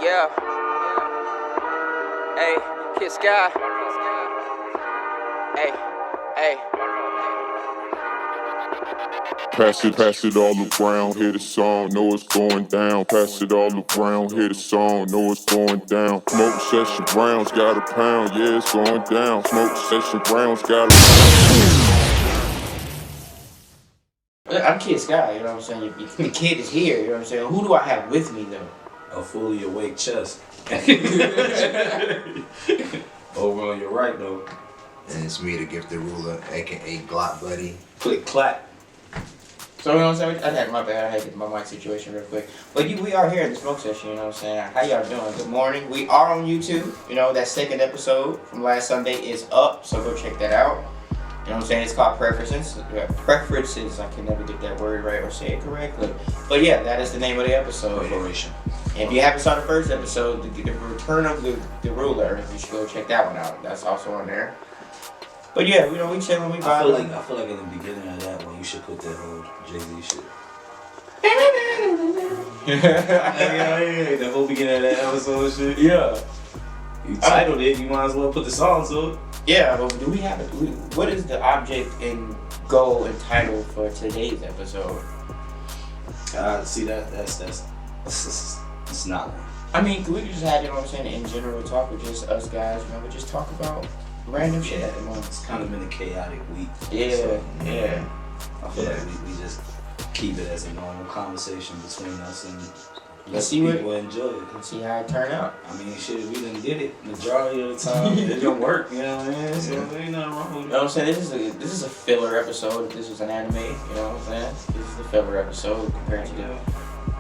Yeah. Hey, Kid Sky. Hey, hey. Pass it all around, hear the song, know it's going down. Pass it all around, hear the song, know it's going down. Smoke session rounds, got a pound, yeah, it's going down. Smoke session rounds, got a I'm Kid Sky, you know what I'm saying? The kid is here, you know what I'm saying? Who do I have with me though? A fully awake chest. Over on your right though. And it's me, the gifted ruler, aka Glock Buddy. Click clap. So you know what I'm saying? I had my bad, I had to get my mic situation real quick. But we are here in the smoke session, you know what I'm saying? How y'all doing? Good morning. We are on YouTube. You know, that second episode from last Sunday is up, so go check that out. You know what I'm saying? It's called Preferences. Preferences, I can never get that word right or say it correctly. But yeah, that is the name of the episode. Preparation. And if you haven't saw the first episode, the Return of the Ruler, you should go check that one out. That's also on there. But yeah, you know, we chilling, we I vibing. feel like in the beginning of that one, you should put that whole Jay-Z shit. The whole beginning of that episode shit. Yeah. You titled it, you might as well put the song to it. Yeah, but do we have it? What is the object and goal and title for today's episode? See that's not one. I mean, could we just have, you know what I'm saying, in general talk with just us guys, you know, we just talk about random shit at the moment. It's kind of been a chaotic week. Yeah, so, yeah. I feel like we just keep it as a normal conversation between us and let see people enjoy it. Let's see how it turn out. I mean, shit, we done did it majority of the time. It don't work, you know what I mean? So there ain't nothing wrong with You it. know what I'm saying? This is a filler episode. If this was an anime, you know what I'm saying? This is the filler episode compared to the.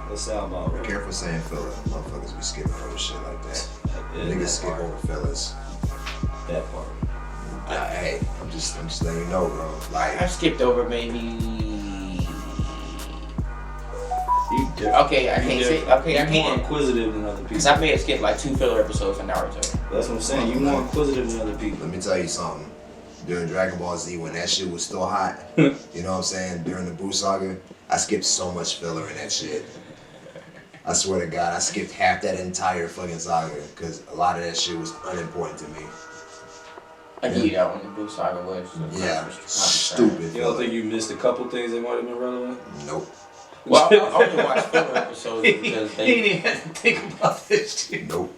That sound about Be right. careful saying filler. Motherfuckers be skipping over shit like that. Niggas That skip part. over fillers. That part. Hey, I'm just letting you know, bro. I've Like, skipped over maybe. You different. Okay, I can't say. Okay, I You're more can't. inquisitive than other people. Because I may have skipped like 2 filler episodes in Naruto. That's what I'm saying. You're more inquisitive than other people. let me tell you something. During Dragon Ball Z, when that shit was still hot, you know what I'm saying? During the Buu saga, I skipped so much filler in that shit. I swear to God, I skipped half that entire fucking saga because a lot of that shit was unimportant to me. I give you that one. The Buu saga was. Yeah, stupid. You don't think you missed a couple things that might have been relevant? Nope. Well, I only watched filler episodes because He they. didn't even have to think about this shit. Nope.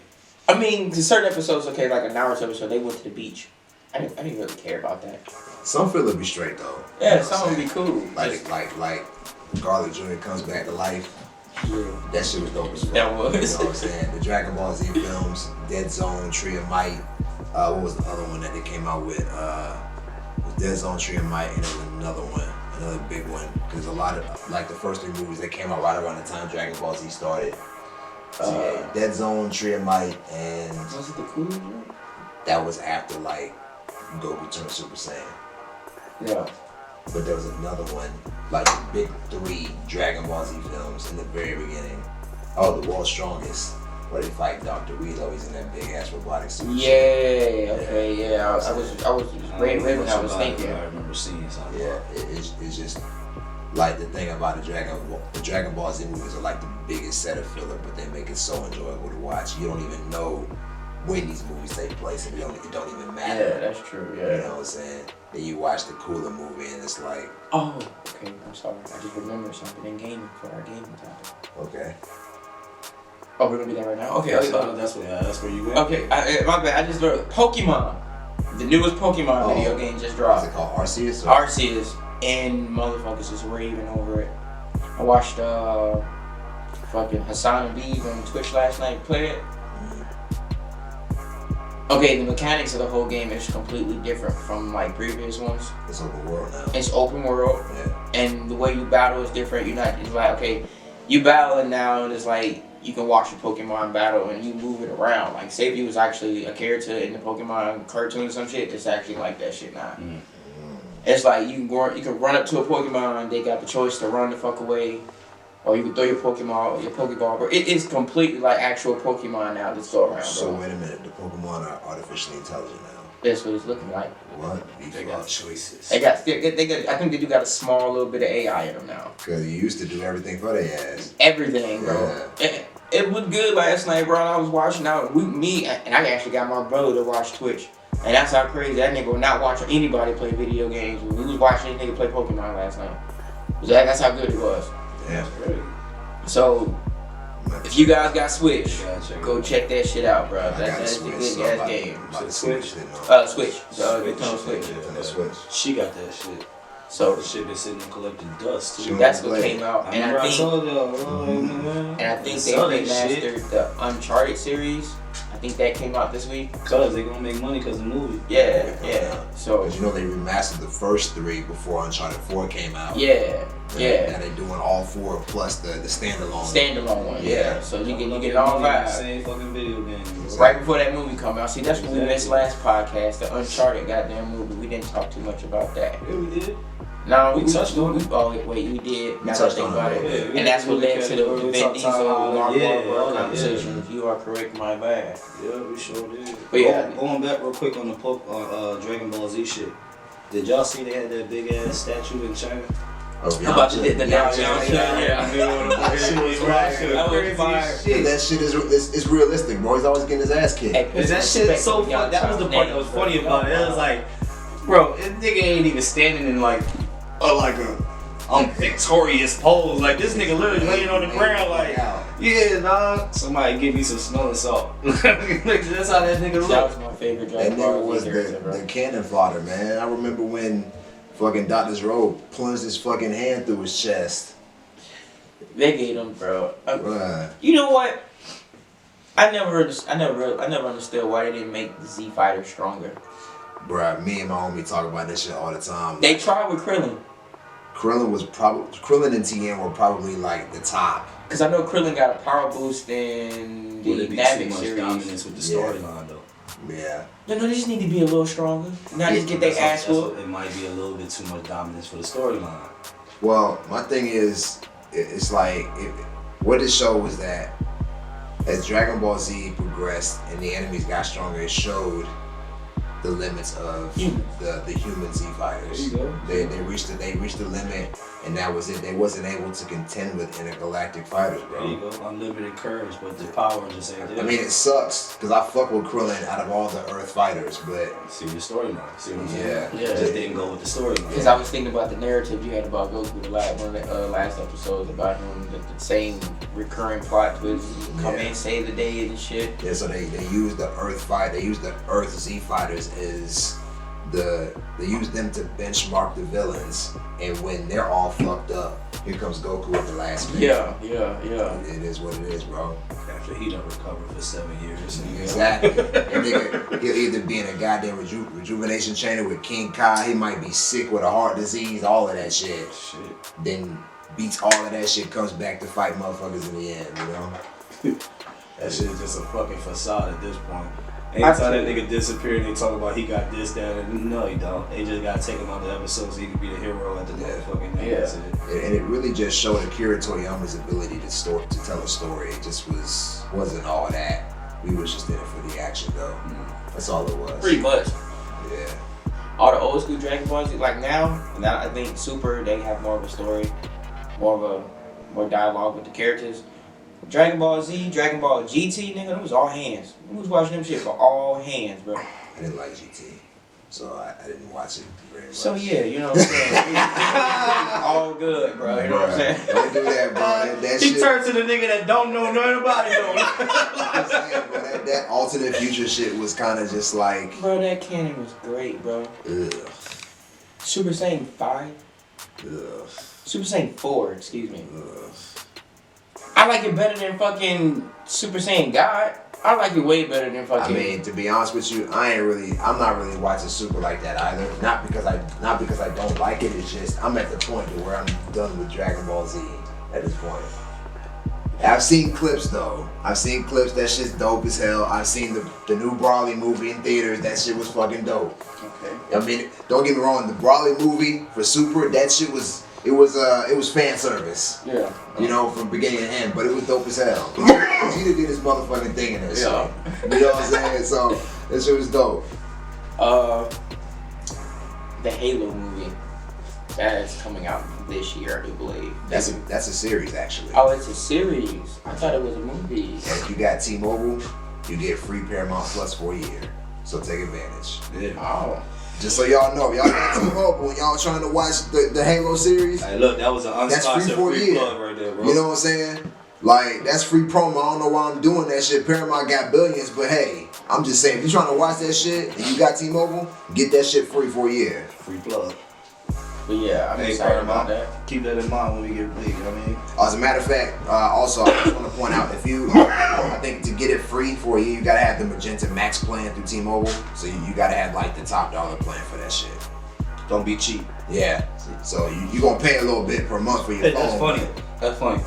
I mean, the certain episodes, okay, like a Naruto episode, they went to the beach. I didn't really care about that. Some filler be straight though. Yeah, You know some what would I'm be cool. saying? Like Garlic Jr. comes back to life. Yeah. That shit was dope as fuck. That was. You know what I'm saying? The Dragon Ball Z films, Dead Zone, Tree of Might. What was the other one that they came out with? Dead Zone, Tree of Might, and there was another one, another big one. Because a lot of, like the first 3 movies, they came out right around the time Dragon Ball Z started. So yeah, Dead Zone, Tree of Might, and Was it the cool one? that was after like Goku turned Super Saiyan. Yeah. But there was another one, like the big 3 Dragon Ball Z films in the very beginning. Oh, The World's Strongest, where they fight Dr. Weelo. He's in that big ass robotic suit. Yeah. Okay. Yeah. I was right when I was thinking. I remember seeing something. Yeah, it's just like the thing about the Dragon Ball Z movies are like the biggest set of filler, but they make it so enjoyable to watch. You don't even know when these movies take place, and it don't even matter. Yeah, that's true. You Yeah. know what I'm saying? Then you watch the cooler movie, and it's like, Oh. Okay. I'm sorry. I just remembered something in gaming for our gaming time. okay. Oh, we're gonna do that right now. Okay. That's where you went. Okay. My bad. I just learned Pokemon. The newest Pokemon video game just What's dropped. it called? Arceus? Or? Arceus and motherfuckers is raving over it. I watched fucking Hassan Habib on Twitch last night play it. Okay, the mechanics of the whole game is completely different from like previous ones. It's open world now. It's open world, Yeah. and the way you battle is different. It's like, okay, you battle and now it's like you can watch your Pokemon battle and you move it around. Like, say if you was actually a character in the Pokemon cartoon or some shit, it's actually like that shit now. Mm. It's like you can run up to a Pokemon, they got the choice to run the fuck away, or you can throw your Pokeball. But it is completely like actual Pokemon now that's go around. So Bro. wait a minute, the Pokemon are artificially intelligent now. That's what it's looking like. What? They got choices. They got. I think they do got a small little bit of AI in them now. Because you used to do everything for their ass. Everything, bro. It was good last night, bro. I was watching out. And I actually got my brother to watch Twitch. And that's how crazy that nigga was not watching anybody play video games. We was watching this nigga play Pokemon last night. That's how good it was. Yeah. So, if you guys got Switch, go check that shit out, bro. That's a Switch, good so ass game. Switch. Switch. Nintendo Switch. Yeah, Switch. She got that shit. So The shit been sitting and collecting dust too. that's what came out, and I think told y'all, they sell that remastered the Uncharted series. I think that came out this week. Cause they gonna make money cause of the movie. Yeah. So But you know they remastered the first 3 before Uncharted 4 came out. yeah. Now they're doing all 4 plus the standalone. One. Yeah. So you get all 5. Same fucking video game. Right before that movie come out. See, that's what we missed last podcast. The Uncharted goddamn movie. We didn't talk too much about that. Yeah, we did. No, We touched on it. Oh wait, we did. Now that I touched think on about it, it, yeah. and that's what led to the We Vin talked Diesel about Mark yeah, Wahlberg all that, conversation. yeah. If you are correct, my bad. Yeah, we sure did. But yeah. Going back real quick on the Dragon Ball Z shit. Did y'all see they had that big ass statue in China? Oh, How about the Yeah, That shit was fire. That was fire. Yeah, that shit is realistic, bro. He's always getting his ass kicked. Hey, Is that shit so funny? That was the part that was funny about it. It was like, bro, this nigga ain't even standing in like a victorious pose. Like this nigga literally laying on the ground like, yeah, dog. Somebody give me some smelling salt. That's how that nigga That look. was my favorite That Dragon Ball nigga was Z character, bro. the cannon fodder, man. I remember when fucking Dr. Rowe plunged his fucking hand through his chest. They gave him, bro. Bruh. You know what? I never understood why they didn't make the Z Fighter stronger. Bruh, me and my homie talk about this shit all the time. They tried with Krillin. Krillin and Tien were probably like the top. Cause I know Krillin got a power boost in Would the it be too Namek much series. dominance with the Yeah. storyline though? Yeah. No, they just need to be a little stronger. Not just get their ass whooped. It might be a little bit too much dominance for the storyline. Well, my thing is, it's like, what it showed was that as Dragon Ball Z progressed and the enemies got stronger, it showed the limits of the human Z fighters. There you go. They reached the limit, and that was it. They wasn't able to contend with intergalactic fighters, There you bro. go. Unlimited courage, but the power just ain't there. I mean, it sucks because I fuck with Krillin out of all the Earth fighters, but see the storyline. See what I'm saying? yeah, Yeah. It just didn't go with the storyline. Because I was thinking about the narrative you had about Goku, one of the last episodes about him, the same recurring plot twist, come in, save the day and shit. yeah. So they use the Earth fight. They use the Earth Z fighters as they use them to benchmark the villains, and when they're all fucked up, here comes Goku at the last minute. Yeah. It is what it is, bro. After he done recovered for 7 years. Exactly. And nigga, he'll either be in a goddamn rejuvenation chamber with King Kai, he might be sick with a heart disease, all of that shit. Then beats all of that shit, comes back to fight motherfuckers in the end, you know? That shit is just a fucking facade at this point. Anytime that nigga disappeared, they talk about he got this, that, and no, he don't. They just gotta take him out the episode so he can be the hero at the motherfucking end. That's it. And it really just showed Akira Toriyama's ability to tell a story. It just wasn't all that. We was just in it for the action, though. That's all it was. Pretty much. Yeah. All the old school Dragon Balls, like now I think Super, they have more of a story, more dialogue with the characters. Dragon Ball Z, Dragon Ball GT, nigga, them was all hands. We was watching them shit for all hands, bro. I didn't like GT, so I didn't watch it very much. So yeah, you know what I'm saying? All good, bro. You know what I'm saying? Don't do that, bro. That He shit. turned to the nigga that don't know nothing about it though. I'm saying, bro, that alternate future shit was kind of just like, Bro, that canon was great, bro. ugh, Super Saiyan 5? ugh, Super Saiyan 4, excuse me. ugh. I like it better than fucking Super Saiyan God. I like it way better than I fucking... mean, to be honest with you, I'm not really watching Super like that either. Not because I don't like it. It's just I'm at the point to where I'm done with Dragon Ball Z at this point. I've seen clips though. I've seen clips. That shit's dope as hell. I've seen the new Brawley movie in theaters. That shit was fucking dope. Okay. I mean, don't get me wrong. The Brawley movie for Super, that shit was fan service. Yeah. You know, from beginning to end, but it was dope as hell. Vegeta did his motherfucking thing in that shit. You know what I'm saying? So that shit was dope. The Halo movie. That's coming out this year, I do believe. That's a series actually. Oh, it's a series. I thought it was a movie. If you got T-Mobile, you get free Paramount Plus for a year. So take advantage. Yeah. Oh. Just so y'all know, y'all got T-Mobile and y'all trying to watch the Halo series. Hey, look, that was an unsponsored free plug right there, bro. You know what I'm saying? Like, that's free promo. I don't know why I'm doing that shit. Paramount got billions, but hey, I'm just saying, if you're trying to watch that shit and you got T-Mobile, get that shit free for a year. Free plug. But yeah, I'm excited about that. Keep that in mind when we get big, you know what I mean? As a matter of fact, also, I just want to point out, if you, I think to get it free for a year, you gotta have the Magenta Max plan through T-Mobile. So you gotta have like the top dollar plan for that shit. Don't be cheap. Yeah. So you gonna pay a little bit per month for your phone. That's funny. That's funny.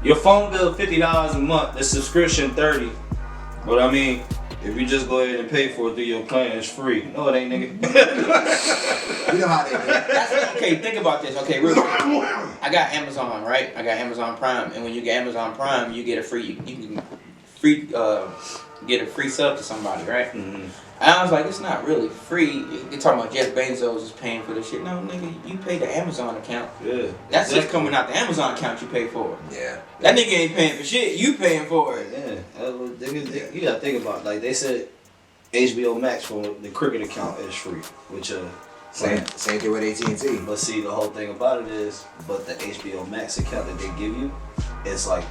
Your phone bill $50 a month. The subscription $30. But I mean, if you just go ahead and pay for it through your plan, it's free. No, it ain't, nigga. You know how they do. That's, okay, think about this. Okay, real quick. I got Amazon, right? I got Amazon Prime, and when you get Amazon Prime, you get a free. You can get a free sub to somebody, right? Mm-hmm. And I was like, it's not really free. You're talking about Jeff Bezos is paying for this shit. No, nigga, you pay the Amazon account. Yeah. That's just coming out the Amazon account you pay for. Yeah. That nigga ain't paying for shit. You paying for it. Yeah. You gotta think about it. Like they said, HBO Max for the cricket account is free, which Same thing with AT&T. But see, the whole thing about it is, but the HBO Max account that they give you, it's like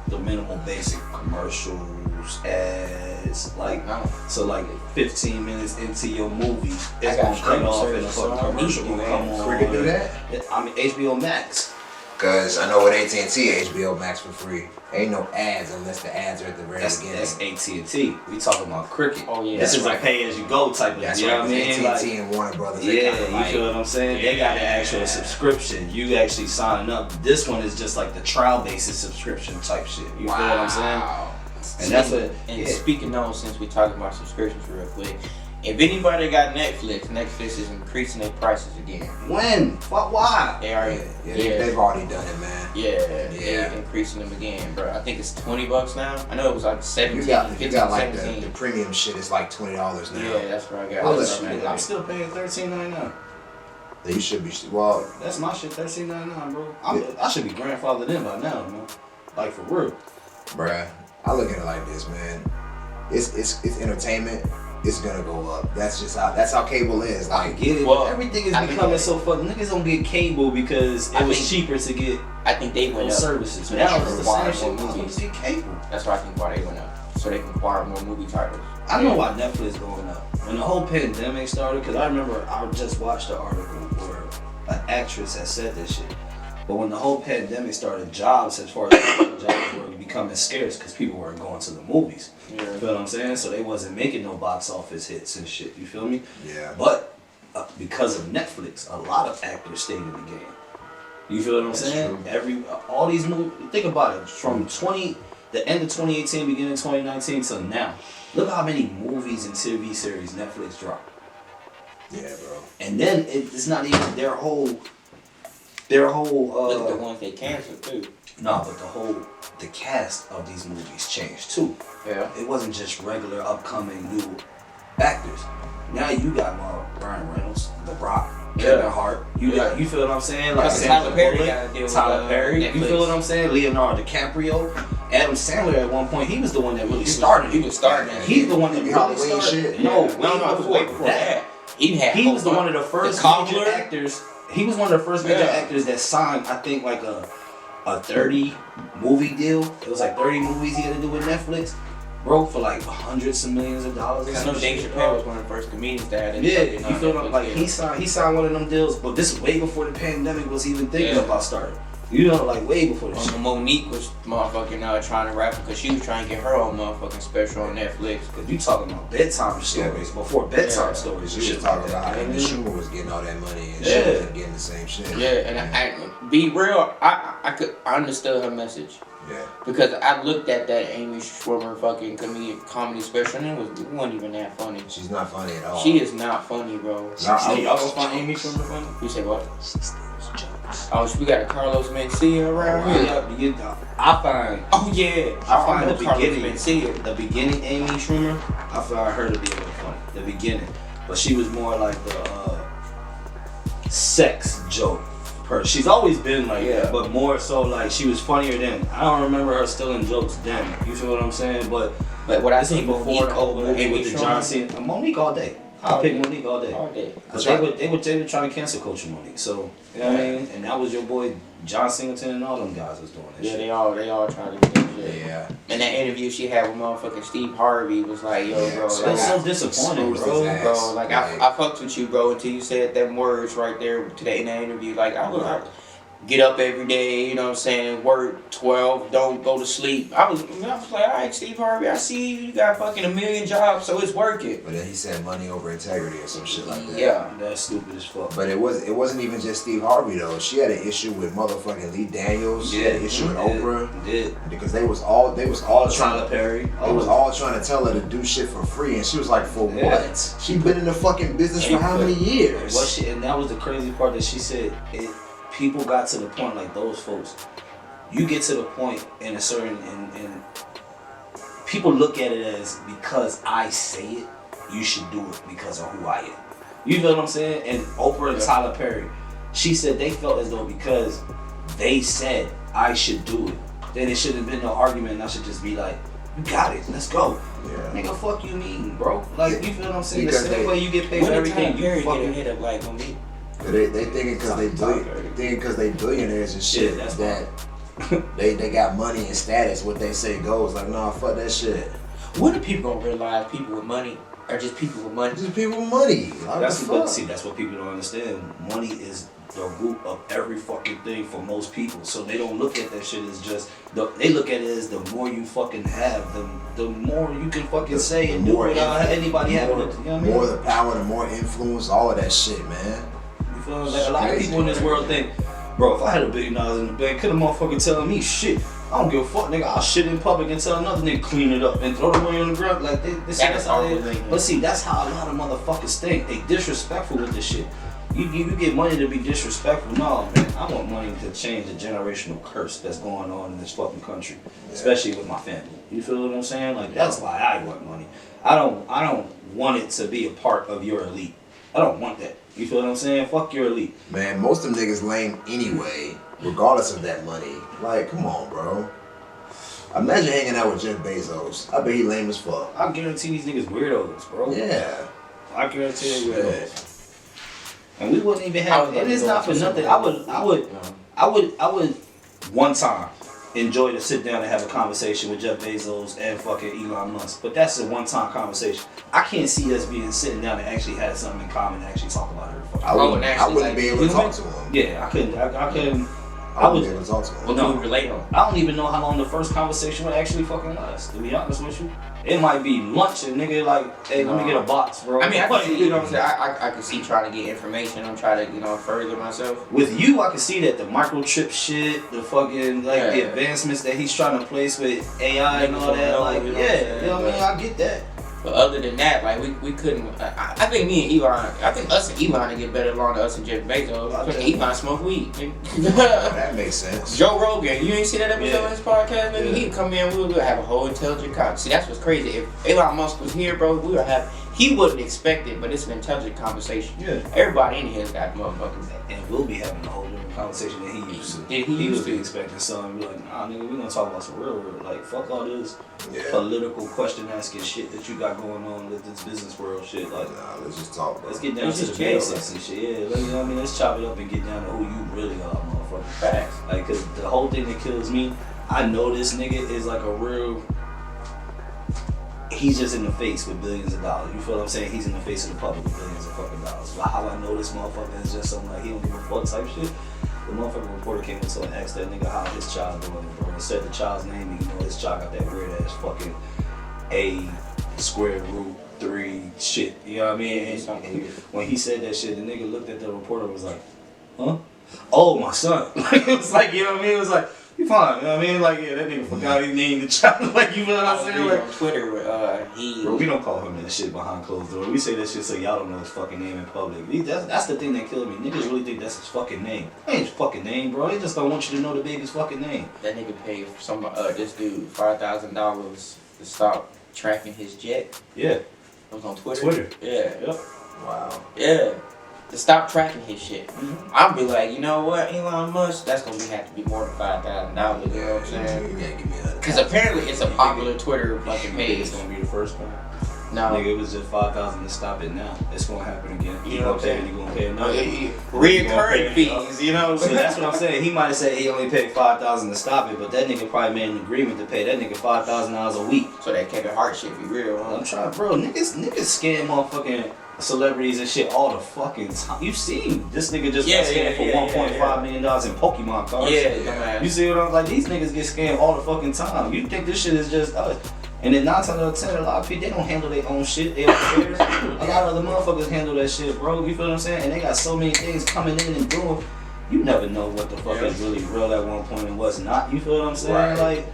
the minimal basic commercials, ads, like so like 15 minutes into your movie, it's gonna cut off and a fucking commercial will come on. Cricket do that? I mean HBO Max. Cause I know with AT&T, HBO Max for free. Ain't no ads unless the ads are at the very beginning. That's AT&T. We talking about cricket. Oh yeah. This is a pay-as-you-go type of. That's you know what I mean? AT&T and Warner Brothers. Yeah, you feel what I'm saying? They got an actual subscription. You actually signing up. This one is just like the trial basis subscription type shit. You feel what I'm saying? And that's what. And speaking on, since we talking about subscriptions real quick, if anybody got Netflix is increasing their prices again. When? Why? They already. They've already done it, man. They're increasing them again, bro. I think it's $20 now. I know it was like 17. You got 15, like 17. the premium shit is like $20 now. Yeah, that's what I got. I'm still paying $13.99. You should be. Well, that's my shit. $13.99, bro. I should be grandfathered in by now, man. Like for real, bruh. I look at it like this, man. It's entertainment. It's gonna go up. That's how cable is. Like, I get it. Well, everything is becoming so fun. Niggas don't get cable because it was cheaper to get. I think they went up services. Now it's the same shit. Movies get cable. That's why I think why they went up, so they can acquire more movie titles. I know why Netflix going up. When the whole pandemic started, because I remember I just watched the article where an actress had said this shit. But when the whole pandemic started, jobs as far as jobs were becoming scarce because people weren't going to the movies. Yeah. You feel what I'm saying? So they wasn't making no box office hits and shit. You feel me? Yeah. But because of Netflix, a lot of actors stayed in the game. You feel what I'm saying? True. All these movies. Think about it. From the end of 2018, beginning of 2019 till now. Look how many movies and TV series Netflix dropped. Yeah, bro. And then it's not even their whole. Look at the ones they canceled too. No, but the cast of these movies changed too. Yeah. It wasn't just regular upcoming new actors. Now you got Ryan Reynolds, The Rock, Kevin Hart. You feel what I'm saying? Like Tyler Perry got to deal with Tyler Perry. Netflix. You feel what I'm saying? Leonardo DiCaprio. Adam Sandler at one point, he was the one that really started. He was starting that. He's the one that really Halloween started. shit. No, it was way before that. He was one of the first major actors. He was one of the first major actors that signed, I think, like a 30 movie deal. It was like 30 movies he had to do with Netflix. Bro, for like hundreds of millions of dollars. I know Dave Chappelle was one of the first comedians that had it. Yeah, you feel like he signed one of them deals, but this is way before the pandemic was even thinking about starting. You know, like way before this shit. Monique was motherfucking trying to rap because she was trying to get her own motherfucking special on Netflix. Cause you talking about bedtime stories before bedtime stories. She was talking about how Amy Schumer was getting all that money and she wasn't getting the same shit. Yeah, and I be real, I understood her message. Yeah. Because I looked at that Amy Schumer fucking comedy special and it wasn't even that funny. She's not funny at all. She is not funny, bro. Y'all gonna find Amy Schumer funny? You say what? Oh, so we got a Carlos Mencia around here. I find. Oh yeah. I find the beginning Amy Schumer. I find her to be a little funny. The beginning, but she was more like the sex joke. She's always been like that, but more so like she was funnier then. I don't remember her stealing jokes then. You feel what I'm saying? But what I this was think before the whole movie with the John Cena. Monique all day. I pick Monique all day. All day. Cause they were trying to cancel Culture Monique. So you know what I mean? And that was your boy John Singleton and all them guys was doing that shit. They all trying to do that shit. Yeah. And that interview she had with motherfucking Steve Harvey was like, yo, bro. It's Like, so disappointing, bro. Like I fucked with you, bro, until you said them words right there today in that interview. Like I get up every day, you know what I'm saying, work 12, don't go to sleep. I was like, all right, Steve Harvey, I see you got fucking 1 million jobs, so it's working. But then he said money over integrity or some shit like that. Yeah. That's stupid as fuck. But it wasn't even just Steve Harvey though. She had an issue with motherfucking Lee Daniels. She had an issue with Oprah. Because they was all trying to Perry. They was all trying to tell her to do shit for free, and she was like, for what? She been in the fucking business for how many years? And that was the crazy part that she said. People got to the point like those folks. You get to the point in a certain and people look at it as because I say it, you should do it because of who I am. You feel what I'm saying? And Oprah and Tyler Perry, she said they felt as though because they said I should do it, then it shouldn't have been no argument. And I should just be like, you got it, let's go. Yeah. Nigga, fuck you mean, bro? Like you feel what I'm saying? Because the same way you get paid for everything, you fucking hit up like on me. They thinking because they billionaires and shit that they got money and status. What they say goes. Like, nah, fuck that shit. When are people gonna realize people with money are just people with money? Just people with money. Like, that's what people don't understand. Money is the root of every fucking thing for most people. So they don't look at that shit as just they look at it as the more you fucking have, the more you can fucking say and do without anybody having it. You know what I mean? More the power, the more influence, all of that shit, man. Like a lot of people in this world think, bro, if I had $1 billion in the bank, could a motherfucker telling me shit? I don't give a fuck, nigga. I'll shit in public and tell another nigga clean it up and throw the money on the ground. Like that's how they. But see, that's how a lot of motherfuckers think. They disrespectful with this shit. You get money to be disrespectful. No, man. I want money to change the generational curse that's going on in this fucking country, especially with my family. You feel what I'm saying? Like that's why I want money. I don't want it to be a part of your elite. I don't want that. You feel what I'm saying? Fuck your elite. Man, most of them niggas lame anyway, regardless of that money. Like, come on, bro. Imagine hanging out with Jeff Bezos. I bet he lame as fuck. I guarantee these niggas weirdos, bro. Yeah. I guarantee they weirdos. And we wouldn't even have. And it's not for nothing. I would one time enjoy to sit down and have a conversation with Jeff Bezos and fucking Elon Musk. But that's a one-time conversation. I can't see us sitting down and actually have something in common and actually talk about it. I wouldn't be able to talk to him. Yeah, I couldn't. I wouldn't be able to talk to him. What do we relate on? I don't even know how long the first conversation would actually fucking last, to be honest with you. It might be lunch and nigga like, hey, let me get a box, bro. I mean, I can see, you know what I'm saying? I can see trying to get information. I'm trying to, further myself. With you, I can see that the microchip shit, the fucking, the advancements that he's trying to place with AI and all that, like, you know what I mean? I get that. But other than that, like, we couldn't, I think me and Elon, I think us and Elon would get better along than us and Jeff Bezos. Elon smoke weed. That makes sense. Joe Rogan, you ain't see that episode of his podcast? Nigga, he'd come in, we would have a whole intelligent conversation. See, that's what's crazy. If Elon Musk was here, bro, we would have, he wouldn't expect it, but it's an intelligent conversation. Yeah. Everybody in here's got motherfuckers. And we'll be having a whole different conversation than he used to. Yeah, he would be expecting something, be like, nah, nigga, we gonna talk about some real. Like, fuck all this political question asking shit that you got going on with this business world shit. Like, nah, let's just talk, bro. Let's get down to the basics and shit. Yeah, let's chop it up and get down to who you really are, motherfucker. Facts. Like, cause the whole thing that kills me, I know this nigga is like a real. He's just in the face with billions of dollars. You feel what I'm saying? He's in the face of the public with billions of fucking dollars. But how I know this motherfucker is just something like he don't give a fuck type shit. The motherfucking reporter came and asked that nigga how his child doing, bro. And said the child's name, and his child got that weird ass fucking A√3 shit. You know what I mean? And when he said that shit, the nigga looked at the reporter and was like, huh? Oh, my son. It was like, you know what I mean? It was like, you fine, you know what I mean? Like, yeah, that nigga forgot he named the child. Like, you know what I'm saying? Like, on Twitter, bro, we don't call him that shit behind closed doors. We say that shit so y'all don't know his fucking name in public. That's the thing that killed me. Niggas really think that's his fucking name. That ain't his fucking name, bro. They just don't want you to know the baby's fucking name. That nigga paid some this dude $5,000 to stop tracking his jet. Yeah. It was on Twitter. Twitter. Yeah. Yep. Wow. Yeah. to stop tracking his shit. I'll be like, you know what, Elon Musk, that's gonna have to be more than $5,000. You know what I'm saying? You can't give me that. Because apparently it's a popular Twitter fucking page. It's gonna be the first one. No. Nigga, it was just 5,000 to stop it now. It's gonna happen again. You know what I'm saying? You gonna pay another. Reoccurring fees, you know what I'm So saying? that's what I'm saying. He might have said he only paid 5,000 to stop it, but that nigga probably made an agreement to pay that nigga $5,000 a week. So that Kevin Hart shit be real, huh? I'm trying, bro. Niggas scam motherfucking celebrities and shit all the fucking time. You see, this nigga just got scammed for $1.5 million in Pokemon cards. Yeah. You see what I'm like? These niggas get scammed all the fucking time. You think this shit is just us? And then 9 times out of 10, a lot of people, they don't handle their own shit, their own affairs. A lot of other motherfuckers handle that shit, bro. You feel what I'm saying? And they got so many things coming in and doing. You never know what the fuck is really real at one point and what's not. You feel what I'm saying? Right. Like,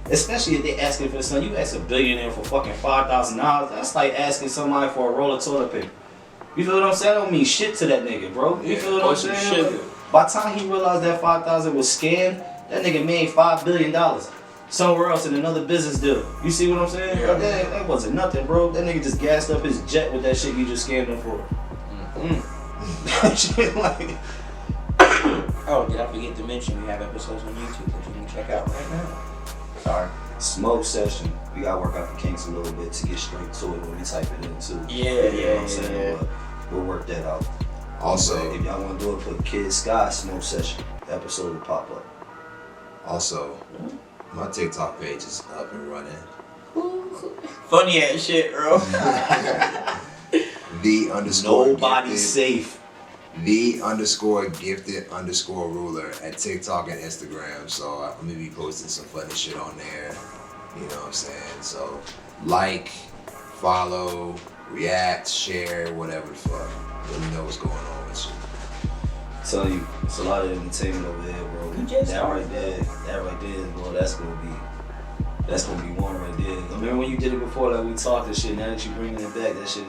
especially if they asking for something. You ask a billionaire for fucking $5,000. That's like asking somebody for a roll of toilet paper. You feel what I'm saying? That don't mean shit to that nigga, bro. You feel what I'm saying? Like, by the time he realized that 5,000 was scammed, that nigga made $5 billion. Somewhere else in another business deal. You see what I'm saying? Yeah. Like, that wasn't nothing, bro. That nigga just gassed up his jet with that shit you just scammed him for. That shit like... Oh, did I forget to mention we have episodes on YouTube that you can check out right now? Sorry. Smoke session. We gotta work out the kinks a little bit to get straight to it when we type it in too. Yeah, You know what yeah, I'm saying? But we'll work that out. Also, If y'all wanna do it, put Kid Sky Smoke Session. Episode will pop up. also, my TikTok page is up and running. Funny ass shit, bro. The underscore Nobody's gifted, safe. the underscore gifted underscore ruler at TikTok and Instagram. So I'm gonna be posting some funny shit on there. You know what I'm saying? So like, follow, react, share, whatever the fuck. Let me know what's going on with you. Tell you, it's a lot of entertainment over there, bro. You just That right there, bro. That's gonna be one right there. I remember when you did it before, like we talked this shit. Now that you bringing it back, that shit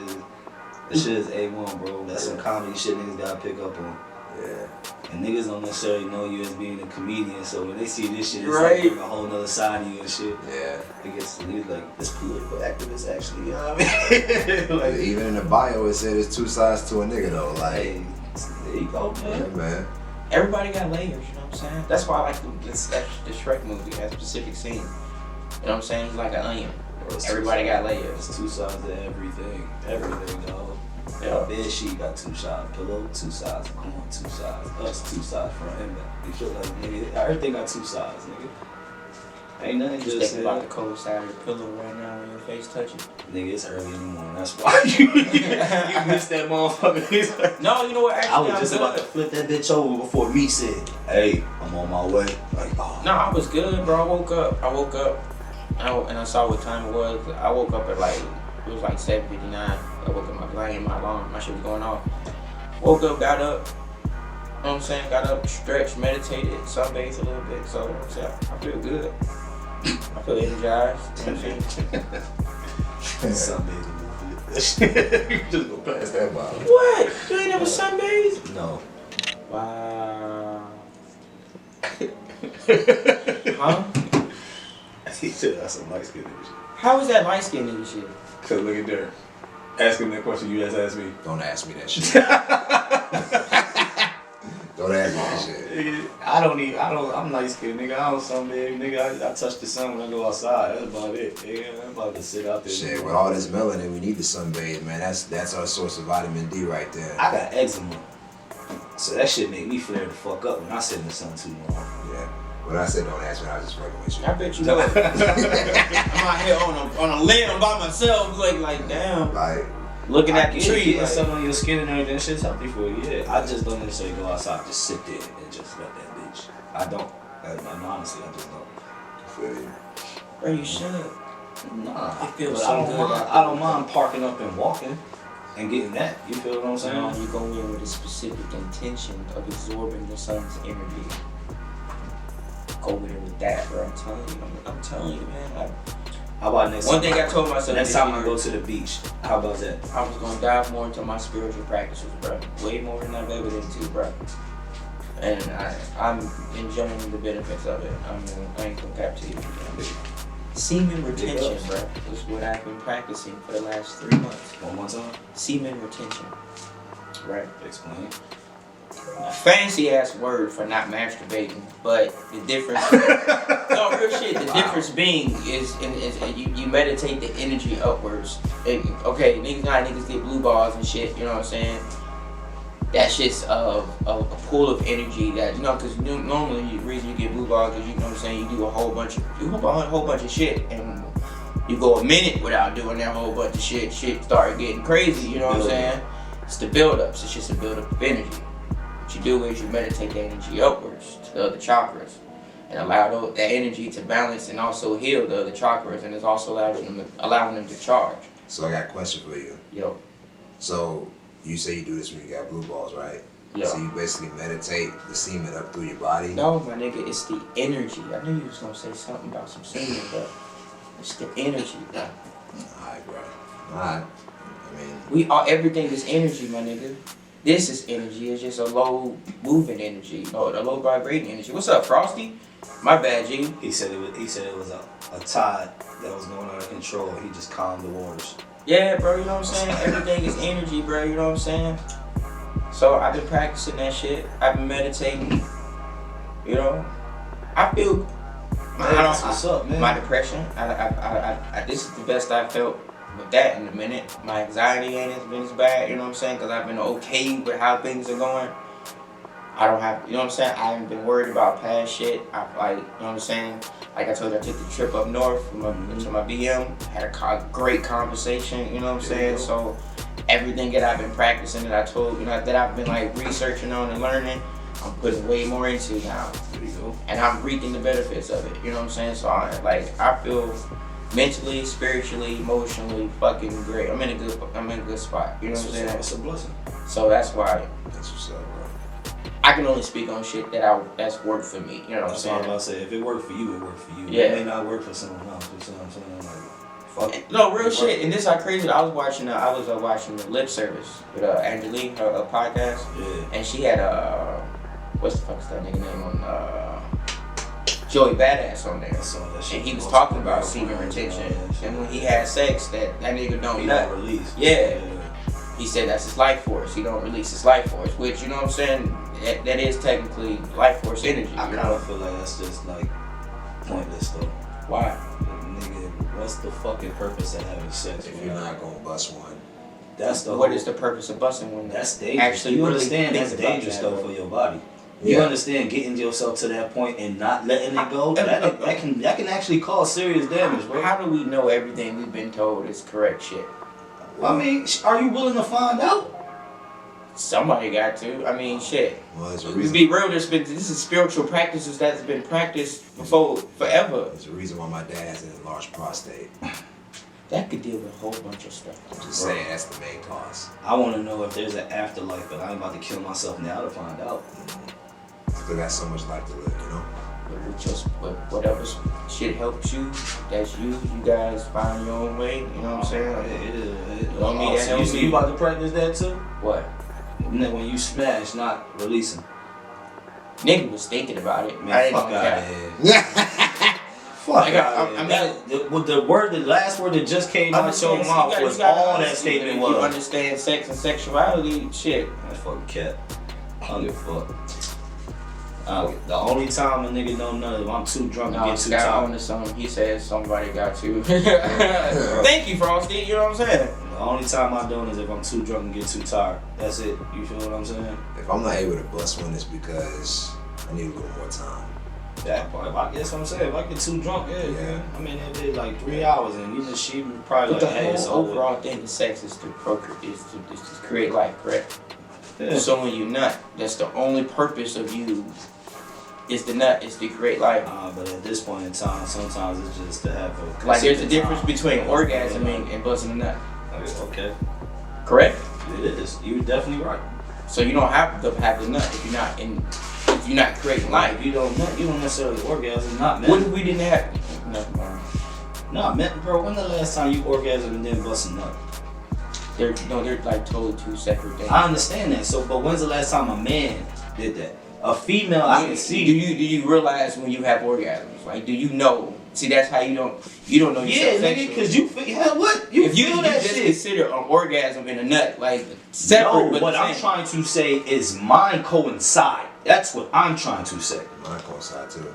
is A1, bro. That's some comedy shit niggas gotta pick up on. Yeah. And niggas don't necessarily know you as being a comedian, so when they see this shit, it's Right. like a whole nother side of you and shit. Yeah. It gets like this political activist actually, you know what I mean? Like, Even in the bio, it said there's two sides to a nigga though. Like, hey, there you go, yeah, man. man. Everybody got layers, you know what I'm saying? That's why I like the Shrek movie has specific scene. You know what I'm saying? It's like an onion. Bro, it's Everybody two got sides. layers. It's two sides to everything. Everything, dog. Yeah. Bed sheet got two sides. Pillow, two sides. Corn, two sides. Us, two sides. Front and back. You feel like, nigga, everything got two sides, nigga. Ain't nothing Just just thinking about the cold side of your pillow right now when your face touching. Nigga, it's early in the morning. That's why you missed that motherfucker. No, you know what? Actually, I was I'm just good. about to flip that bitch over before me said, "Hey, I'm on my way." Like, oh. No, I was good, bro. I woke up, and I saw what time it was. I woke up at it was like 7:59. I woke up, I had my alarm, my shit was going off. Woke up, got up, you know what I'm saying? Got up, stretched, meditated, sunbathed a little bit. So, you know what I'm saying? I feel good. I feel energized, you know what I'm saying? Sunday a little bit. You just go past that bottle. What? You ain't never sunbathed? No. Wow. Huh? He said that's some light skin nigga shit. How is that light skin nigga shit? Cause look at there. Ask him that question you just asked me. Don't ask me that shit. Don't ask me that shit. Nigga, I'm light skinned, nigga. I don't sunbathe, nigga. I touch the sun when I go outside. That's about it, nigga. I'm about to sit out there. Shit, with all this melanin, we need to sunbathe, man. That's our source of vitamin D right there. I got eczema. So that shit make me flare the fuck up when I sit in the sun too long. Yeah. When I said don't ask me, I was just fucking with you. I bet you would. I'm out here on a limb by myself, like damn. Like, Looking at the tree. Getting Like, something on your skin and everything, shit's healthy for you. Yeah, I just don't necessarily go outside, just sit there and just let that bitch. I don't. Honestly, I just don't. feel you. bro, you should. Nah, It feels but so I don't good mind. after I don't that. mind parking up and walking and getting that. You feel what I'm saying? You go in with a specific intention of absorbing the sun's energy. Go with it with that, bro. I'm telling you, man. Like, How about next? one thing I told myself next this time I year, go to the beach. How about that? I was gonna dive more into my spiritual practices, bro. Way more than I've ever into, bro. And I'm enjoying the benefits of it. I ain't gonna cap to you. Semen retention, bro, is what I've been practicing for the last 3 months. One more time. Semen retention. Right. Explain. A fancy ass word for not masturbating, but the difference. No, real shit. The difference being is you meditate the energy upwards. Okay, niggas get blue balls and shit. You know what I'm saying? That shit's a pool of energy that because normally the reason you get blue balls is you know what I'm saying, you do a whole bunch of shit, and you go a minute without doing that whole bunch of shit. Shit start getting crazy. You know what I'm saying? It's the buildups. It's just a buildup of energy. What you do is you meditate the energy upwards to the other chakras and allow that energy to balance and also heal the other chakras, and it's also allowing them to charge. So I got a question for you. Yo. So you say you do this when you got blue balls, right? Yeah. So you basically meditate the semen up through your body? No, my nigga, it's the energy. I knew you was gonna say something about some semen, but it's the energy, bro. Alright, bro. Alright. I mean, everything is energy, my nigga. This is energy. It's just a low moving energy, or a low vibrating energy. What's up, Frosty? My bad, G. He said it was a tide that was going out of control. He just calmed the waters. Yeah, bro. You know what I'm saying? Everything is energy, bro. You know what I'm saying? So I've been practicing that shit. I've been meditating. You know, I feel. What's up, man? My depression. This is the best I've felt with that in a minute. My anxiety ain't been as bad, you know what I'm saying? Because I've been okay with how things are going. I don't have, you know what I'm saying? I haven't been worried about past shit. You know what I'm saying? Like I told you, I took the trip up north to my BM, had a great conversation, you know what I'm saying? So everything that I've been practicing that I told, that I've been like researching on and learning, I'm putting way more into now. There you go. And I'm reaping the benefits of it, you know what I'm saying? So I feel mentally, spiritually, emotionally fucking great. I'm in a good spot. You know what I'm saying? It's a blessing. So that's why that's what's up, bro. I can only speak on shit that's worked for me. You know what I'm saying? That's what I'm about to say. If it worked for you, it worked for you. Yeah. It may not work for someone else. You know what I'm saying? Like, fuck it. No, real shit. And this how crazy. I was watching the Lip Service with Angelique, her podcast. Yeah. And she had what's the fuck's that nigga name on Joey Badass on there. And he was talking about semen retention. And when he had sex, that nigga don't nut. Release. Yeah. He said that's his life force. He don't release his life force, which, you know what I'm saying, that is technically life force energy. I kind of feel like that's just like pointless though. Why? Nigga, what's the fucking purpose of having sex? If you're not gonna bust one. That's what is the purpose of busting one? That's dangerous. Actually, you really understand that's dangerous though for your body. You understand getting yourself to that point and not letting it go? That can actually cause serious damage, bro. How do we know everything we've been told is correct shit? I mean, are you willing to find out? Somebody got to. I mean, shit. Well, there's a To reason. be real, this is spiritual practices that's been practiced before forever. There's a reason why my dad has an enlarged prostate. That could deal with a whole bunch of stuff. I'm just saying that's the main cause. I want to know if there's an afterlife, but I ain't about to kill myself now to find out. Still got so much life to live, you know? But whatever shit helps you, that's you. You guys find your own way. You know what I'm saying? Don't need that help. So you about to practice that too? What? When you smash, not releasing. Nigga was thinking about it. Man, fuck out of here. Fuck out of here. The last word that just came out of your mouth was all that statement was. You understand sex and sexuality, shit. That's fucking cat. I don't give a fuck. The only time a nigga don't know if I'm too drunk and get too tired. He says somebody got to. Thank you, Frosty. You know what I'm saying? The only time I don't is if I'm too drunk and get too tired. That's it. You feel what I'm saying? If I'm not able to bust one, it's because I need a little more time. That part. I guess what I'm saying. If I get too drunk, yeah. I mean, it'll be like 3 hours, and even she probably But like, the hey, it's whole over. overall thing of sex is to procreate, is to create life, correct? Yeah. So when you nut, that's the only purpose of you. Is the nut is to create life. But at this point in time, sometimes it's just to have a Like there's a difference between orgasming and busting a nut. Okay. Correct? It is. You're definitely right. So you don't have to have the nut if you're not creating life. If you don't nut, you don't necessarily orgasm. Not meant. What if we didn't have nothing? Not meant, bro. When the last time you orgasm and then bust a nut? They're like totally two separate things. I understand that. So, but when's the last time a man did that? A female, I can see. Do you realize when you have orgasms? Like, do you know See, that's how you don't know yourself. Yeah, nigga, because you feel what? You if you feel that just shit. consider an orgasm in a nut like separate. No, but what the I'm same. trying to say is mine coincide. That's what I'm trying to say. Mine coincide too.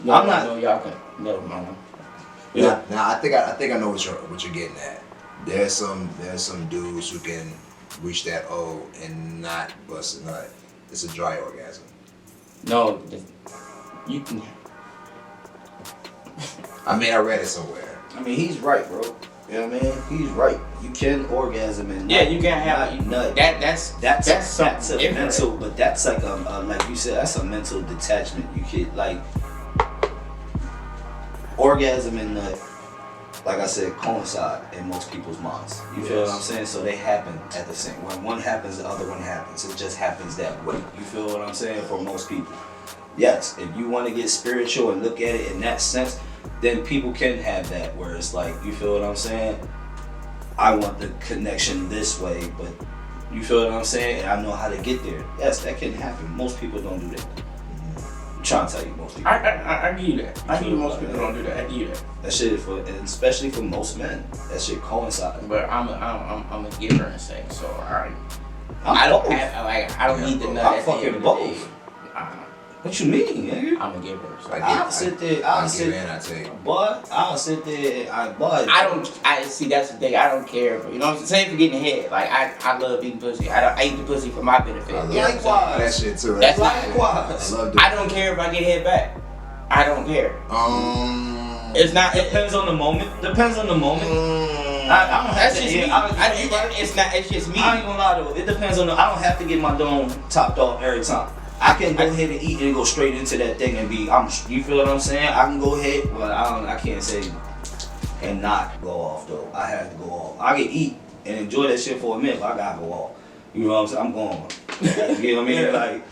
No, I'm not- No, y'all can. Never mind. Yeah. Now I think I know what you're getting at. There's some dudes who can reach that O and not bust a nut. It's a dry orgasm. No, you can. I mean, I read it somewhere. I mean, he's right, bro. You know what I mean? He's right. You can orgasm and Yeah, you can't have nut. That's That's something a different. mental, but that's like like you said, that's a mental detachment. You could like orgasm and nut, like I said, coincide in most people's minds. You feel what I'm saying? So they happen at the same. When one happens, the other one happens. It just happens that way. You feel what I'm saying? For most people, yes. If you want to get spiritual and look at it in that sense, then people can have that. Where it's like, you feel what I'm saying? I want the connection this way, but you feel what I'm saying? And I know how to get there. Yes, that can happen. Most people don't do that. I'm trying to tell you, most people. I give you that. I give you most people don't do that. I give you that. That shit and especially for most men, that shit coincides. But I'm a giver and sex, so I I'm don't both. have like I don't need the nut. I'm at the end fucking of the both. day. What you mean, nigga? I'm a giver. So I'll sit there. I I'll give sit. and I take. But I'll sit there. I see that's the thing. I don't care. You know what I'm saying? For getting head. Like I love eating pussy. I eat the pussy for my benefit. I love You know what I'm saying? that shit too. That's likewise. I love doing I don't care if I get head back. I don't care. It's not. Depends on the moment. Depends on the moment. I don't have That's to. just me. It's not. It's just me. I ain't gonna lie though. It depends on the. I don't have to get my dome topped off every time. I can go ahead and eat and go straight into that thing and be. You feel what I'm saying? I can go ahead, but I can't say and not go off though. I have to go off. I can eat and enjoy that shit for a minute, but I gotta go off. You know what I'm saying? I'm going. You know what I mean? Like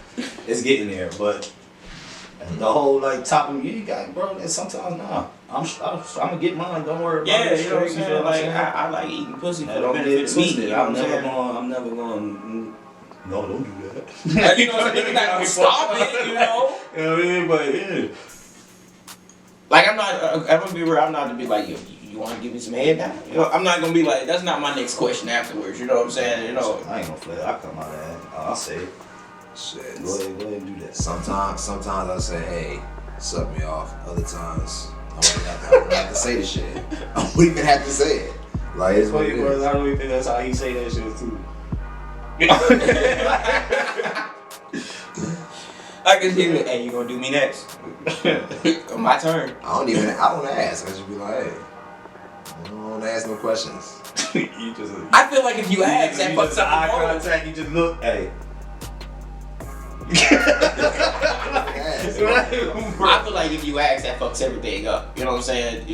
it's getting there, but the whole like topping you got, bro. And sometimes nah. I'm gonna get mine. Don't worry about it. Yeah, you know what I'm You feel saying? what I'm Like saying? I like eating pussy for I the don't get benefit it of me. twisted. You know what I'm saying? I'm never going. No, don't do that. You know what I'm saying? You're not gonna stop it. You know. You know what I mean? But yeah. Like I'm gonna be real. I'm not to be like, yo, you want to give me some head now? You know, I'm not gonna be like, that's not my next question afterwards. You know what I'm saying? You know. I ain't gonna play. I come out of that. I'll say it. Shit. Go ahead and do that. Sometimes I say, hey, suck me off. Other times, I don't have to say the shit. I don't even have to say it. Like, it's what it is. I don't even think that's how he say that shit too. I can see that. Hey, you gonna do me next? My turn. I don't ask. I just be like, hey, I don't ask no questions. You just. I feel like if you ask, that you fucks just up eye the moment. contact. You just look. Hey. I feel like if you ask, that fucks everything up. You know what I'm saying?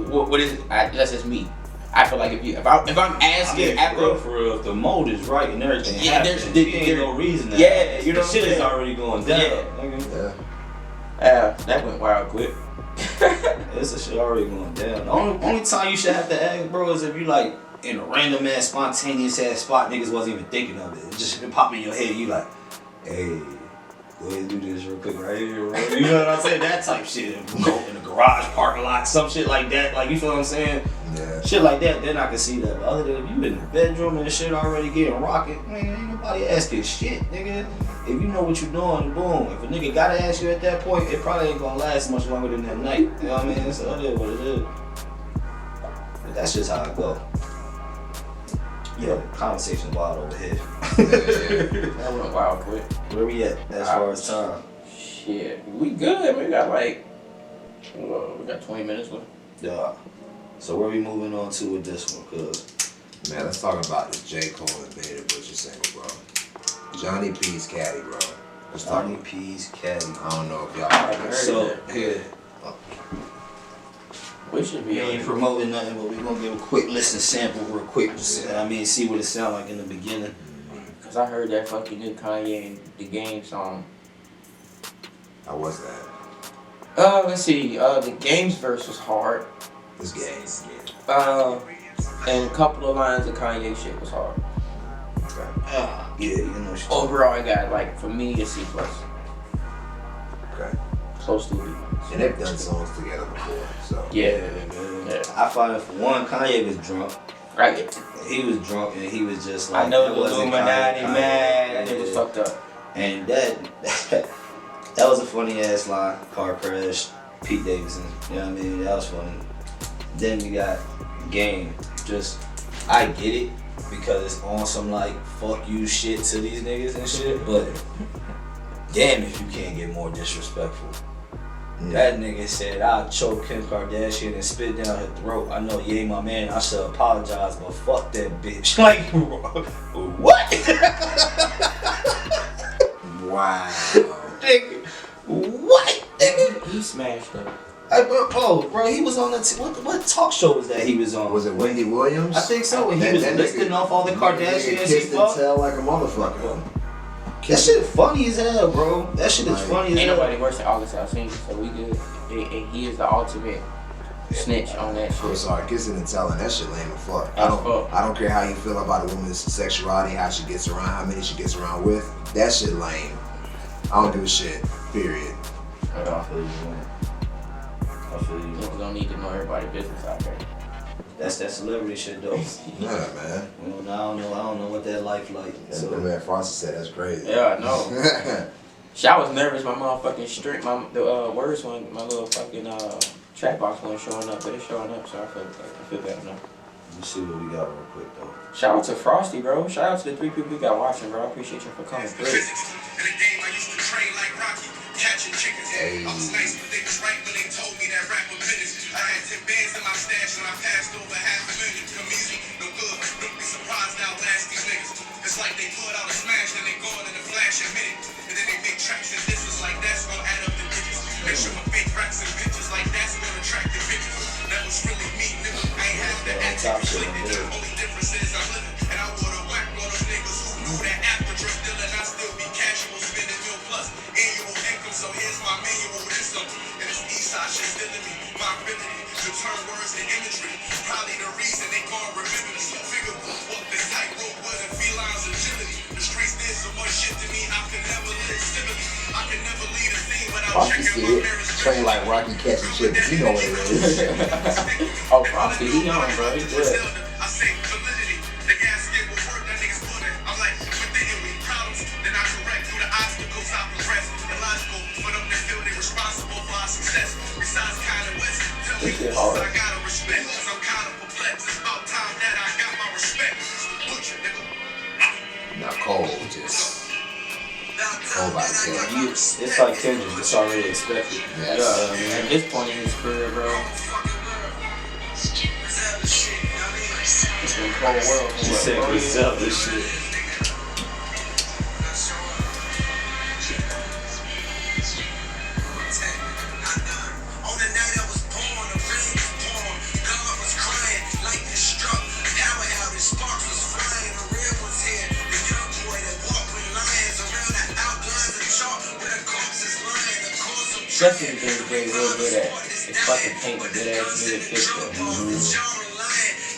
What is it? That's just me. I feel like if I'm asking after. For real, if the mode is right and everything, Yeah, happens, there's ain't no reason. That yeah, you know the what shit I'm is saying? already going down. Yeah. Yeah. That went wild quick. This shit already going down. The only time you should have to ask, bro, is if you like in a random ass, spontaneous ass spot, niggas wasn't even thinking of it. It just pop in your head. You like, hey, go ahead and do this real quick right here, bro. You know what I'm saying? That type shit. Go in the garage parking lot, some shit like that. Like, you feel what I'm saying? Yeah. Shit like that, then I can see that. But other than if you in the bedroom and shit already getting rocket, man, ain't nobody asking shit, nigga. If you know what you're doing, boom. If a nigga gotta ask you at that point, it probably ain't gonna last much longer than that night. You know what I mean? So it is what it is. But that's just how it go. Yeah, the conversation wild over here. That went wild quick. Where we at as far as time? Shit, we good. We got like, we got 20 minutes left. Yeah. So where we moving on to with this one? Cause Man, let's talk about the J. Cole and Beta Butcher single, bro. Johnny P's caddy, bro. Let's talk. Johnny P's caddy. I don't know if y'all heard So that. yeah. We should We be ain't promoting nothing, but we're gonna give a quick listen sample real quick. I mean, see what it sound like in the beginning. Cause I heard that fucking new Kanye and the Game song. How was that? Let's see. The Game's verse was hard. This game. And a couple of lines of Kanye shit was hard. Yeah, you know. Overall, I got like for me a C plus. Okay. Close to a B. And they've done songs together before, so. Yeah. I find it for one, Kanye was drunk. Right. He was drunk and he was just like, I know that the wasn't Illuminati, Kanye. man. That nigga was Yeah. fucked up. And that was a funny ass line. Car crash, Pete Davidson. You know what I mean? That was funny. Then you got Game. Just, I get it because it's on some like fuck you shit to these niggas and shit, but damn if you can't get more disrespectful. That nigga said, I'll choke Kim Kardashian and spit down her throat. I know you ain't my man, I should apologize, but fuck that bitch. Like, what? Wow. Nigga, what? Nigga? He smashed her. Bro, he was on what talk show was that he was on? Was it Wendy Williams? I think so. He That- was that listing nigga- off all the Kardashians he kissed and fucked. tell like a motherfucker. That shit funny as hell, bro. That shit is Like, funny as Ain't hell. nobody worse than August Alsina, so we good. And he is the ultimate snitch on that I'm shit. sorry, kissing and telling, that shit lame as fuck. As fuck. I don't care how you feel about a woman's sexuality, how she gets around, how many she gets around with. That shit lame. I don't give a shit. Period. I feel you, man. I feel you. We don't need to know everybody's business out there. That's that celebrity shit though. Yeah, man. I don't know what that life like. That's what So man Frosty said. That's crazy. Yeah, I know. Shit, I was nervous. My motherfucking string, the words one, my little fucking track box wasn't showing up, but it's showing up, so I feel better now. let's see what we got real quick though. Shout out to Frosty, bro. Shout out to the 3 people we got watching, bro. I appreciate you for coming through. In the game, I used to train like Rocky, catching chickens. Hey. I was nice, but they was right when they told me that rap was business. I had 10 bands in my stash and I passed over $500,000. Come easy, no good. Don't be surprised now, blast these niggas. It's like they put out a smash, then they go in a flash and minute. And then they make tracks and this is like that's gonna add up the digits. Make sure my fake racks and bitches like that's gonna attract the bitches. That was really me, nigga. I ain't have to act to be slick. Only difference is I'm living. And I would've whacked one of those niggas who knew that after drug dealing, I still be casual, spending $1 million plus annual income. So here's my manual wisdom. And this Eastside shit still in me. My ability to turn words to imagery. Probably the reason they gon' remember me. Figure what this tightrope was and felines agility. The streets did so much shit to me, I could never live civilly. I could never lead a scene without Frosty checking my said, mirrors. train like Rocky catching chickens. You know what it is. Oh, Frosty, he on, bro. He good. I say validity. The gasket will work, that niggas put it. I'm like, within we problems, then I correct through the obstacles I progress. Illogical for them to feel they responsible for our success. Besides kinda West, tell me This shit who hard. I gotta respect. Cause I'm kinda perplexed. It's about time that I got my respect. Butcher, nigga. Not cold, just cold by itself. It's like Kendrick, it's already expected. Yes. Yeah, at this point in his career, bro, it's been cold world. She said Griselda shit. On the night I was born, the rain was pouring, God was crying, lightning struck, power out, and sparks was flying. The real one's here, the young boy that walked with lions around the outlines of chalk where the corpses lying. The course of That's the thing that they real good at. It's fucking paint a good ass vivid picture.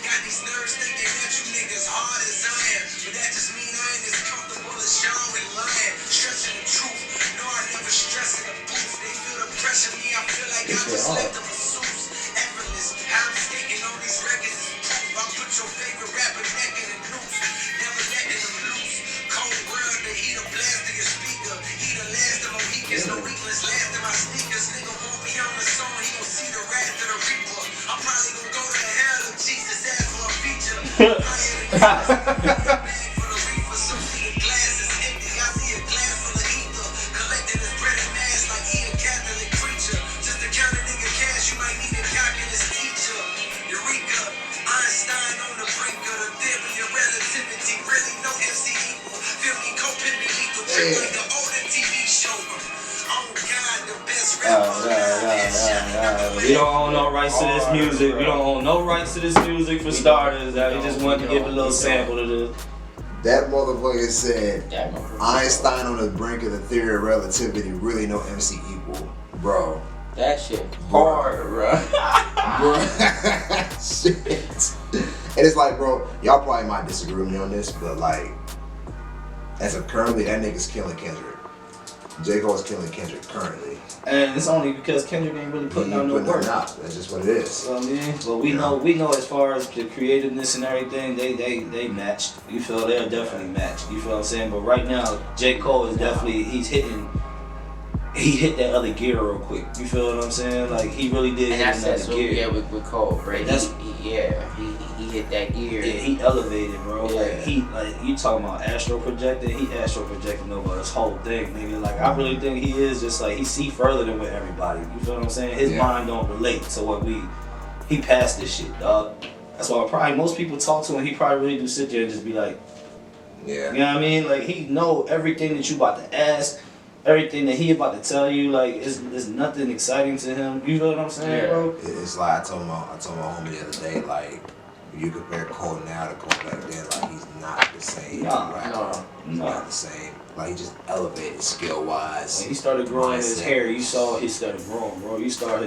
Got these nerves thinking that you niggas hard as iron, but that just mean I ain't as comfortable as y'all with lying. Stretching the truth, no I never stress in the booth. They feel the pressure, me I feel like I just left them a suits. Effortless, how I'm skating on these records is proof. I put your favorite rapper neck in the noose, never letting them loose. Cold world, the heater blast to your speaker. Heater last of Mohicans, no weakness last of my sneakers. Nigga want me on the song, he gon' see the wrath of the reaper. I'm probably gon' go to hell if Jesus asked for a feature. For the reefer, so see the glass is empty. I see a glass full of ether. Collecting his bread and mass like he a Catholic preacher. Just to count a nigga cash, you might need a calculus teacher. Eureka, Einstein on the brink of the theory of relativity. Really no MC equal. Feel me, coping me lethal. Trip like the older TV show. Oh God, the best rapper. We don't own no rights to this music. We don't own no rights to this music for starters. We just wanted to give a little sample to this. That motherfucker said That motherfucker. Einstein on the brink of the theory of relativity, really no MC equal. Bro. That shit hard, bro. Bro. Shit. And it's like, bro, y'all probably might disagree with me on this, but like, as of currently, that nigga's killing Kendrick. J. Cole's killing Kendrick currently. And it's only because Kendrick ain't really putting out no work. That's just what it is. You know what I mean? But we know as far as the creativeness and everything, they matched. You feel they're definitely matched. You feel what I'm saying? But right now, J. Cole is definitely he hit that other gear real quick. You feel what I'm saying? Like he really did. And hit that's another gear. Yeah, with Cole, right? That's he hit that gear. Yeah, he elevated, bro. Yeah. Like you talking about astral projecting? He astral projecting over this whole thing, nigga. Like I really think he is just like he see further than with everybody. You feel what I'm saying? His mind don't relate to what he passed this shit, dog. That's why probably most people talk to him. He probably really do sit there and just be like, yeah, you know what I mean? Like he know everything that you about to ask. Everything that he about to tell you, like, it's nothing exciting to him. You know what I'm saying, bro? It's like I told my homie the other day, like, you compare Cole now to Cole back then, like he's not the same rapper. He's not the same. Like he just elevated skill wise. When he started growing his hair, you saw he started growing, bro. You saw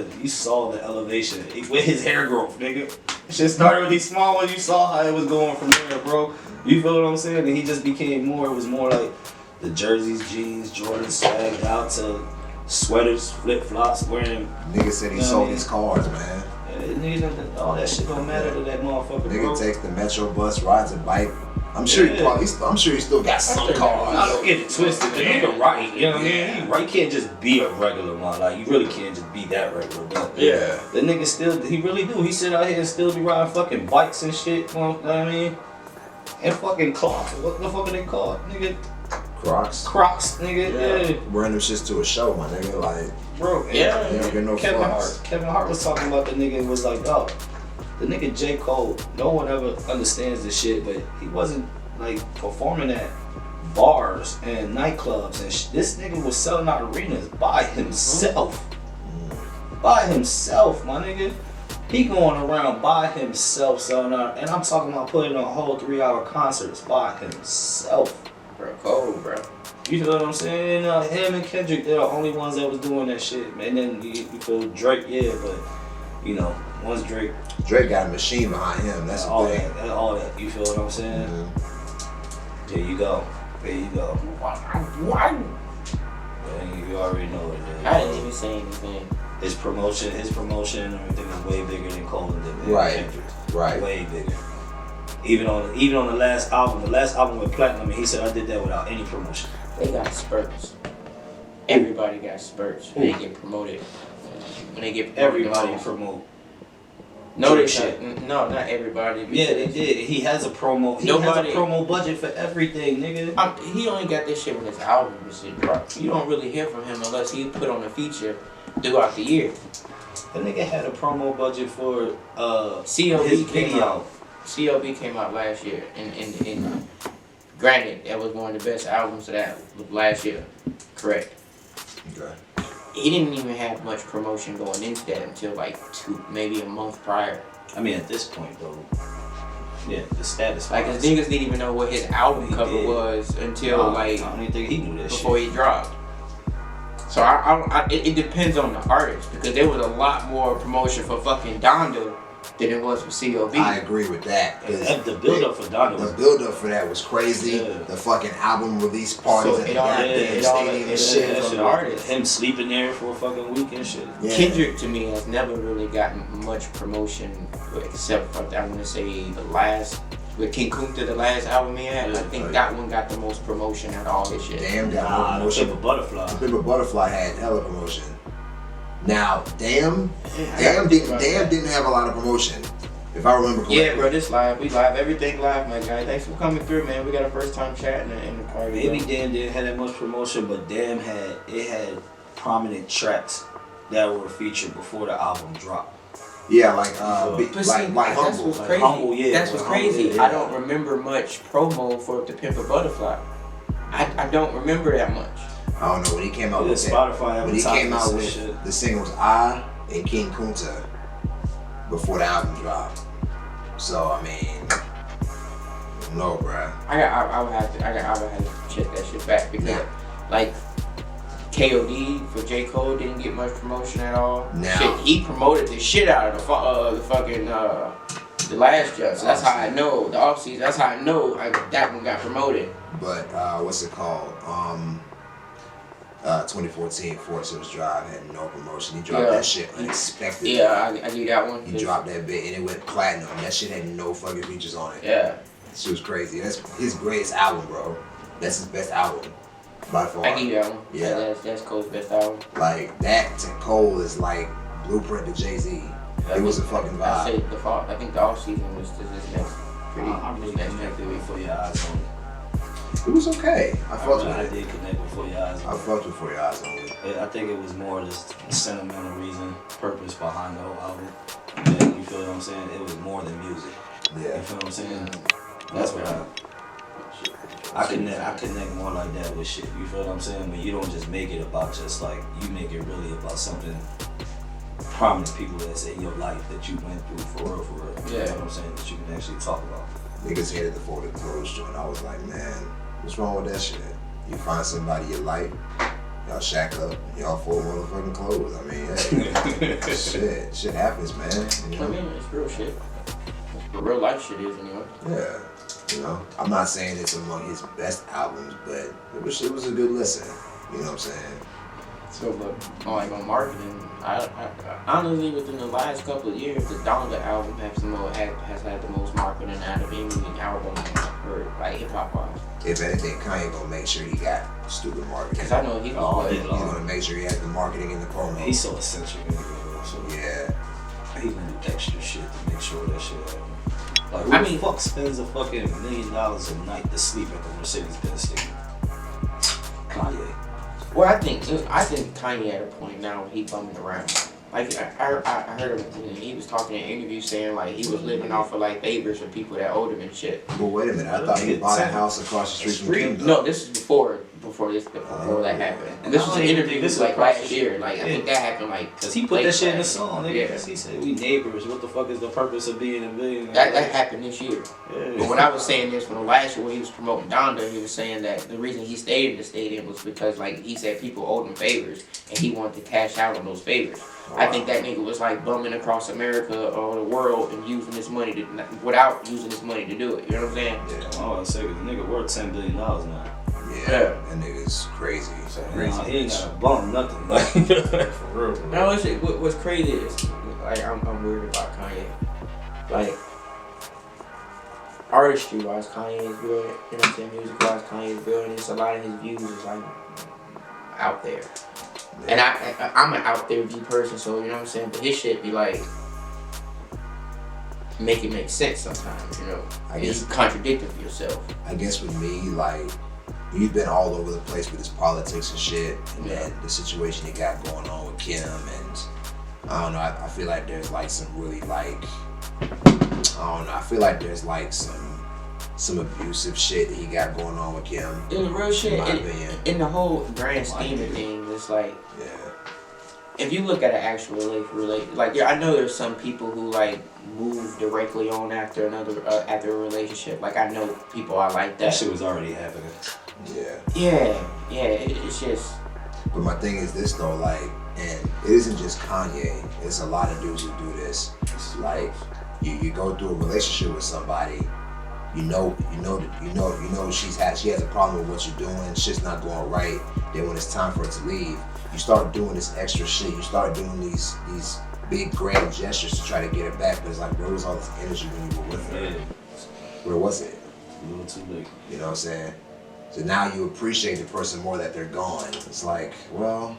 the elevation with his hair growth, nigga. Shit started with these small ones. You saw how it was going from there, bro. You feel what I'm saying? And he just became more. It was more like the jerseys, jeans, Jordan swagged out to sweaters, flip flops, wearing. Nigga said he sold his cars, man. Nigga, all that shit don't matter to that motherfucker, Nigga bro. takes the Metro bus, rides a bike. I'm sure he still got some cars. I don't get it twisted. The nigga right, you know what I mean? He right can't just be a regular one. Like you really can't just be that regular, but yeah. The nigga still, he really do. He sit out here and still be riding fucking bikes and shit. You know what I mean? And fucking clocks. What the fuck are they called, nigga? Crocs, nigga. Yeah. Wearing them shits to a show, my nigga. Like, bro. Yeah. They don't get no fucks. Kevin Hart was talking about the nigga was like, oh, the nigga J. Cole. No one ever understands this shit, but he wasn't like performing at bars and nightclubs and this nigga was selling out arenas by himself. By himself, my nigga. He going around by himself selling out, and I'm talking about putting on whole 3-hour concerts by himself. Bro, Cole, bro. You know what I'm saying? Him and Kendrick, they're the only ones that was doing that shit. And then you feel Drake, yeah, but you know, once Drake got a machine behind him. That's all the thing. all that. You feel what I'm saying? Mm-hmm. There you go. And you already know what it is. I didn't even say anything. His promotion and everything is way bigger than Cole and Kendrick. Right. Way bigger. Even on the last album with Platinum, he said I did that without any promotion. They got spurts. Everybody got spurts when they get promoted. When they get promoted. Everybody promote. No, they shit. No, not everybody. Yeah, they did. He has a promo. He has a promo budget for everything, nigga. He only got this shit when his album is shit dropped. You don't really hear from him unless he put on a feature throughout the year. The nigga had a promo budget for CLB his came video. out. CLB came out last year, and granted, that was one of the best albums of that last year. Correct. Okay. He didn't even have much promotion going into that until like maybe a month prior. I mean, at this point, though, yeah, the status. Like his niggas didn't even know what his album cover was until like I don't even think he knew that before shit. he dropped. So it depends on the artist because there was a lot more promotion for fucking Donda than it was for CLB. I agree with that. The build up for Donda. The build up for that was crazy. Yeah. The fucking album release parties So at it the all- goddamn it all- stadium it- and shit. it- from the artist. Him sleeping there for a fucking week and shit. Yeah. Kendrick to me has never really gotten much promotion except for I want to say the last with King Kunta, the last album he had. I think that one got the most promotion out of all his shit. Damn got more The promotion. Paper Butterfly. The Paper Butterfly had hella promotion. Damn didn't have a lot of promotion. If I remember correctly. Yeah, bro, this live. We live. Everything live, my guy. Thanks for coming through, man. We got our first time chatting in the party. Maybe Damn didn't have that much promotion, but Damn had prominent tracks that were featured before the album dropped. Yeah, like But see, like that's Humble. what's crazy. Humble, yeah, That's what's Humble, crazy. yeah. I don't remember much promo for The Pimp a Butterfly. I don't remember that much. I don't know when he came out Yeah, with Spotify when he came out advertisements and with shit. the singles I and King Kunta before the album dropped. So I mean, no, bruh. I would have to check that shit back because like KOD for J. Cole didn't get much promotion at all. Now- Shit, he promoted the shit out of the fucking the last judge. So that's how I know the off season. That's how I know that one got promoted. But what's it called? 2014 Forest Hills Drive had no promotion. He dropped that shit unexpectedly. Yeah, I knew that one. He dropped that bit and it went platinum. That shit had no fucking features on it. Yeah. Shit was crazy. That's his greatest album, bro. That's his best album. By far. I give you that one. Yeah. That's Cole's best album. Like, that to Cole is like Blueprint to Jay-Z. It was a fucking vibe. I say the fall. I think the off season was this next pretty. I really connected with For Your Eyes Only. It was okay. I fucked with I it. did connect with For Your Eyes Only. I fucked with For Your Eyes Only. I think it was more just a sentimental reason, purpose behind the whole album. Yeah, you feel what I'm saying? It was more than music. Yeah. You feel what I'm saying? That's what I connect more like that with shit. You feel what I'm saying? When you don't just make it about just like, you make it really about something prominent people that's in your life that you went through for real. You know what I'm saying? That you can actually talk about. Niggas hated the Folded Clothes joint. I was like, man, what's wrong with that shit? You find somebody you like, y'all shack up, y'all fold motherfucking clothes. I mean, hey, shit happens, man. You know? I mean, it's real shit. The real life shit is anyway. Yeah, you know. I'm not saying it's among his best albums, but it was a good listen. You know what I'm saying? So, but like on marketing, I honestly within the last couple of years, the Donda album has had the most marketing out of any album for like hip hop wise. If anything, Kanye gonna make sure he got stupid marketing. Cause I know he's He's gonna make sure he has the marketing and the promo. He's so eccentric anyway, so yeah. he gonna do extra shit to make sure that shit happens. Like, who the fuck spends a fucking $1 million a night to sleep at the Mercedes-Benz station? Kanye. Well, I think Kanye at a point now he bumming around. Like I heard him, he was talking in an interview saying like he was living off of like favors for people that owed him and shit. But wait a minute, I thought he bought a house across the street from Kim. No, this is before that happened. And this was an interview like last year. Like I think that happened like cause he put that shit in the song. Nigga. Yeah. Cause he said we neighbors. What the fuck is the purpose of being a billionaire? That happened this year. Yeah. But when I was saying this from last year when he was promoting Donda, he was saying that the reason he stayed in the stadium was because like he said people owed him favors and he wanted to cash out on those favors. Wow. I think that nigga was like bumming across America or the world and using his money without using his money to do it. You know what I'm saying? Yeah. I was saying the nigga worth $10 billion now. Yeah, that nigga's crazy. Nah, he ain't got a bum, nothing. Like, for real. No, what's crazy is like I'm weird about Kanye. Like artistry wise, Kanye is good. You know what I'm saying? Music wise, Kanye is good. And it's a lot of his views is like out there. And I'm an out there view person, so you know what I'm saying. But his shit be like make it make sense sometimes. You know, I guess you contradicting yourself. I guess with me, like. He's been all over the place with his politics and shit, and then the situation he got going on with Kim, and I don't know. I feel like there's like some really like I don't know. I feel like there's like some abusive shit that he got going on with Kim. In the real shit, in my opinion. In the whole grand scheme of things, it's like if you look at an actual relation, like I know there's some people who like move directly on after after a relationship. Like I know people are like that. That shit was already happening. Yeah. It's just. But my thing is this though, like, and it isn't just Kanye. It's a lot of dudes who do this. It's like you go through a relationship with somebody, you know she has a problem with what you're doing. Shit's not going right. Then when it's time for her to leave, you start doing this extra shit. You start doing these big grand gestures to try to get her back. But it's like, where was all this energy when you were with her? Where was it? A little too late. You know what I'm saying? So now you appreciate the person more that they're gone. It's like, well,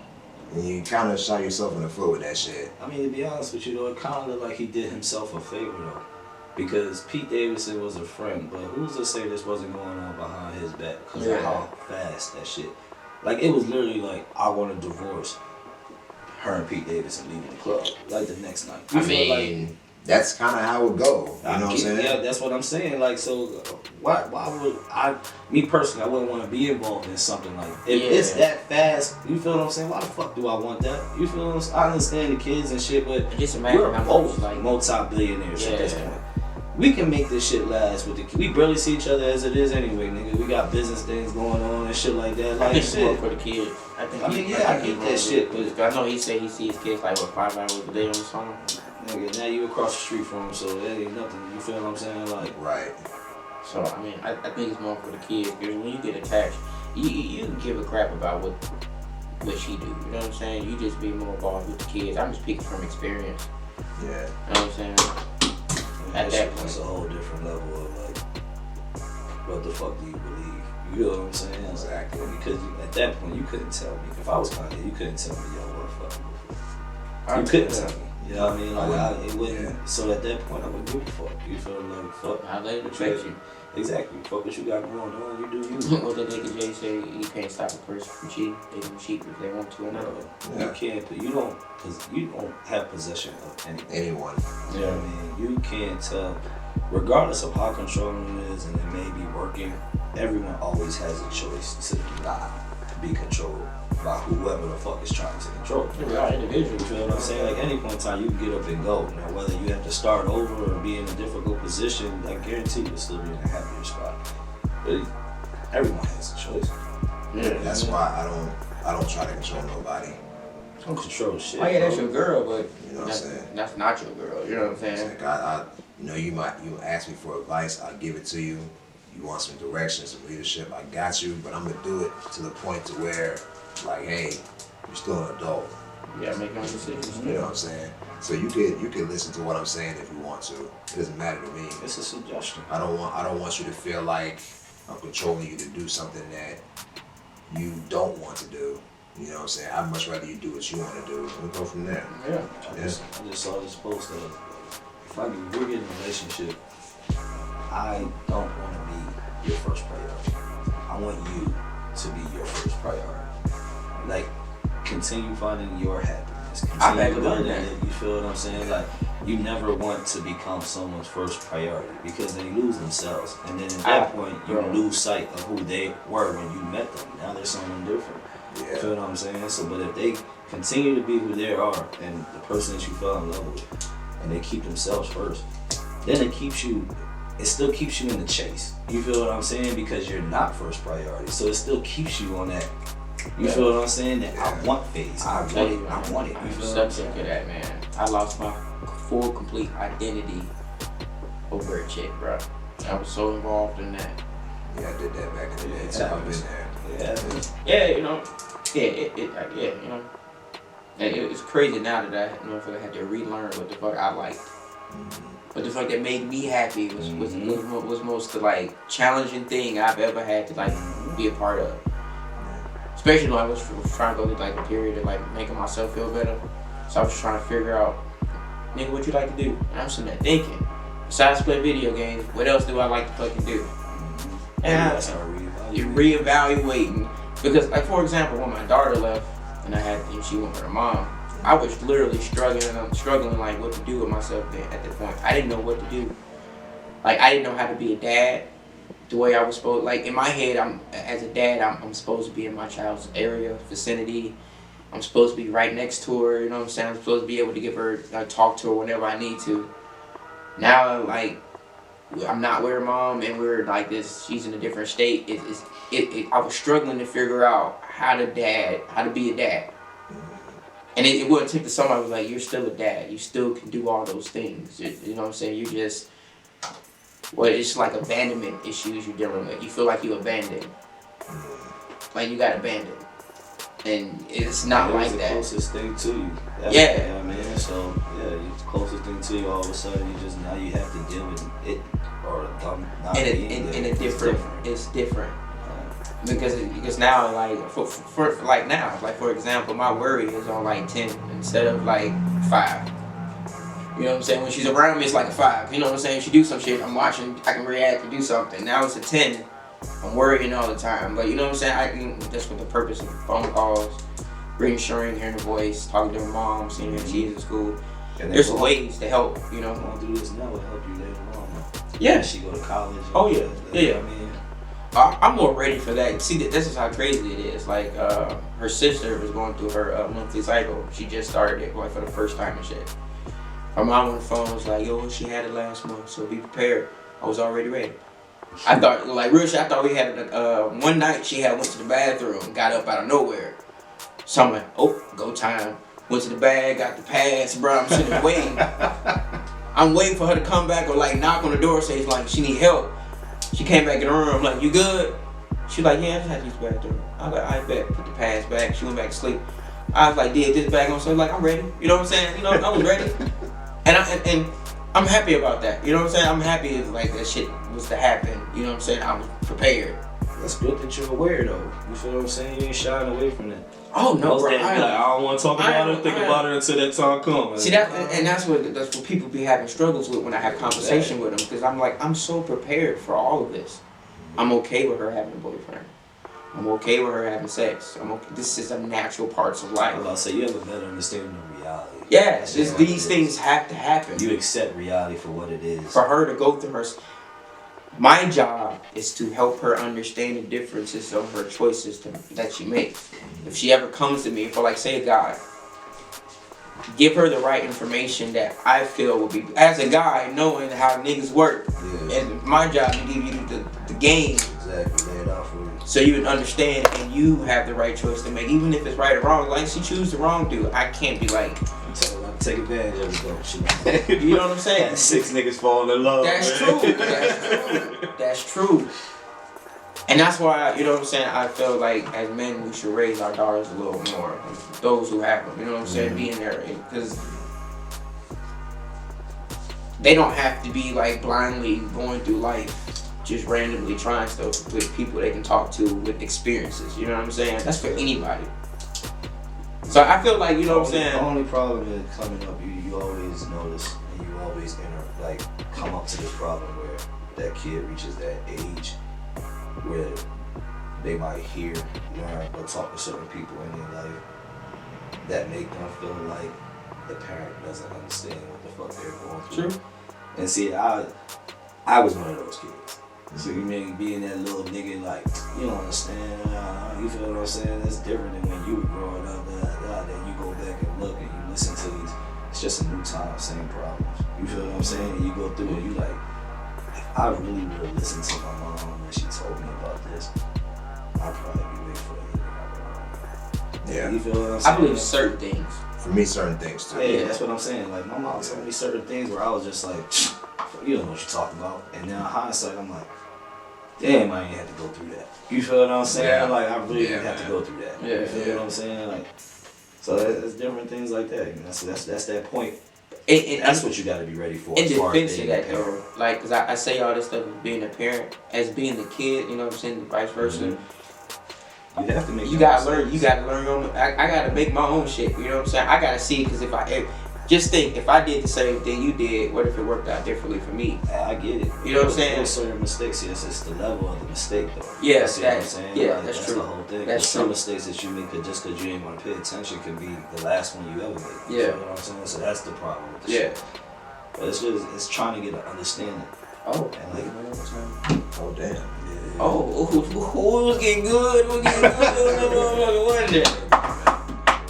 and you kind of shot yourself in the foot with that shit. I mean, to be honest with you, though, it kind of looked like he did himself a favor, though. Because Pete Davidson was a friend, but who's to say this wasn't going on behind his back? Because of how fast that shit. Like, it was literally like, I want to divorce her and Pete Davidson leaving the club. Like, the next night. I mean, that's kind of how it go. You know what I'm saying? Yeah, that's what I'm saying. Like, so why would me personally, I wouldn't want to be involved in something like if it's that fast. You feel what I'm saying? Why the fuck do I want that? You feel what I'm saying? I understand the kids and shit, but just imagine we're how both much, like multi-billionaires at this point. We can make this shit last with the kids. We barely see each other as it is anyway, nigga. We got business things going on and shit like that. Like, I think it's more for the kids. I get that shit, but I know he said he sees kids like 5 hours a day on the song. Nigga, now you across the street from him, so that ain't nothing. You feel what I'm saying? Like, right. So I mean, I think it's more for the kids because when you get attached, you can give a crap about what she do. You know what I'm saying? You just be more involved with the kids. I'm just speaking from experience. Yeah. You know what I'm saying? At that point, it's a whole different level of like, what the fuck do you believe? You know what I'm saying? Exactly. Because at that point, you couldn't tell me. If I was Kanye, you couldn't tell me, yo, what fuck. You couldn't tell me. You know what I mean? Like, it wouldn't. Yeah. So at that point, I wouldn't give a fuck. You feel like, fuck. I let it affect you. Exactly. Fuck what you got going on. You do you. What the nigga Jay say, you can't stop a person from cheating. They can cheat if they want to or not. No, you can't. You don't have possession of anyone. You know what I mean? You can't tell, regardless of how controlling it is, and it may be working. Everyone always has a choice to not be controlled by whoever the fuck is trying to control. We are individuals. You feel what I'm saying? Like, any point in time, you can get up and go. Now, whether you have to start over or be in a difficult position, I guarantee you'll still be in a happier spot. But everyone has a choice. Yeah. That's why I don't try to control nobody. Don't control shit. Oh yeah, that's your girl, but You know what I'm saying? that's not your girl. You know what I'm saying? Like you ask me for advice, I'll give it to you. You want some direction, some leadership, I got you, but I'm gonna do it to the point to where, like, hey, you're still an adult. Yeah, make your own decisions. You know what I'm saying? So you could listen to what I'm saying if you want to. It doesn't matter to me. It's a suggestion. I don't want you to feel like I'm controlling you to do something that you don't want to do. You know what I'm saying? I'd much rather you do what you want to do. We'll go from there. Yeah. I just saw this post that if we're getting a relationship, I don't want to be your first priority. I want you to be your first priority. Like, continue finding your happiness. I back Continue up on building that. it. You feel what I'm saying? Like, you never want to become someone's first priority because they lose themselves. And then at that point, you lose sight of who they were when you met them. Now they're someone different. Yeah. You feel what I'm saying? So, but if they continue to be who they are and the person that you fell in love with, and they keep themselves first, then it still keeps you in the chase. You feel what I'm saying? Because you're not first priority. So it still keeps you on that, you feel what I'm saying? That I want phase. I want it. You feel what I'm saying? Such that, man. I lost my full, complete identity over a chick, bro. I was so involved in that. Yeah, I did that back in the day too. I've been there. Yeah, you know. Yeah, you know. And it's crazy now that I had to relearn what the fuck I liked. What the fuck that made me happy was most the like challenging thing I've ever had to like be a part of. Especially when I was trying to go through like a period of like making myself feel better. So I was trying to figure out, nigga, what you like to do? And I'm sitting there thinking, besides play video games, what else do I like to fucking do? And I was reevaluating. Because like for example, when my daughter left and she went with her mom, I was literally struggling like what to do with myself then at that point. I didn't know what to do. Like I didn't know how to be a dad the way I was supposed. Like in my head, as a dad, I'm supposed to be in my child's area, vicinity. I'm supposed to be right next to her. You know what I'm saying? I'm supposed to be able to give her, talk to her whenever I need to. Now, like, I'm not with her mom, and we're like this. She's in a different state. I was struggling to figure out how to be a dad. And it wouldn't take to somebody who was like, you're still a dad. You still can do all those things. You know what I'm saying? It's like abandonment issues you're dealing with. You feel like you abandoned. Like you got abandoned. And it's not like that. It's the closest thing to you. Yeah. I mean, so, it's the closest thing to you. All of a sudden, now you have to deal with it. Or not it's different. Because now, like, for example, my worry is on like 10 instead of like 5. You know what I'm saying? When she's around me, it's like a 5. You know what I'm saying? She do some shit, I'm watching, I can react to do something. Now it's a 10. I'm worrying all the time. But you know what I'm saying? That's what the purpose of phone calls, reassuring, hearing her voice, talking to her mom, seeing her she's in school. And there's ways to help, you know. I'll do this now will help you later on. Yeah. She go to college. Oh yeah. I mean, I'm more ready for that. See, this is how crazy it is. Like, her sister was going through her monthly cycle. She just started it, like, for the first time and shit. Her mom on the phone was like, yo, she had it last month, so be prepared. I was already ready. I thought, like, real shit, I thought we had one night she went to the bathroom, got up out of nowhere. So I'm like, oh, go time. Went to the bag, got the pass, bro. I'm sitting there waiting. I'm waiting for her to come back or, like, knock on the door, say, like, she need help. She came back in the room, I'm like, you good? She like, yeah, I just had to use the bathroom. I was like, I bet. Put the pads back. She went back to sleep. I was like, did this back on. So like, I'm ready. You know what I'm saying? You know, I was ready. And I'm happy about that. You know what I'm saying? I'm happy if like that shit was to happen. You know what I'm saying? I was prepared. That's good that you're aware though. You feel what I'm saying? You ain't shying away from that. Oh no, Most bro. days be like, I don't want to talk about it, think about it until that time comes. See that, and that's what people be having struggles with when I have conversation with them, because I'm like, I'm so prepared for all of this. I'm okay with her having a boyfriend. I'm okay with her having sex. I'm okay. This is a natural parts of life. I was about to say, you have a better understanding of reality. Yes, these things have to happen. You accept reality for what it is. For her to go through her. My job is to help her understand the differences of her choices that she makes. If she ever comes to me, for like say God, give her the right information that I feel will be, as a guy, knowing how niggas work. Yeah. And my job to give you the game. Exactly, lay it out for you. So you would understand and you have the right choice to make. Even if it's right or wrong, like she choose the wrong dude, I can't be like, take advantage of it. You know what I'm saying? 6 niggas falling in love. That's true. That's true. And that's why, you know what I'm saying, I feel like as men we should raise our daughters a little more. Those who have them, you know what I'm saying, being there. Because they don't have to be like blindly going through life, just randomly trying stuff with people they can talk to with experiences. You know what I'm saying? That's for anybody. So I feel like, you know what I'm saying? The only problem is coming up, you always notice and you always come up to this problem where that kid reaches that age where they might hear, learn, or talk to certain people in their life that make them feel like the parent doesn't understand what the fuck they're going through. True. And see, I was one of those kids. So you mean being that little nigga like, you don't understand, you feel what I'm saying? That's different than when you were growing up, then you go back and look and you listen to these, it's just a new time, same problems. You feel what I'm saying? And you go through and you like, if I really would have listened to my mom when she told me about this, I'd probably be way further than I. Yeah. You feel what I'm saying? I believe certain things. For me, certain things too. Yeah, that's what I'm saying. Like my mom told me certain things where I was just like, you don't know what you're talking about. And now in hindsight, I'm like, damn, I ain't had to go through that. You feel what I'm saying? Yeah. Like I really didn't have to go through that. Yeah. You feel what I'm saying? Like, so it's different things like that. You know, so that's that point. And that's what you got to be ready for. In as far as defense of being that a parent. though, like, cause I say all this stuff as being a parent, as being the kid, you know what I'm saying, vice versa. Mm-hmm. You have to make. You gotta learn. You gotta learn your own. I gotta make my own shit. You know what I'm saying? I gotta see, cause just think, if I did the same thing you did, what if it worked out differently for me? I get it. You know what I'm saying? There's certain mistakes. Yes, it's the level of the mistake though. Yes, you know what I'm saying? yeah, Like, that's true. The whole thing. That's some true. mistakes that you make just because you ain't want to pay attention can be the last one you ever made. You Yeah. know what I'm saying? So that's the problem with the Yeah. shit. But it's trying to get an understanding. Oh. And like, Oh damn. yeah. Oh, who was getting good? Who was getting good?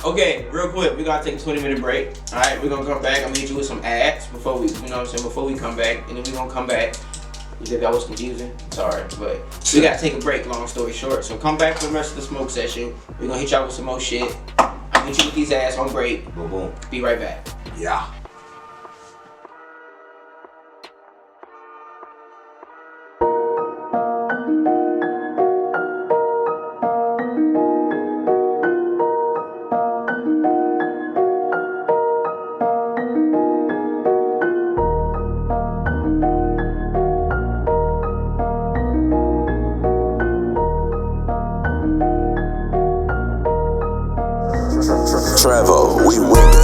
Okay, real quick, we gotta take a 20-minute break. All right, we're gonna come back. I'm gonna hit you with some ads before we, you know what I'm saying, before we come back, and then we're gonna come back. If that was confusing, sorry, but we gotta take a break. Long story short, so come back for the rest of the smoke session. We're gonna hit y'all with some more shit. I'll hit you with these ads on break. Boom, boom. Be right back. Yeah. Trevor, we winning.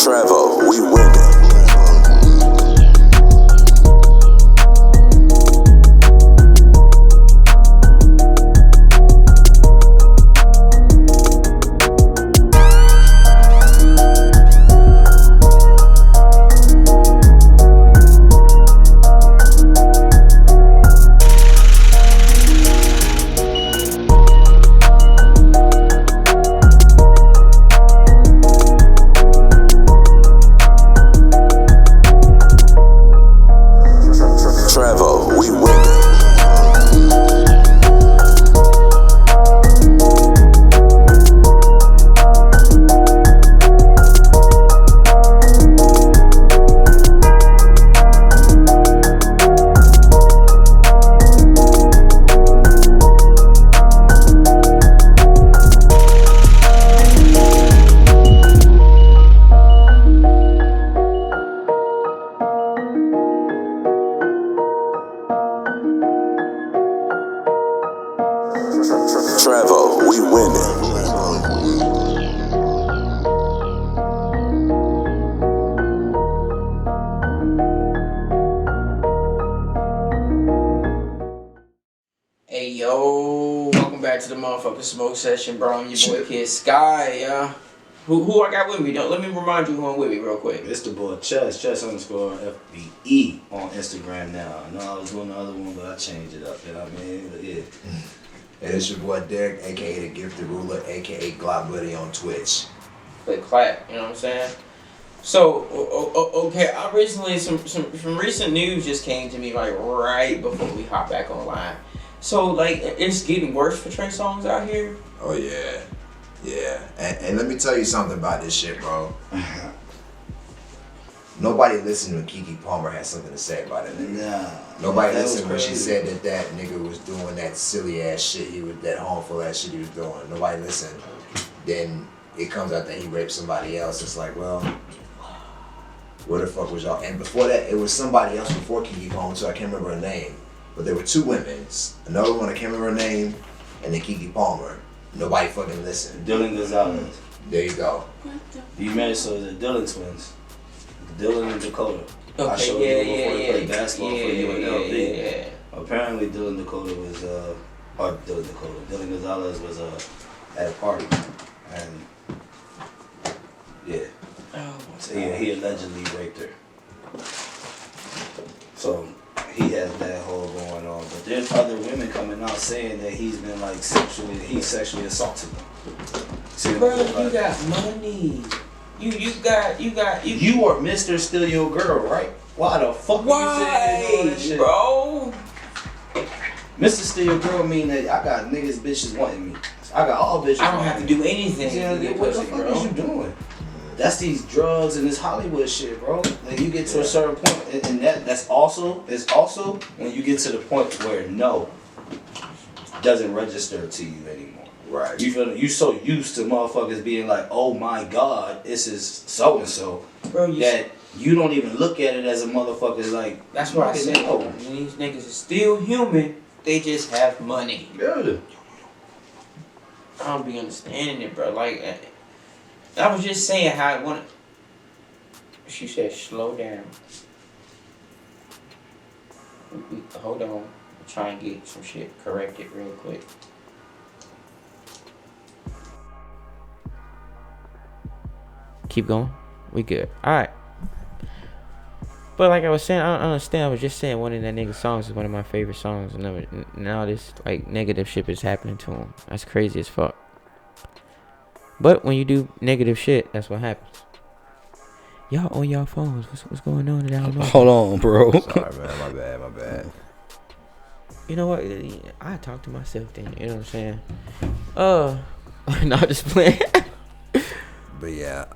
Travel, we winning. Travel, we winning. Travel, we winning. Hey yo, welcome back to the motherfucking smoke session, bro. I'm your boy Kid Sky, yeah. Who I got with me? Let me remind you who I'm with me real quick. It's the boy Chess _FBE on Instagram now. I know I was doing the other one, but I changed it up. You know what I mean? But yeah. And it's your boy Derek, aka the Gifted Ruler, aka Glock Buddy on Twitch. Click clap, you know what I'm saying? So, okay, I recently, some recent news just came to me like right before we hop back online. So, like, it's getting worse for Trey Songz out here. Oh yeah, yeah. And let me tell you something about this shit, bro. Nobody listened when Keke Palmer had something to say about it. Nah. Nobody that was listened when she crazy. said that nigga was doing that silly ass shit. That harmful ass shit he was doing. Nobody listened. Then it comes out that he raped somebody else. It's like, well, where the fuck was y'all? And before that, it was somebody else before Keke Palmer, so I can't remember her name. But there were two women. Another one, I can't remember her name, and then Keke Palmer. Nobody fucking listened. Dylan Gonzalez. There you go. You met so the Dylan twins. Dylan and Dakota. I Okay, showed you before they played basketball for UNLV. yeah. Apparently Dylan Dakota was Dylan Gonzalez was at a party. And yeah. Oh, So yeah, he allegedly raped her. So he has that whole going on. But there's other women coming out saying that he's been like sexually assaulted them. See bro, what I'm saying? you got money. You You are Mr. Still Your Girl, right? Why the fuck are you saying all that shit? bro? Mr. Still Your Girl mean that I got niggas, bitches wanting me. I got all bitches. I don't have to do anything. Yeah, to get what the pussy, fuck bro. is you doing? That's these drugs and this Hollywood shit, bro. Like you get to a certain point, and that's also when you get to the point where no doesn't register to you anymore. Right. You feel you so used to motherfuckers being like, oh my god, this is so and so, Bro, that you don't even look at it as a motherfucker's like. That's what I said. No. These niggas are still human. They just have money. Yeah. I don't be understanding it, bro. Like, I was just saying how I want. She said, slow down. Hold on. We'll try and get some shit corrected real quick. Keep going. We good. Alright. But like I was saying, I don't understand. I was just saying one of that nigga's songs is one of my favorite songs. And now this like negative shit is happening to him. That's crazy as fuck. But when you do negative shit, that's what happens. Y'all on y'all phones. What's going on? That I don't know. Hold on, bro. Sorry, man. My bad. You know what? I talk to myself then. You know what I'm saying? Not just playing. But yeah,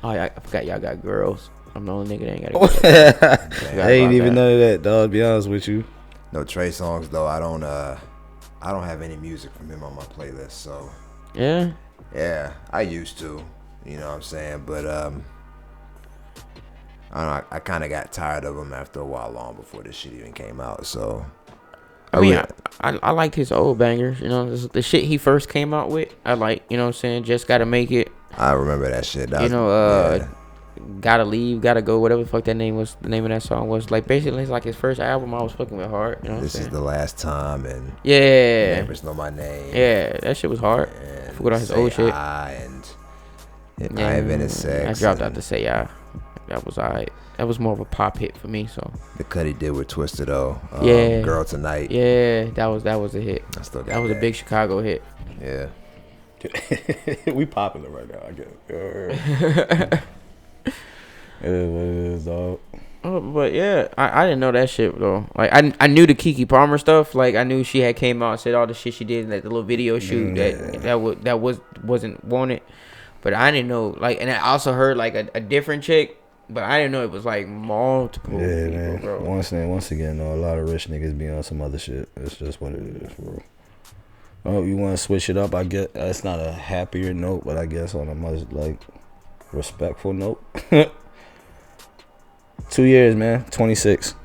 Oh, I forgot y'all got girls. I'm the only nigga that ain't got a girl. I ain't even none of that, dog. To be honest with you. no Trey Songz though. I don't have any music from him on my playlist. So Yeah. yeah, I used to. You know what I'm saying? But I don't know. I kind of got tired of him after a while, long before this shit even came out. So I mean, I liked his old bangers. You know, the shit he first came out with. I like. You know what I'm saying? Just Gotta Make It. I remember that shit. You know, Gotta Leave, Gotta Go, whatever the fuck that name was. The name of that song was like basically it's like his first album. I was fucking with hard. You know This is the last time, and yeah, Neighbors Know My Name. Yeah, that shit was hard. I forgot his old shit. And I Invented Sex. I dropped out to Say I. That was alright. That was more of a pop hit for me. So the cut he did with Twisted though. Yeah, Girl Tonight. Yeah, that was a hit. I still got that was a big Chicago hit. Yeah. We popular right now, I guess. It is what it is, dog. Oh, but yeah, I didn't know that shit though. Like I knew the Keke Palmer stuff. Like I knew she had came out and said all the shit she did in that little video shoot that wasn't wanted. But I didn't know like, and I also heard like a different chick. But I didn't know it was like multiple people, man. bro. Once again, though, a lot of rich niggas be on some other shit. It's just what it is, bro. Oh, you want to switch it up? I guess it's not a happier note, but I guess on a much like respectful note. 2 years, man. 26.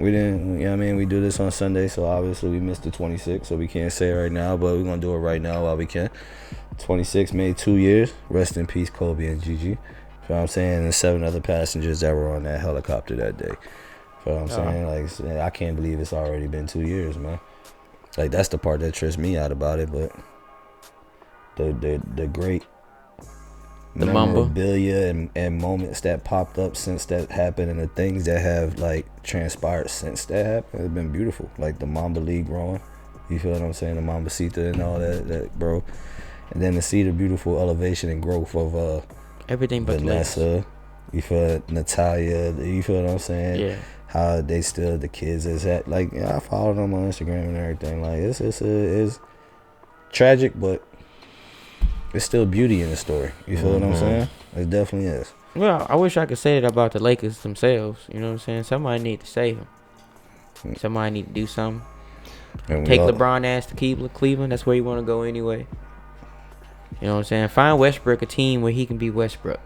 We didn't, you know what I mean? We do this on Sunday, so obviously we missed the 26, so we can't say it right now, but we're gonna do it right now while we can. 26 made 2 years. Rest in peace, Kobe and Gigi. You know what I'm saying? And 7 other passengers that were on that helicopter that day. You know what I'm saying? Like, I can't believe it's already been 2 years, man. Like, that's the part that trips me out about it, but the great memorabilia and moments that popped up since that happened and the things that have, like, transpired since that happened have been beautiful. Like, the Mamba League growing. You feel what I'm saying? The Mambacita and all that, bro. And then to see the beautiful elevation and growth of, everything but Vanessa, you feel Natalia, you feel what I'm saying? Yeah. How they still the kids is at like I followed them on Instagram and everything. Like it's tragic, but it's still beauty in the story. You feel what I'm saying? It definitely is. Well, I wish I could say that about the Lakers themselves. You know what I'm saying? Somebody need to save them. Somebody need to do something. Take LeBron ass to Cleveland. That's where you want to go anyway. You know what I'm saying? Find Westbrook a team where he can be Westbrook.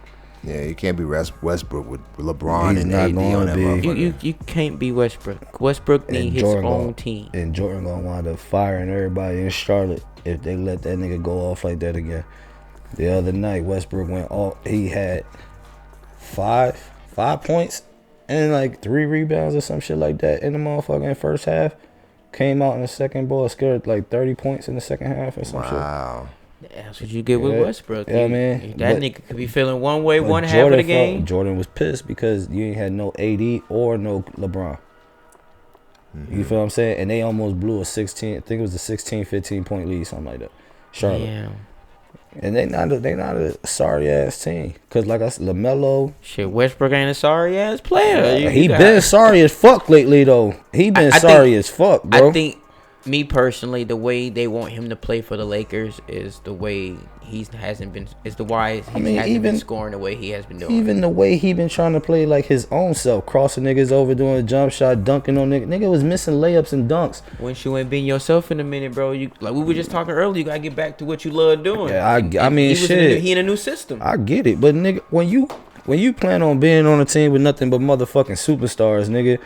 Yeah, you can't be Westbrook with LeBron He's and not AD gonna on that be. motherfucker. You can't be Westbrook. Westbrook need his own team. And Jordan gonna wind up firing everybody in Charlotte if they let that nigga go off like that again. The other night, Westbrook went off. He had five points and like 3 rebounds or some shit like that in the motherfucking first half. Came out in the second ball, scored like 30 points in the second half or some shit. Wow. That's what you get with Westbrook. Yeah, man. That nigga could be feeling one way one half of the game. Jordan was pissed because you ain't had no AD or no LeBron. You feel what I'm saying? And they almost blew a 16, I think it was a 16, 15 point lead, something like that. Charlotte. Damn. And they not a sorry ass team. Cause like I said, LaMelo. Shit, Westbrook ain't a sorry ass player. He been sorry as fuck lately though. He been sorry as fuck, bro. I think me personally, the way they want him to play for the Lakers is the way hasn't been scoring the way he has been doing. Even the way he been trying to play like his own self, crossing niggas over, doing a jump shot, dunking on niggas. Nigga was missing layups and dunks. Once you ain't being yourself in a minute, bro, you like we were just talking earlier. You gotta get back to what you love doing. Yeah, I mean, shit. He in a new system. I get it, but nigga, when you plan on being on a team with nothing but motherfucking superstars, nigga.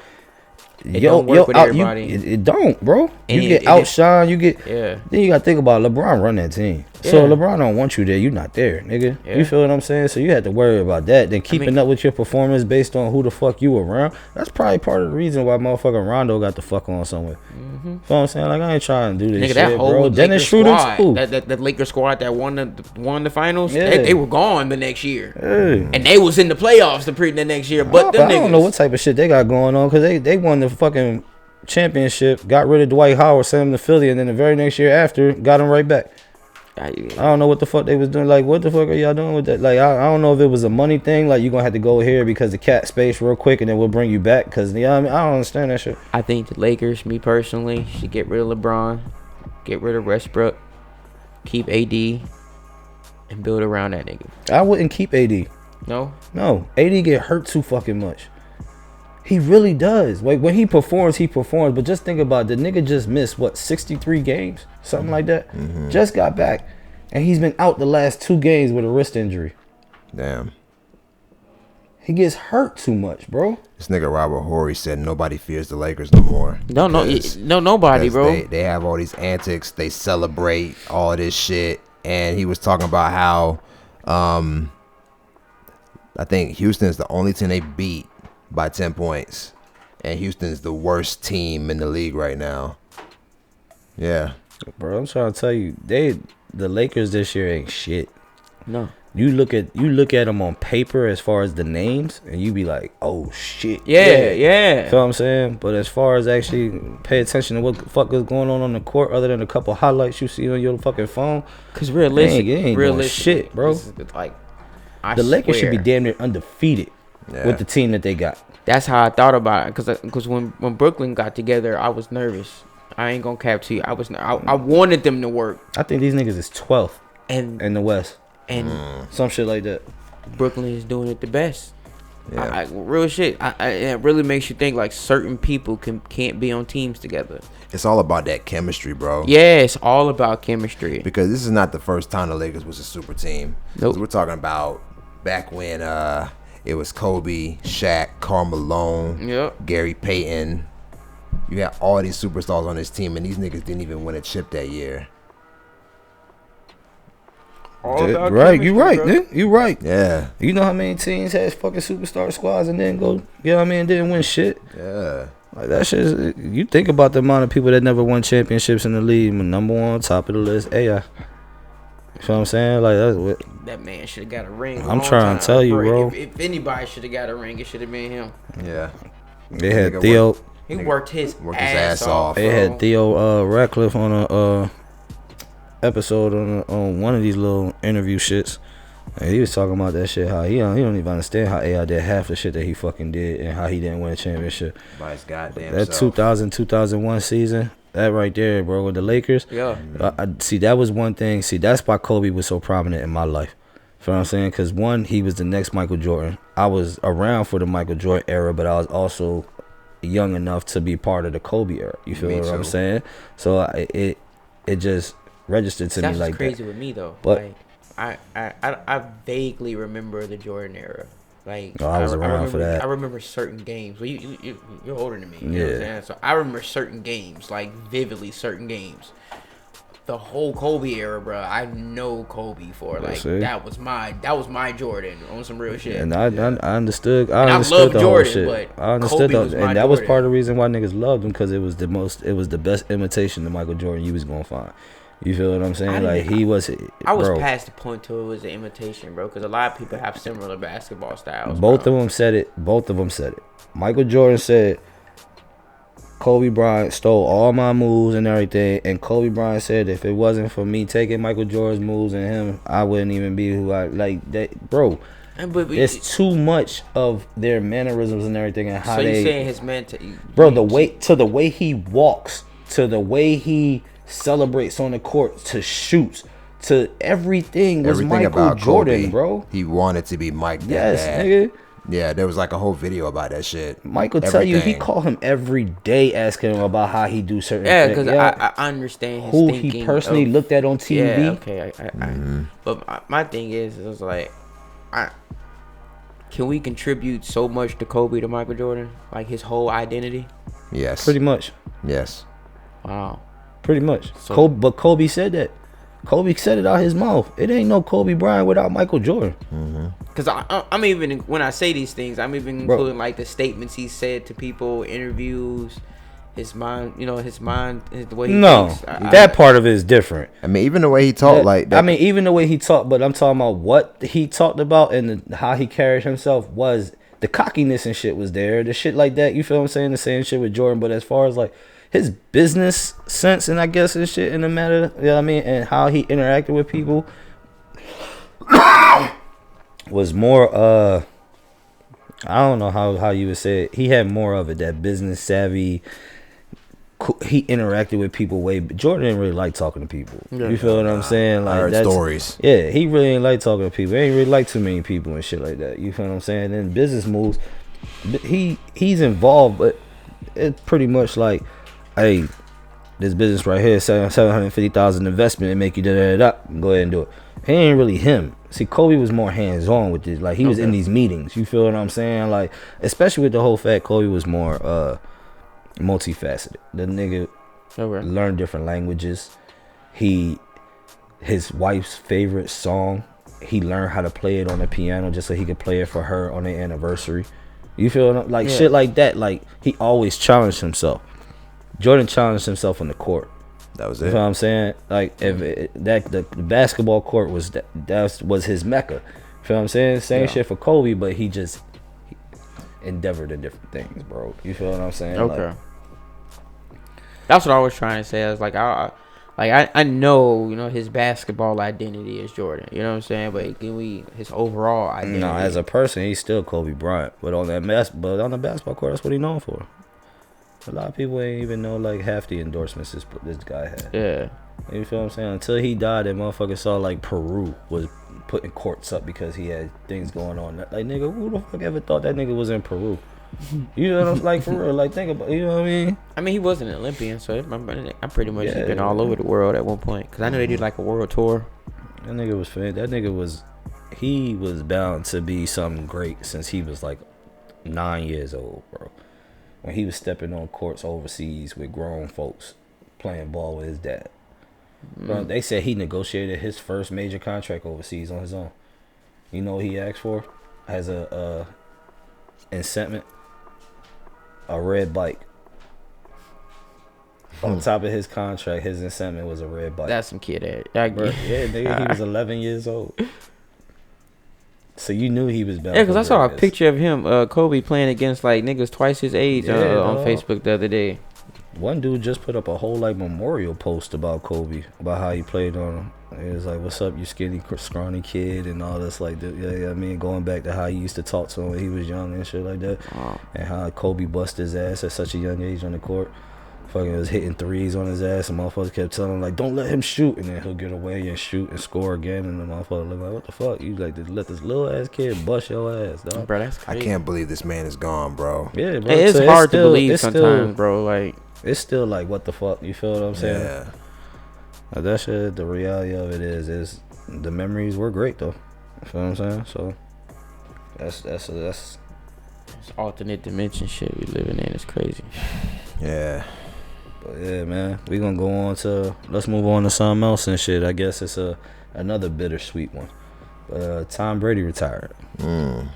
It don't work with everybody. It don't, bro. And you get outshined. Yeah. Then you gotta think about LeBron run that team. Yeah. So LeBron don't want you there. You not there, nigga. Yeah. You feel what I'm saying? So you had to worry about that. Then keeping up with your performance based on who the fuck you around. That's probably part of the reason why motherfucking Rondo got the fuck on somewhere. You know what I'm saying? Like I ain't trying to do this Nigga, shit, that whole bro. Dennis Schroeder too. That Lakers squad that won the finals. Yeah. They were gone the next year, Yeah. and they was in the playoffs the next year. But them I don't niggas, know what type of shit they got going on because they won the fucking championship, got rid of Dwight Howard, sent him to Philly, and then the very next year after, got him right back. I don't know what the fuck they was doing. Like, what the fuck are y'all doing with that? Like, I don't know if it was a money thing. Like, you gonna have to go here because the cap space real quick, and then we'll bring you back. Because, you know what I mean? I don't understand that shit. I think the Lakers, me personally, should get rid of LeBron, get rid of Westbrook, keep AD, and build around that nigga. I wouldn't keep AD. No? AD get hurt too fucking much. He really does. Like, when he performs. But just think about it. The nigga just missed, 63 games? Something like that? Just got back. And he's been out the last 2 games with a wrist injury. Damn. He gets hurt too much, bro. This nigga Robert Horry said nobody fears the Lakers no more. Nobody, bro. They have all these antics. They celebrate all this shit. And he was talking about how I think Houston's the only team they beat by 10 points. And Houston's the worst team in the league right now. Yeah. Bro, I'm trying to tell you, the Lakers this year ain't shit. No. You look at them on paper as far as the names, and you be like, oh shit. Yeah. Feel what I'm saying? But as far as actually pay attention to what the fuck is going on the court, other than a couple highlights you see on your fucking phone, Cause realistically, it ain't doing shit, bro. Like, The Lakers should be damn near undefeated with the team that they got. That's how I thought about it. Cause when Brooklyn got together, I was nervous. I ain't gonna cap to you. I wanted them to work. I think these niggas is 12th and in the West. And some shit like that. Brooklyn is doing it the best. Yeah. Real shit. It really makes you think like certain people can't be on teams together. It's all about that chemistry, bro. Yeah, it's all about chemistry. Because this is not the first time the Lakers was a super team. Nope. We're talking about back when it was Kobe, Shaq, Karl Malone, Gary Payton. You had all these superstars on this team, and these niggas didn't even win a chip that year. Right, you right, dude. You right. Yeah. You know how many teams has fucking superstar squads and then go, you know what I mean, didn't win shit. Yeah. Like that shit is, you think about the amount of people that never won championships in the league, number one, top of the list, AI. You know what I'm saying? Like that's what that man should have got a ring. I'm trying to tell you, bro. If anybody should have got a ring, it should have been him. Yeah. They had Theo. He worked his ass off. They had Theo Ratcliffe on a episode on one of these little interview shits, and he was talking about that shit, how he don't even understand how AI did half the shit that he fucking did and how he didn't win a championship. By his goddamn that 2000-2001 season, that right there, bro, with the Lakers. Yeah. I see, that was one thing. See, that's why Kobe was so prominent in my life. You know what I'm saying? Because one, he was the next Michael Jordan. I was around for the Michael Jordan era, but I was also young enough to be part of the Kobe era. You feel what I'm saying? So it just registered to me like crazy that. With me though, but like, I vaguely remember the Jordan era. Like I was around for that. I remember certain games. Well, you're older than me. You know what I'm saying? So I remember certain games, like vividly certain games. The whole Kobe era, bro. I know Kobe for like that was my Jordan on some real shit. And I understood. I understood the Jordan, whole shit. but I understood Kobe was and that Jordan. was part of the reason why niggas loved him, because it was the best imitation of Michael Jordan you was gonna find. You feel what I'm saying? Like he was. I was past the point to it was an imitation, bro. Because a lot of people have similar basketball styles. Both of them said it. Michael Jordan said Kobe Bryant stole all my moves and everything, and Kobe Bryant said if it wasn't for me taking Michael Jordan's moves and him, I wouldn't even be who I like. That, bro. It's too much of their mannerisms and everything, and how so they. So you saying his mentality, bro? The way he walks, to the way he celebrates on the court, to shoots, to everything was Everything Michael about Jordan, Kobe, bro. He wanted to be Mike. Yes, nigga. Yeah, there was like a whole video about that shit. Michael tell you he called him every day, asking him about how he do certain things. Because I understand his who thinking he personally looked at on TV. Yeah, okay. But my thing is, it was like, can we contribute so much to Kobe to Michael Jordan, like his whole identity? Yes, pretty much. Yes. Wow. Pretty much. So, but Kobe said that. Kobe said it out his mouth. It ain't no Kobe Bryant without Michael Jordan. Because I'm even, when I say these things, I'm even including like the statements he said to people, interviews, his mind, the way he thinks. That part of it is different. I mean, even the way he talked, even the way he talked, but I'm talking about what he talked about and how he carried himself was the cockiness and shit was there. The shit like that, you feel what I'm saying? The same shit with Jordan, but as far as like his business sense and I guess and shit in the matter, you know what I mean, and how he interacted with people was more I don't know how you would say it. He had more of it, that business savvy. He interacted with people way. Jordan didn't really like talking to people. You feel what I'm saying? Like I heard stories. Yeah, he really ain't like talking to people. He ain't really like too many people and shit like that. You feel what I'm saying? And business moves, he's involved, but it's pretty much like, hey, this business right here, $750,000 investment and make you da. Go ahead and do it. He ain't really him. See, Kobe was more hands on with this. Like he was in these meetings. You feel what I'm saying? Like especially with the whole fact, Kobe was more multifaceted. The nigga learned different languages. His wife's favorite song he learned how to play it on the piano just so he could play it for her on their anniversary. You feel like shit like that? Like, he always challenged himself. Jordan challenged himself on the court. That was it. You know what I'm saying? Like, if the basketball court was that was his mecca. You feel what I'm saying? Same shit for Kobe, but he endeavored in different things, bro. You feel what I'm saying? Okay. Like, that's what I was trying to say. I was like, I know, his basketball identity is Jordan. You know what I'm saying? But his overall identity. No, as a person, he's still Kobe Bryant. But on the basketball court, that's what he's known for. A lot of people ain't even know like half the endorsements this guy had. Yeah. You feel what I'm saying? Until he died, that motherfucker saw like Peru was putting courts up because he had things going on. Like, nigga, who the fuck ever thought that nigga was in Peru? You know what I'm like, for real? Like, think about, you know what I mean? I mean, he was an Olympian, so I'm pretty much been all over the world at one point. Because I know they did like a world tour. That nigga was bound to be something great since he was like 9 years old, bro. When he was stepping on courts overseas with grown folks playing ball with his dad. Bro, they said he negotiated his first major contract overseas on his own. You know what he asked for as a incentive? A red bike. On top of his contract, his incentive was a red bike. That's some kid Bro, yeah, nigga, he was 11 years old. So you knew he was bound. Yeah, because I saw a picture of him, Kobe, playing against like niggas twice his age on Facebook the other day. One dude just put up a whole like memorial post about Kobe, about how he played on him. It was like, "What's up, you skinny, scrawny kid," and all this like that. Yeah, I mean, going back to how he used to talk to him when he was young and shit like that, and how Kobe busted his ass at such a young age on the court. Fucking was hitting threes on his ass, and motherfuckers kept telling him like, "Don't let him shoot," and then he'll get away and shoot and score again, and the motherfucker look like, "What the fuck? You like to let this little ass kid bust your ass, dog?" Bro, that's crazy. I can't believe this man is gone, bro. Yeah, bro. It's hard to believe sometimes, bro. Like, it's still like, what the fuck? You feel what I'm saying? Yeah. Like, that shit, the reality of it is the memories were great though. You feel what I'm saying? So that's it's alternate dimension shit we living in. It's crazy. Yeah. But yeah, man, we gonna go on to, let's move on to something else and shit. I guess it's another bittersweet one. But Tom Brady retired. That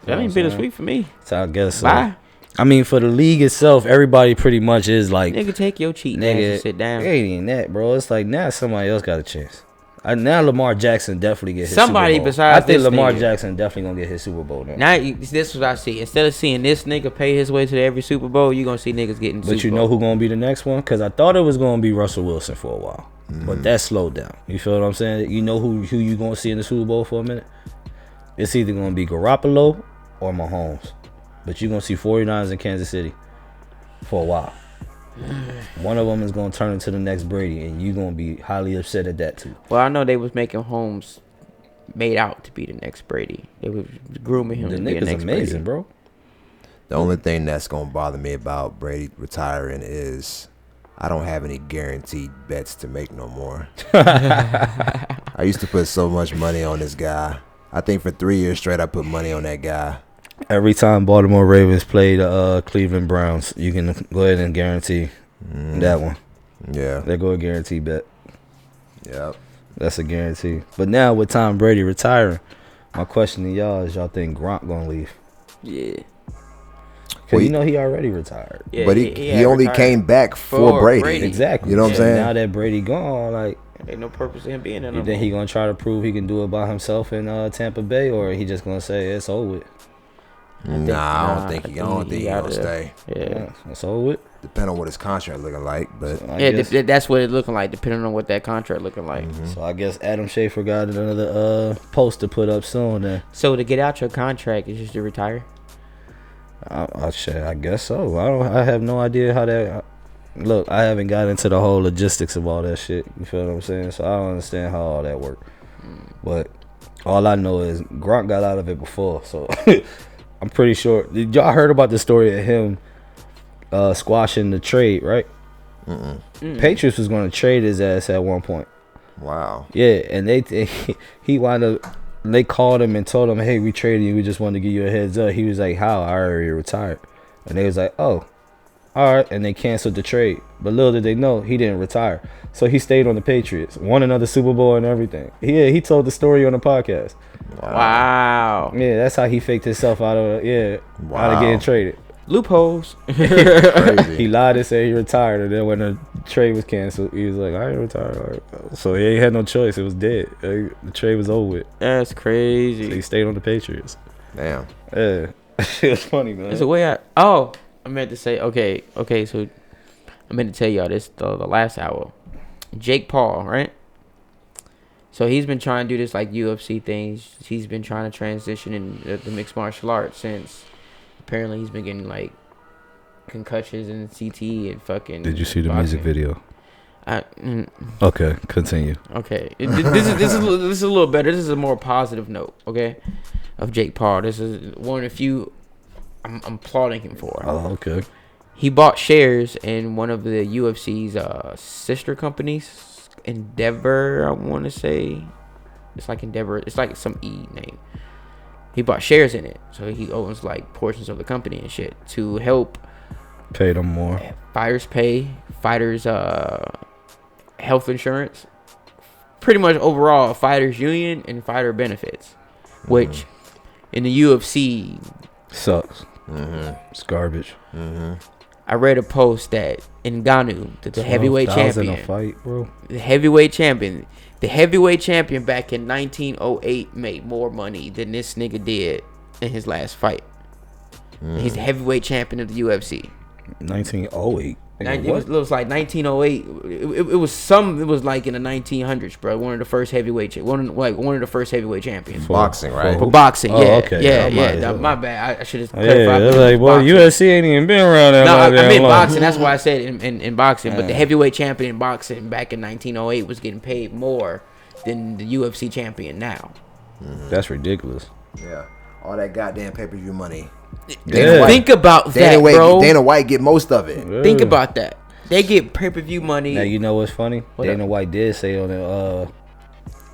ain't bittersweet for me. So I guess. Bye. I mean, for the league itself, everybody pretty much is like, nigga, take your cheating ass and sit down. It ain't even that, bro. It's like now somebody else got a chance. Now Lamar Jackson definitely get his somebody Super Bowl. besides. I think this Lamar nigga. Jackson definitely gonna get his Super Bowl now. Now this is what I see. Instead of seeing this nigga pay his way to every Super Bowl, you gonna see niggas getting. But you know who gonna be the next one? Because I thought it was gonna be Russell Wilson for a while, but that slowed down. You feel what I'm saying? You know who you gonna see in the Super Bowl for a minute? It's either gonna be Garoppolo or Mahomes, but you gonna see 49ers in Kansas City for a while. One of them is gonna turn into the next Brady, and you gonna be highly upset at that too. Well, I know they was making Holmes made out to be the next Brady. They was grooming him. The to be the nigga's next amazing, Brady. bro. The only thing that's gonna bother me about Brady retiring is I don't have any guaranteed bets to make no more. I used to put so much money on this guy. I think for 3 years straight I put money on that guy. Every time Baltimore Ravens play the Cleveland Browns, you can go ahead and guarantee that one. Yeah. They go a guarantee bet. Yep. That's a guarantee. But now with Tom Brady retiring, my question to y'all is, y'all think Gronk gonna leave? Yeah. Because you know he already retired. Yeah, but he only came back for Brady. Exactly. You know what I'm saying? Now that Brady gone, like, ain't no purpose in him being in. You think he gonna try to prove he can do it by himself in Tampa Bay, or he just gonna say it's over with? I don't think he gonna stay. Yeah, it's over with. Depending on what his contract looking like, but that's what it looking like. Depending on what that contract looking like. So I guess Adam Schefter got another post to put up soon. Then. So to get out your contract is just to retire. I guess so. I have no idea how that. Look, I haven't got into the whole logistics of all that shit. You feel what I'm saying? So I don't understand how all that worked. But all I know is Gronk got out of it before, so I'm pretty sure. Did y'all heard about the story of him squashing the trade, right? Patriots was going to trade his ass at one point. Wow. Yeah, and he wound up. They called him and told him, "Hey, we traded you. We just wanted to give you a heads up." He was like, "How? I already retired." And they was like, "Oh, all right, and they canceled the trade. But little did they know, he didn't retire. So he stayed on the Patriots, won another Super Bowl and everything. He told the story on the podcast. Wow. Yeah, that's how he faked himself out of out of getting traded. Loopholes. Crazy. He lied and said he retired, and then when the trade was canceled, he was like, I ain't retired. So he ain't had no choice. It was dead. The trade was over with. That's crazy. So he stayed on the Patriots. Damn. Yeah. It was funny, man. There's a way I meant to say, okay, so I meant to tell y'all this the last hour. Jake Paul, right? So he's been trying to do this like UFC things. He's been trying to transition in the mixed martial arts since apparently he's been getting like concussions and CT and fucking. Did you see the boxing. music video? Okay, continue. Okay, this is a little better. This is a more positive note. Okay, of Jake Paul. This is one of the few I'm applauding him for. Oh, okay. He bought shares in one of the UFC's sister companies, Endeavor. I want to say it's like Endeavor. It's like some E name. He bought shares in it, so he owns like portions of the company and shit to help pay them more. Fighters health insurance, pretty much overall fighters union and fighter benefits, which in the UFC sucks. It's garbage. I read a post that Ngannou, the heavyweight champion, a fight, bro. the heavyweight champion back in 1908 made more money than this nigga did in his last fight. He's the heavyweight champion of the UFC. 1908. It was like 1908. It was like in the 1900s, bro. One of the first heavyweight champions. Boxing, right? For boxing, oh, yeah, okay. yeah. My bad. I should have clarified. clarified. Yeah, like, well, UFC ain't even been around that long. No, I meant boxing. That's why I said in boxing. But the heavyweight champion in boxing back in 1908 was getting paid more than the UFC champion now. That's ridiculous. Yeah, all that goddamn pay-per-view money. Think about that, bro. Dana White get most of it. Yeah. Think about that. They get pay-per-view money. Now you know what's funny? Dana White did say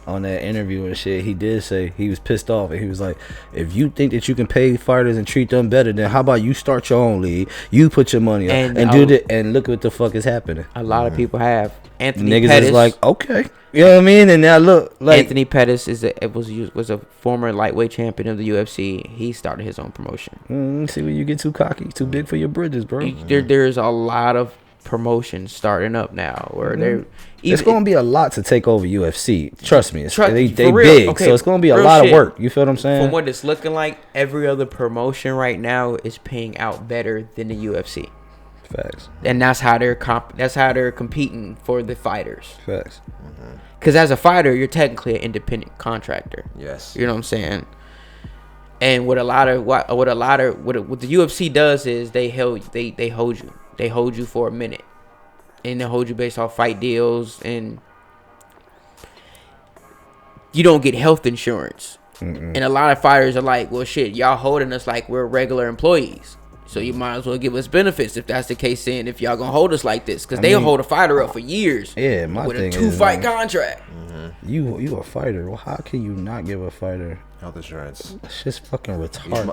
on that interview and shit, he did say he was pissed off and he was like, if you think that you can pay fighters and treat them better, then how about you start your own league? You put your money up and do that, and look what the fuck is happening. A lot of people have. Anthony Niggas Pettis is like, okay. You know what I mean? And now look, like Anthony Pettis was a former lightweight champion of the UFC. He started his own promotion. See when you get too cocky, too big for your bridges, bro. There's a lot of promotions starting up now where it's gonna be a lot to take over UFC. Trust me, they real, big, okay, so it's gonna be a lot of work. You feel what I'm saying? From what it's looking like, every other promotion right now is paying out better than the UFC. Facts. And that's how they're competing for the fighters. Facts. Because as a fighter, you're technically an independent contractor. Yes. You know what I'm saying? And what the UFC does is they hold you. They hold you for a minute, and they hold you based off fight deals, and you don't get health insurance. And a lot of fighters are like, well, shit, y'all holding us like we're regular employees. So you might as well give us benefits if that's the case. Saying if y'all gonna hold us like this, because they'll hold a fighter up for years. Yeah, my with thing a 2-fight contract. You a fighter? Well, how can you not give a fighter health insurance? That's just fucking retarded.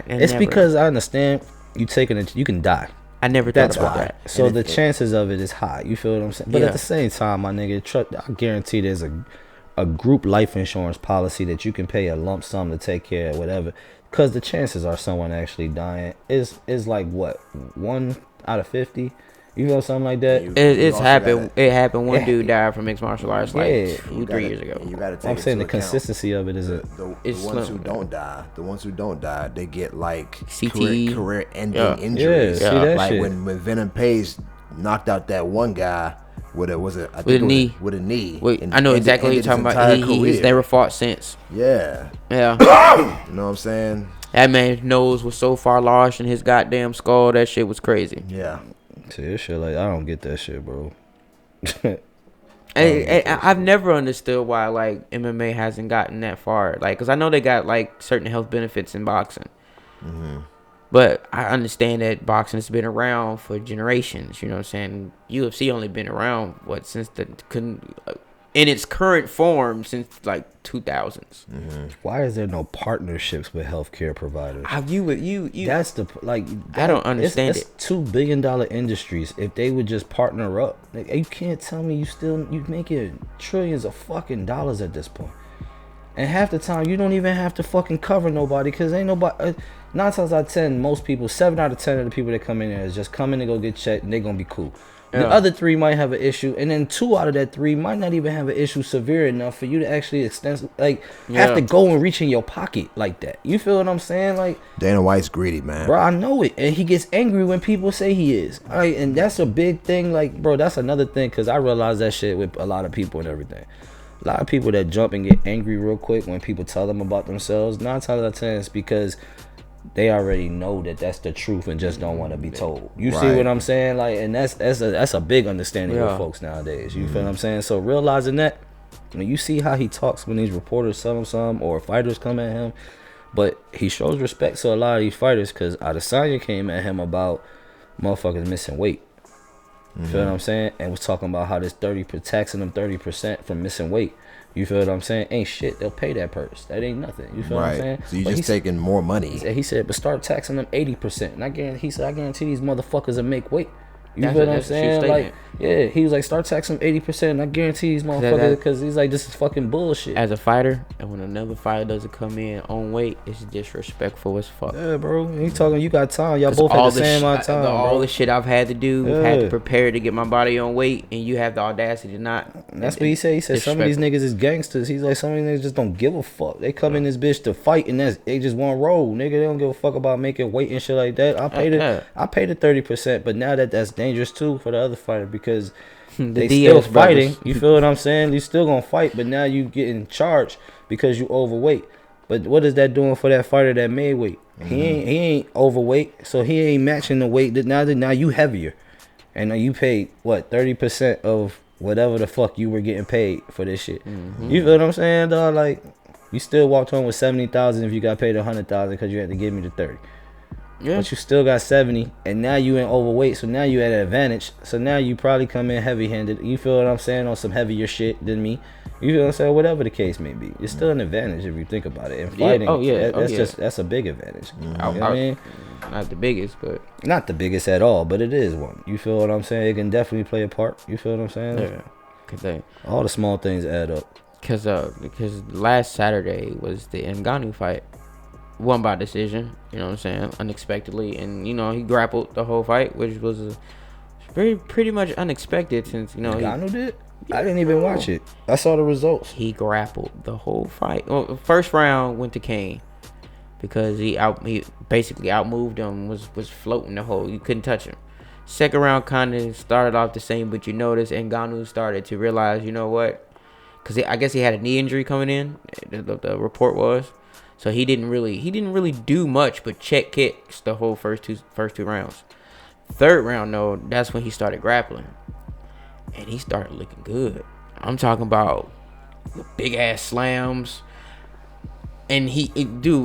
It's because I understand you taking it. You can die. I never thought about that. So the chances of it is high. You feel what I'm saying? But at the same time, my nigga, I guarantee there's a group life insurance policy that you can pay a lump sum to take care of whatever. Because the chances are someone actually dying is like what, 1 out of 50. You know, something like that. It's happened. It happened. One dude died from mixed martial arts like 3 years ago. You gotta take I'm saying the consistency of it is the ones who don't die. The ones who don't die, they get like CTE, career-ending injuries. Yeah, see that like shit. when Venom Page knocked out that one guy with a With a knee. With a knee. Wait, I know exactly what you're talking about. He's never fought since. Yeah. Yeah. You know what I'm saying? That man's nose was so far lodged in his goddamn skull. That shit was crazy. Yeah. See, this shit, like, I don't get that shit, bro. I've never understood why, like, MMA hasn't gotten that far. Like, because I know they got, like, certain health benefits in boxing. But I understand that boxing has been around for generations. You know what I'm saying? UFC only been around, since the in its current form since like 2000s. Why is there no partnerships with healthcare providers? You That's the like. I don't understand it's $2 billion industries. If they would just partner up, like, you can't tell me you making trillions of fucking dollars at this point. And half the time you don't even have to fucking cover nobody, because ain't nobody. 9 times out of 10, most people, 7 out of 10 of the people that come in there is just coming to go get checked, and they're gonna be cool. The other 3 might have an issue, and then 2 out of that 3 might not even have an issue severe enough for you to actually have to go and reach in your pocket like that. You feel what I'm saying? Like, Dana White's greedy, man. Bro, I know it, and he gets angry when people say he is. And that's a big thing. Like, bro, that's another thing, because I realize that shit with a lot of people and everything. A lot of people that jump and get angry real quick when people tell them about themselves, 9 times out of 10 it's because they already know that that's the truth and just don't want to be told. You see what I'm saying? Like, and that's a big understanding of folks nowadays. You feel what I'm saying? So realizing that, when you see how he talks when these reporters tell him something or fighters come at him, but he shows respect to a lot of these fighters, because Adesanya came at him about motherfuckers missing weight. You feel what I'm saying? And was talking about how this taxing them 30% from missing weight. You feel what I'm saying? Ain't shit. They'll pay that purse. That ain't nothing. You feel what I'm saying? So you just taking more money. He said, but start taxing them 80%. And I guarantee these motherfuckers will make weight. You feel what I'm saying? Like, yeah, he was like, start taxing them 80%. And I guarantee these motherfuckers, because he's like, this is fucking bullshit. As a fighter, and when another fighter doesn't come in on weight, it's disrespectful as fuck. Yeah, bro. He talking, you got time. Y'all both at the same amount of time. All the shit I've had to do, had to prepare to get my body on weight, and you have the audacity to not. And that's what he said. He said some of these niggas is gangsters. He's like, some of these niggas just don't give a fuck. They come in this bitch to fight, and they just want to roll. Nigga, they don't give a fuck about making weight and shit like that. I paid the 30%, but now that's dangerous too for the other fighter, because they still fighting. You feel what I'm saying? You still gonna fight, but now you getting charged because you overweight. But what is that doing for that fighter that made weight? He ain't overweight, so he ain't matching the weight. Now you heavier, and now you paid what 30% of whatever the fuck you were getting paid for this shit. You feel what I'm saying, dog? Like, you still walked home with 70,000 if you got paid 100,000 because you had to give me the 30. Yeah. But you still got 70, and now you in overweight, so now you at an advantage. So now you probably come in heavy-handed. You feel what I'm saying? On some heavier shit than me. You feel what I'm saying? Whatever the case may be, it's still an advantage if you think about it. And fighting, that's a big advantage. You know what I mean? Not the biggest, but not the biggest at all, but it is one. You feel what I'm saying? It can definitely play a part. You feel what I'm saying? Yeah. Cause all the small things add up. Because last Saturday was the Ngannou fight. Won by decision, you know what I'm saying, unexpectedly, and he grappled the whole fight, which was pretty much unexpected, since Ngannou did. I didn't even watch it. I saw the results. He grappled the whole fight. Well, the first round went to Kane because he basically outmoved him, was floating the whole. You couldn't touch him. Second round kind of started off the same, but you notice Ngannou started to realize, you know what? Because I guess he had a knee injury coming in. The report was. So he didn't really do much but check kicks the whole first two rounds. Third round though, that's when he started grappling, and he started looking good. I'm talking about big ass slams, and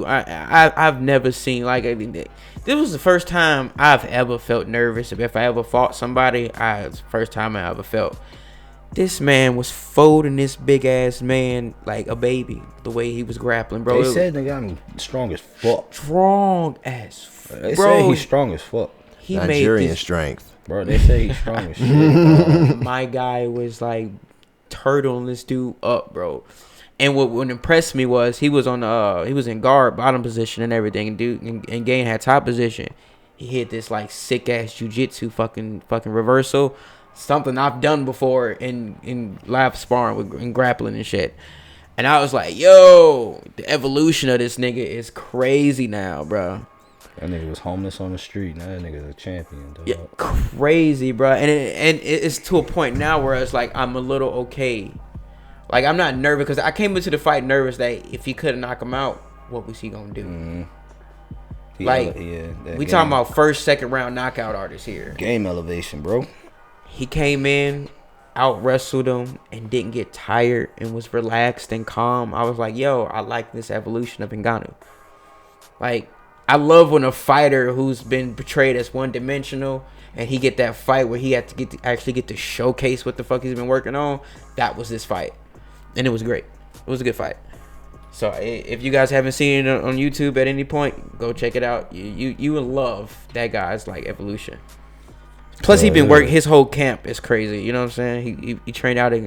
I've never seen this was the first time I've ever felt nervous. If I ever fought somebody, it's the first time I ever felt. This man was folding this big ass man like a baby. The way he was grappling, bro. They said they got him strong as fuck. Strong as fuck. They say he's strong as fuck. He Nigerian strength, bro. They say he's strong as shit. My guy was like turtling this dude up, bro. And what impressed me was he was in guard bottom position and everything, and Gain had top position. He hit this like sick ass jujitsu fucking reversal. Something I've done before in live sparring in grappling and shit. And I was like, yo, the evolution of this nigga is crazy now, bro. That nigga was homeless on the street. Now that nigga's a champion, dog. Yeah, crazy, bro. And it's to a point now where it's like I'm a little okay. Like, I'm not nervous, because I came into the fight nervous that if he couldn't knock him out, what was he gonna do? We talking about first, second round knockout artists here. Game elevation, bro. He came in, out wrestled him, and didn't get tired, and was relaxed and calm. I was like, yo, I like this evolution of Ngannou. Like, I love when a fighter who's been portrayed as one dimensional and he get that fight where he had to actually get to showcase what the fuck he's been working on. That was this fight, and it was great. It was a good fight. So if you guys haven't seen it on YouTube at any point, go check it out. You will love that guy's like evolution. Plus, he been working. His whole camp is crazy. You know what I'm saying? He trained out in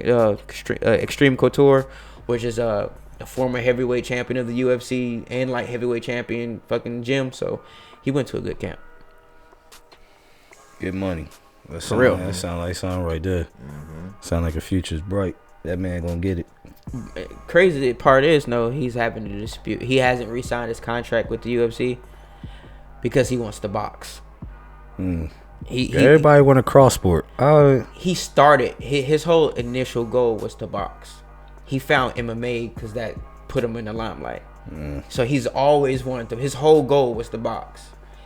Extreme Couture, which is a former heavyweight champion of the UFC and light heavyweight champion fucking gym. So he went to a good camp. Good money. For real. That sound like something right there. Sound like the future's bright. That man gonna get it. Crazy part is, no, he's having to dispute. He hasn't re-signed his contract with the UFC because he wants to box. Everybody want to cross sport. He started his whole initial goal was to box. He found MMA because that put him in the limelight. So he's always wanted to. His whole goal was to box.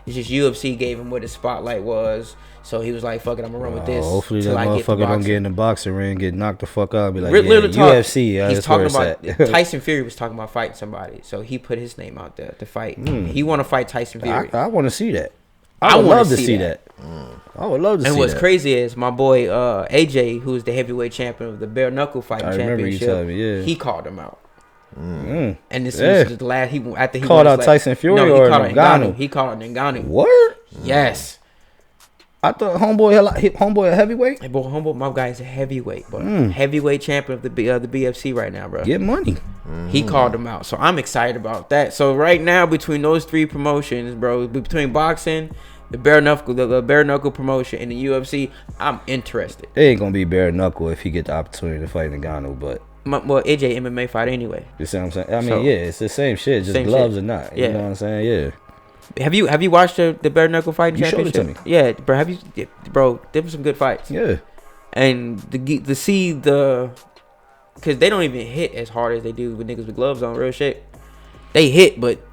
It's just UFC gave him what his spotlight was. So he was like, "Fuck it, I'm gonna run with this." Hopefully that motherfucker don't get in the boxing ring, get knocked the fuck out, and be like, UFC. He's talking about Tyson Fury was talking about fighting somebody, so he put his name out there to fight. He want to fight Tyson Fury. I want to see that. I would love to see that. I would love to see that. And what's crazy is my boy AJ, who's the heavyweight champion of the bare knuckle fighting championship, he called him out. And this was the last. After he called out Tyson Fury, or Ngannou. He called out Ngannou. Word? Yes. I thought homeboy a heavyweight. Hey, boy, homeboy, my guy is a heavyweight, but heavyweight champion of the BFC right now, bro. Get money. He called him out, so I'm excited about that. So right now, between those three promotions, bro, between boxing, the bare knuckle promotion, and the UFC, I'm interested. It ain't gonna be bare knuckle if he get the opportunity to fight Ngannou, but. Well, AJ MMA fight anyway. You see what I'm saying? I mean, it's the same shit, just gloves or not. You know what I'm saying? Yeah. Have you watched the bare knuckle fighting championship? Showed it to me. Yeah, bro. There were some good fights. Yeah. And to see because they don't even hit as hard as they do with niggas with gloves on. Real shit. They hit, but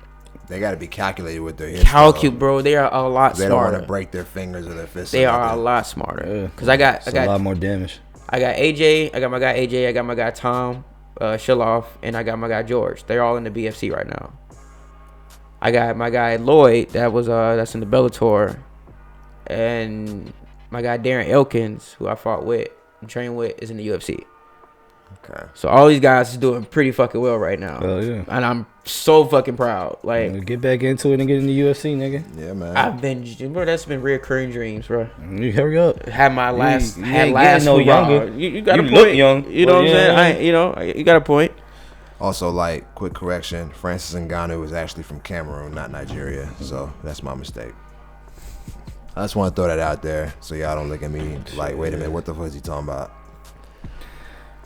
they got to be calculated with their hits. Bro. They are a lot smarter. They don't want to break their fingers or their fists. They are a lot smarter. Because I got a lot more damage. I got AJ. I got my guy AJ. I got my guy Tom Shiloff, and I got my guy George. They're all in the BFC right now. I got my guy Lloyd. That's in the Bellator, and my guy Darren Elkins, who I fought with and trained with, is in the UFC. Okay. So all these guys is doing pretty fucking well right now. Hell yeah. And I'm so fucking proud. Like, get back into it and get in the UFC, nigga. Yeah, man. That's been reoccurring dreams, bro. You hurry up. Had my last. You ain't getting no younger. You got a point. Look young. You know what I'm saying? You got a point. Also, like, quick correction, Francis Ngannou is actually from Cameroon, not Nigeria. So that's my mistake. I just want to throw that out there so y'all don't look at me like, wait a minute, what the fuck is he talking about?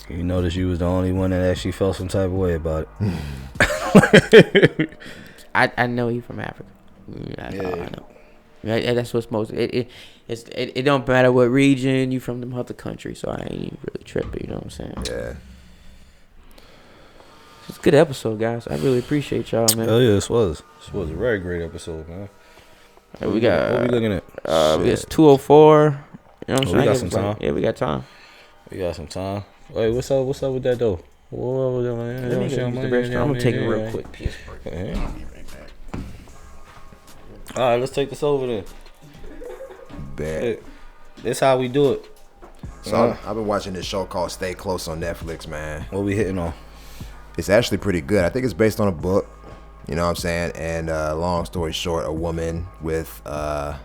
You notice you was the only one that actually felt some type of way about it. I know you from Africa. I know. That's what's most. It don't matter what region you from, them other countries. So I ain't even really tripping. You know what I'm saying? Yeah. It's a good episode, guys. I really appreciate y'all, man. Oh yeah, this was a very great episode, man. What we got? What we looking at? It's 2:04. You know what I'm saying? We got some time. Yeah, we got time. We got some time. Wait, what's up with that though? I'm gonna take a real quick piss break. All right, let's take this over then. Bet. This how we do it. So I've been watching this show called Stay Close on Netflix, man. What we hitting on? It's actually pretty good. I think it's based on a book. You know what I'm saying? And long story short, a woman with a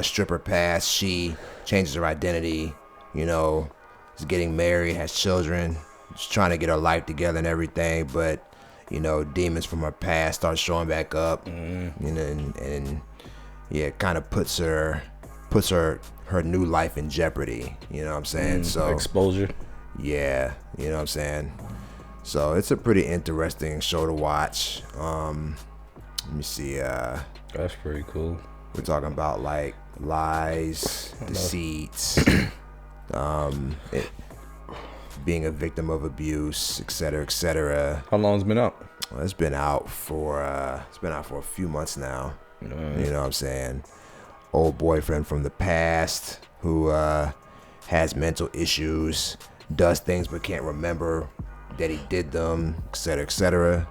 stripper past. She changes her identity. You know, is getting married, has children, just trying to get her life together and everything. But you know, demons from her past start showing back up. You know, and yeah, kind of puts her new life in jeopardy. You know what I'm saying? So exposure. Yeah, you know what I'm saying? So it's a pretty interesting show to watch. Let me see. That's pretty cool. We're talking about like lies, deceits, being a victim of abuse, etc., etc. How long's it been out? Well, it's been out for a few months now. You know what I'm saying? Old boyfriend from the past who has mental issues, does things but can't remember that he did them, etc., etc.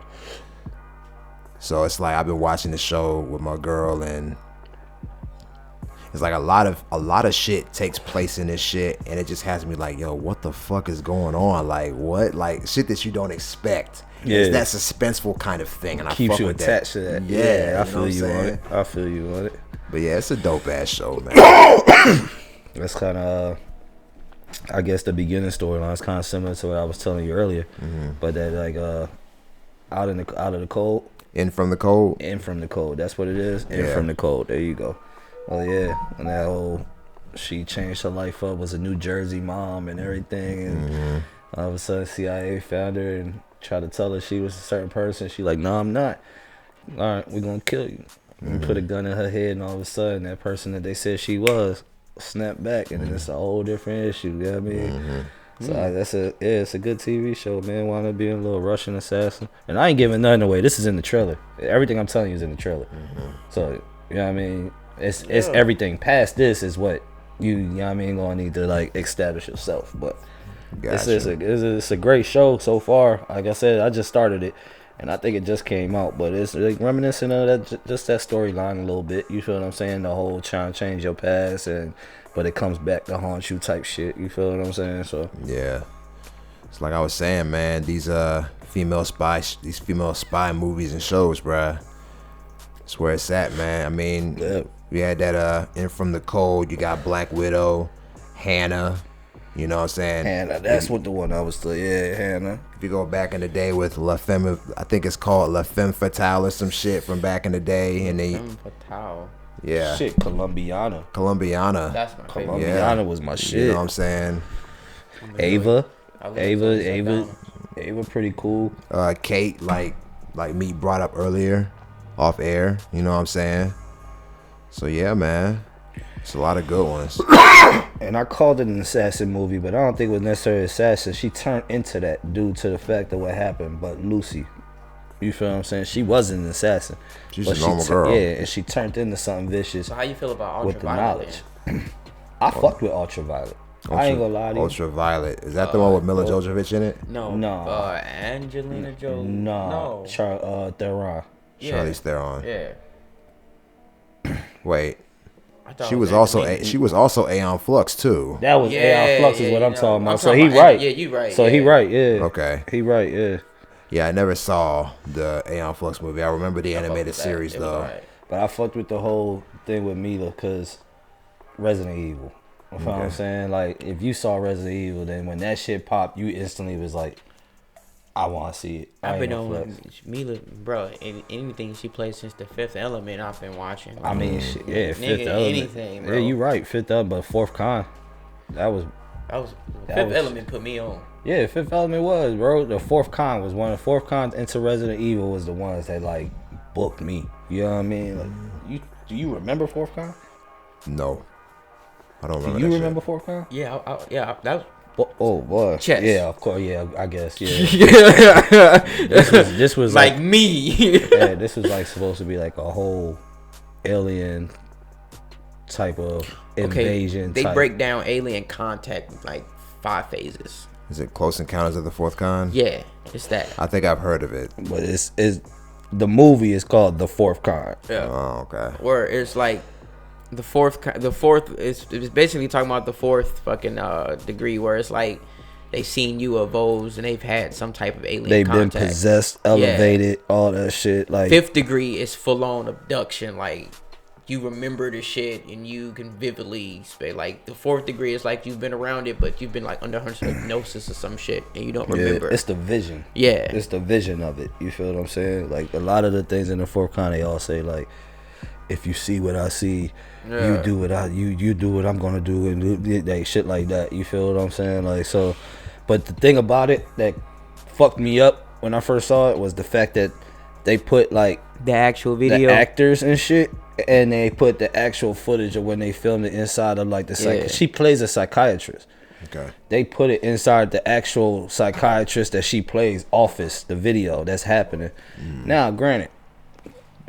So it's like I've been watching the show with my girl, and it's like a lot of shit takes place in this shit, and it just has me like, yo, what the fuck is going on? Like what? Like shit that you don't expect. Yeah. It's that suspenseful kind of thing, and keeps I fuck you with attached that. to that. Yeah, I feel you on it. I feel you on it. But yeah, it's a dope ass show, man. That's kind of, I guess, the beginning storyline is kind of similar to what I was telling you earlier, but that like out of the cold. In from the cold. In from the cold. That's what it is. In from the cold. There you go. Oh yeah, and that whole she changed her life up, was a New Jersey mom and everything, and all of a sudden CIA found her and tried to tell her she was a certain person. She like, no, I'm not. All right, we're gonna kill you. And put a gun in her head, and all of a sudden that person that they said she was snapped back, and then it's a whole different issue. You know what I mean? So it's a good TV show, man. Wound up being a little Russian assassin, and I ain't giving nothing away. This is in the trailer. Everything I'm telling you is in the trailer. So you know what I mean? It's everything past this is what you know what I mean, gonna need to like establish yourself. But it's a great show so far. Like I said, I just started it, and I think it just came out, but it's like reminiscent of that, just that storyline a little bit. You feel what I'm saying? The whole trying to change your past, but it comes back to haunt you type shit. You feel what I'm saying? So yeah, it's like I was saying, man. These female spy movies and shows, bruh. That's where it's at, man. I mean, we had that In From the Cold. You got Black Widow, Hannah. You know what I'm saying? Hannah, that's what the one I was still. Yeah, Hannah. If you go back in the day with La Femme, I think it's called La Femme Fatale or some shit from back in the day, and they. Femme Fatale. Yeah. Shit, Colombiana. That's my favorite. Colombiana was my shit. You know what I'm saying? Ava, pretty cool. Kate, like me brought up earlier, off air. You know what I'm saying? So yeah, man, it's a lot of good ones. And I called it an assassin movie, but I don't think it was necessarily assassin. She turned into that due to the fact of what happened. But Lucy, you feel what I'm saying? She wasn't an assassin. She's a normal girl. Yeah, and she turned into something vicious. So how you feel about with the Ultraviolet? knowledge? I fucked with Ultraviolet. I ain't gonna lie to you. Ultraviolet. Is that the one with Mila Jovovich in it? No. Angelina Jolie. No. Theron. Yeah. Charlize Theron. Yeah. Wait. She was also Aeon Flux too. That was Aeon Flux is what I'm talking about. So he right. Yeah, you right. So he right. Yeah. Okay. He right. Yeah. Yeah, I never saw the Aeon Flux movie. I remember the animated series though. Right. But I fucked with the whole thing with Mila because Resident Evil. You know what I'm saying? Like, if you saw Resident Evil, then when that shit popped, you instantly was like, I want to see it. I've been on Mila, bro. Anything she plays since The Fifth Element, I've been watching. Like, I mean, shit, yeah, Fifth Element. Anything, bro. Yeah, you right. Fifth Element, but Fourth Con. Fifth Element put me on. Yeah, Fifth Element was, bro. The Fourth Con was one of the Fourth Cons into Resident Evil was the ones that like booked me. You know what I mean? Like, do you remember Fourth Con? No, I don't remember. Do you remember Fourth Con? Yeah, that was. Oh boy. Chess. Yeah, of course. Yeah, I guess. Yeah. this was like me. Yeah, this was like supposed to be like a whole alien type of invasion. They break down Alien Contact like 5 phases. Is it Close Encounters of the Fourth Kind? Yeah, it's that. I think I've heard of it. But it's the movie is called The Fourth Kind. Yeah. Oh, okay. Where it's like the fourth is basically talking about the fourth fucking degree, where it's like they seen UFOs and they've had some type of alien They've contact. been possessed, elevated, all that shit. Like fifth degree is full on abduction. Like you remember the shit and you can vividly say. Like the fourth degree is like you've been around it, but you've been like under hypnosis or some shit and you don't remember. It's the vision. Yeah, it's the vision of it. You feel what I'm saying? Like a lot of the things in the fourth kind, they all say like, if you see what I see. Yeah. You do what you do what I'm gonna do and like shit like that. You feel what I'm saying? Like so, but the thing about it that fucked me up when I first saw it was the fact that they put like the actual video, the actors and shit, and they put the actual footage of when they filmed it inside of like the she plays a psychiatrist. Okay. They put it inside the actual psychiatrist that she plays office, the video that's happening. Now, granted,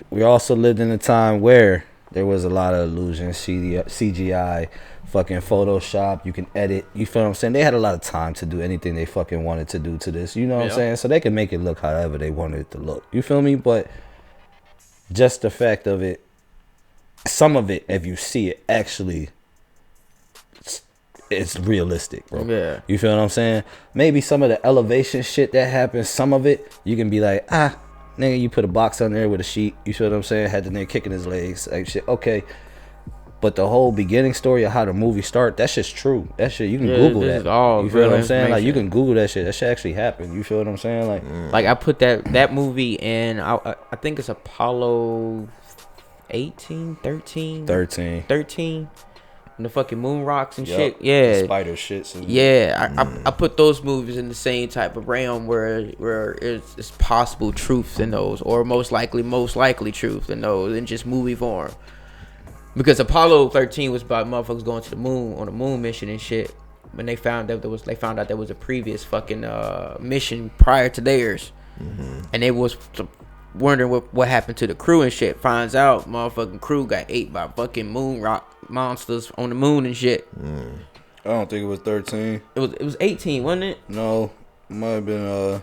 we also lived in a time where there was a lot of illusions, CGI, fucking Photoshop. You can edit. You feel what I'm saying? They had a lot of time to do anything they fucking wanted to do to this. You know what I'm saying? So they can make it look however they wanted it to look. You feel me? But just the fact of it, some of it, if you see it, actually, it's realistic, bro. Yeah. You feel what I'm saying? Maybe some of the elevation shit that happens, some of it, you can be like, nigga, you put a box on there with a sheet. You feel what I'm saying? Had the nigga kicking his legs, like shit. Okay. But the whole beginning story of how the movie start, that shit's true. That shit, you can Google that. You feel what I'm saying? Like, you can Google that shit. That shit actually happened. You feel what I'm saying? Like I put that movie in, I think it's Apollo 13. And the fucking moon rocks and shit. Yeah. The spider shits. I put those movies in the same type of realm where it's possible truth in those, or most likely truth in those, in just movie form. Because Apollo 13 was about motherfuckers going to the moon on a moon mission and shit. When they found out there was a previous fucking mission prior to theirs, and they was wondering what happened to the crew and shit. Finds out motherfucking crew got ate by fucking moon rock monsters on the moon and shit. I don't think it was 13. It was 18, wasn't it? No, it might have been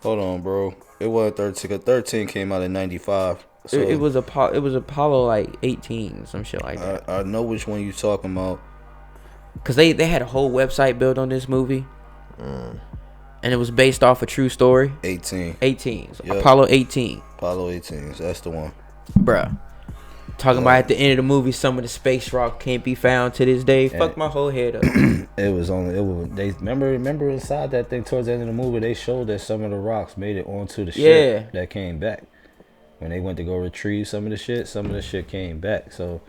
hold on, bro. It wasn't 13. 'Cause 13 came out in 95. So it was Apollo like 18, some shit like that. I know which one you talking about. Cause they had a whole website built on this movie, and it was based off a true story. 18. Yep. Apollo 18. Apollo 18. That's the one. Bruh. Talking about at the end of the movie, some of the space rock can't be found to this day. Fuck my whole head up. They remember inside that thing towards the end of the movie, they showed that some of the rocks made it onto the ship that came back. When they went to go retrieve some of the shit came back. So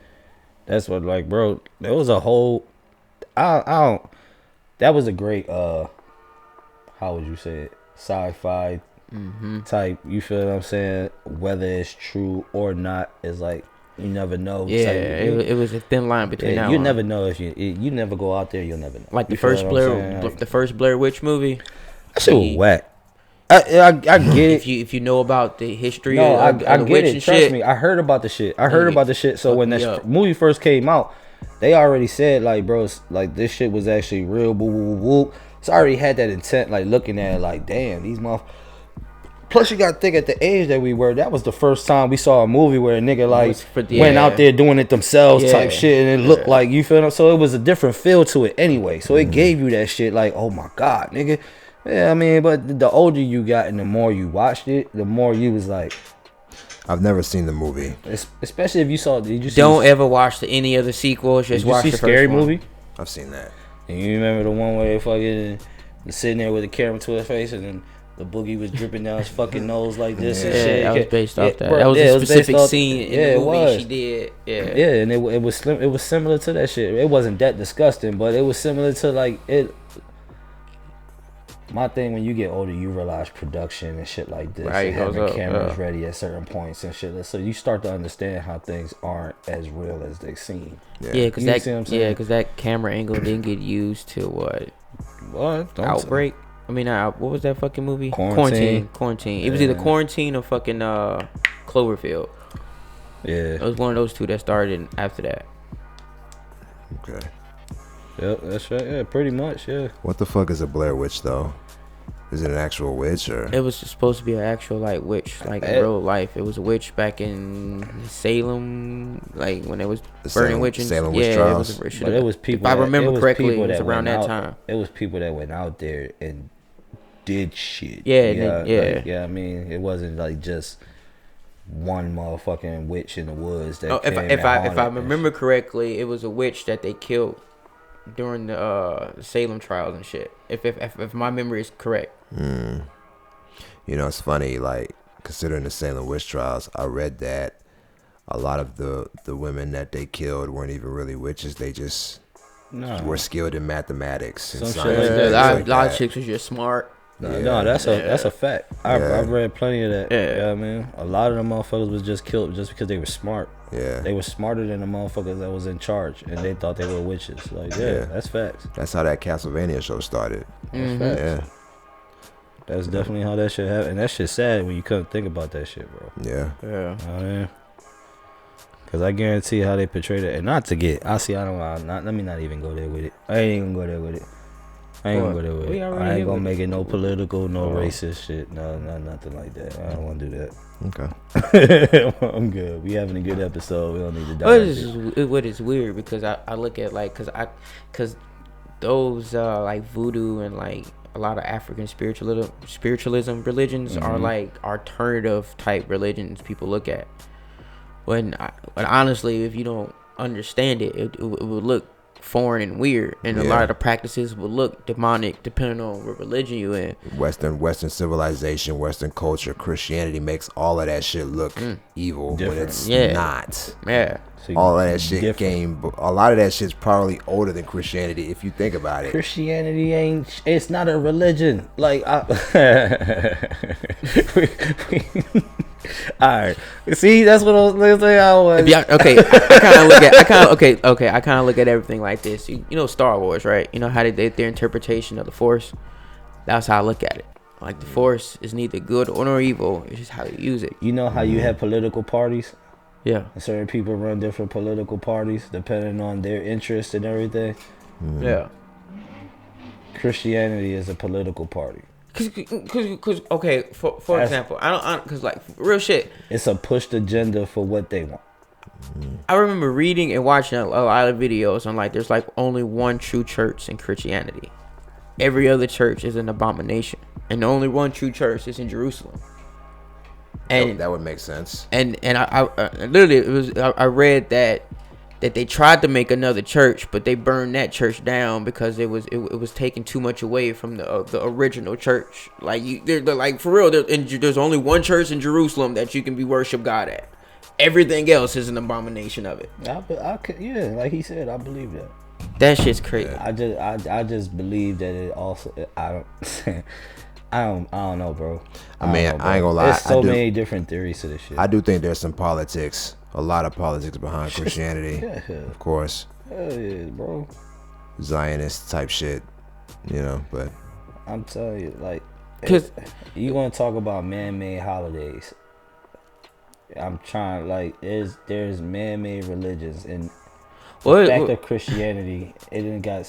that's what, like, bro, there was a whole that was a great how would you say it, sci-fi type, you feel what I'm saying? Whether it's true or not is like, you never know. Yeah, it was a thin line between that. You never know if you never go out there, you'll never know. Like the first Blair Witch movie. That shit was whack. I get it. If you know about the history of the get witch it. and Trust shit. me, I heard about the shit. So when that movie first came out, they already said, like, bro, like, this shit was actually real. Boo, boo, boo, boo. So I already had that intent, like, looking at it, like, damn, these motherfuckers. Plus, you gotta think at the age that we were, that was the first time we saw a movie where a nigga like went out there doing it themselves type shit, and it looked like, you feel me? So it was a different feel to it anyway. So it gave you that shit like, oh my god, nigga. Yeah, I mean, but the older you got and the more you watched it, the more you was like, I've never seen the movie. Especially if you saw. Don't ever watch any of the sequels. Just watch the first Scary one. Movie. I've seen that. And you remember the one where they fucking sitting there with the camera to his face and then the boogie was dripping down his fucking nose like this and shit. That was based off that. Bro, that was a specific off, scene in the movie she did. Yeah, and it was slim. It was similar to that shit. It wasn't that disgusting, but it was similar to like it. My thing, when you get older, you realize production and shit like this, and having cameras ready at certain points and shit. So you start to understand how things aren't as real as they seem. Because that camera angle didn't get used to what Outbreak. I mean, what was that fucking movie? Quarantine. It was either Quarantine or fucking Cloverfield. Yeah, it was one of those two that started after that. Okay. Yep, that's right. Yeah, pretty much. Yeah. What the fuck is a Blair Witch though? Is it an actual witch or? It was supposed to be an actual like witch, like in real life. It was a witch back in Salem, like when it was burning witches. Salem witch trials. But it was people. If I remember correctly, it was around that time. It was people that went out there and did shit. Yeah. I mean, it wasn't like just one motherfucking witch in the woods. That if I remember correctly, it was a witch that they killed during the Salem trials and shit. If my memory is correct. You know, it's funny, like, considering the Salem witch trials, I read that a lot of the women that they killed weren't even really witches. They just were skilled in mathematics and science. A lot of chicks was just smart. No, that's a fact. I've read plenty of that. Yeah, you know what I mean, a lot of them motherfuckers was just killed just because they were smart. Yeah, they were smarter than the motherfuckers that was in charge, and they thought they were witches. Like, that's facts. That's how that Castlevania show started. That's facts. Yeah, that's definitely how that shit happened. And that shit's sad when you couldn't think about that shit, bro. Yeah. You know what I mean? Cause I guarantee how they portrayed it, and not to get. Let me not even go there with it. I ain't even go there with it. I ain't gonna go there. I ain't gonna make it no political, no racist shit. No, nothing like that. I don't want to do that. Okay. I'm good. We having a good episode. We don't need to die. What is weird because I look at like because those like voodoo and like a lot of African spiritualism religions are like alternative type religions people look at. When honestly, if you don't understand it, it would look foreign and weird, and a lot of the practices would look demonic depending on what religion you in. Western civilization, Western culture, Christianity makes all of that shit look evil when it's not. Yeah. So all of that shit a lot of that shit's probably older than Christianity if you think about it. Christianity it's not a religion. Like all right. See, that's what I was saying. Okay, I kind of look at everything like this. You know Star Wars, right? You know how their interpretation of the Force. That's how I look at it. Like the Force is neither good or evil. It's just how you use it. You know how you have political parties? Yeah. And certain people run different political parties depending on their interests and everything. Yeah. Christianity is a political party. Cause okay, for example, cause like real shit. It's a pushed agenda for what they want. I remember reading and watching a lot of videos on like there's like only one true church in Christianity. Every other church is an abomination, and the only one true church is in Jerusalem. And that would make sense. And I literally I read that they tried to make another church, but they burned that church down because it was taking too much away from the original church. Like they're like for real. There's only one church in Jerusalem that you can be worship God at. Everything else is an abomination of it. Like he said, I believe that. That shit's crazy. I just believe that it also. I don't know, bro. I ain't gonna lie. There's so many different theories to this shit. I do think there's some politics. A lot of politics behind Christianity, of course. Hell yeah, bro. Zionist type shit, but I'm telling you, like, cause you want to talk about man-made holidays. I'm trying, like, there's man-made religions, and the fact of Christianity, it got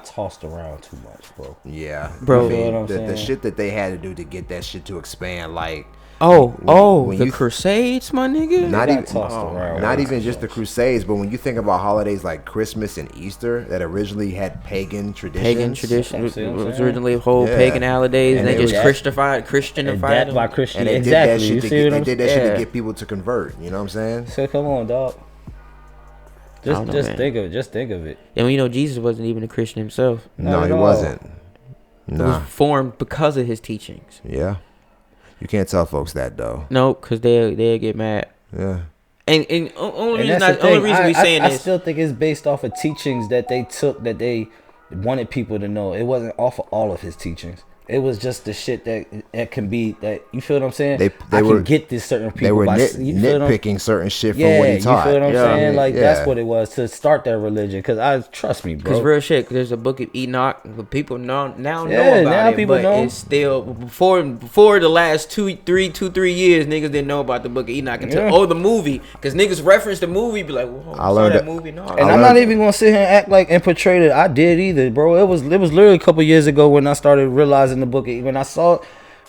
tossed around too much, bro. Yeah, bro. The shit that they had to do to get that shit to expand, like. When the Crusades, my nigga. Not even just the Crusades, but when you think about holidays like Christmas and Easter that originally had pagan traditions. It was originally whole pagan holidays, and they just Christianified them. By Christian, and they did that shit to get people to convert. You know what I'm saying? So come on, dog. Just think of it. And Jesus wasn't even a Christian himself. No, he wasn't. No. It was formed because of his teachings. Yeah. You can't tell folks that though. No, because they'll get mad. Yeah. And only reason we saying this. I still think it's based off of teachings that they took that they wanted people to know. It wasn't off of all of his teachings. It was just the shit that can be that you feel what I'm saying. I can get this certain people. They were nitpicking certain shit from what he taught. You feel what I'm saying? Like that's what it was to start that religion. Cause trust me, bro. Cause real shit. There's a book of Enoch. But people know about it. But it's still before the last 2-3 years, niggas didn't know about the book of Enoch until the movie. Cause niggas referenced the movie, be like, whoa, I learned that movie. No, and I'm not even gonna sit here and act like and portray that I did either, bro. It was literally a couple years ago when I started realizing the book. When I saw it,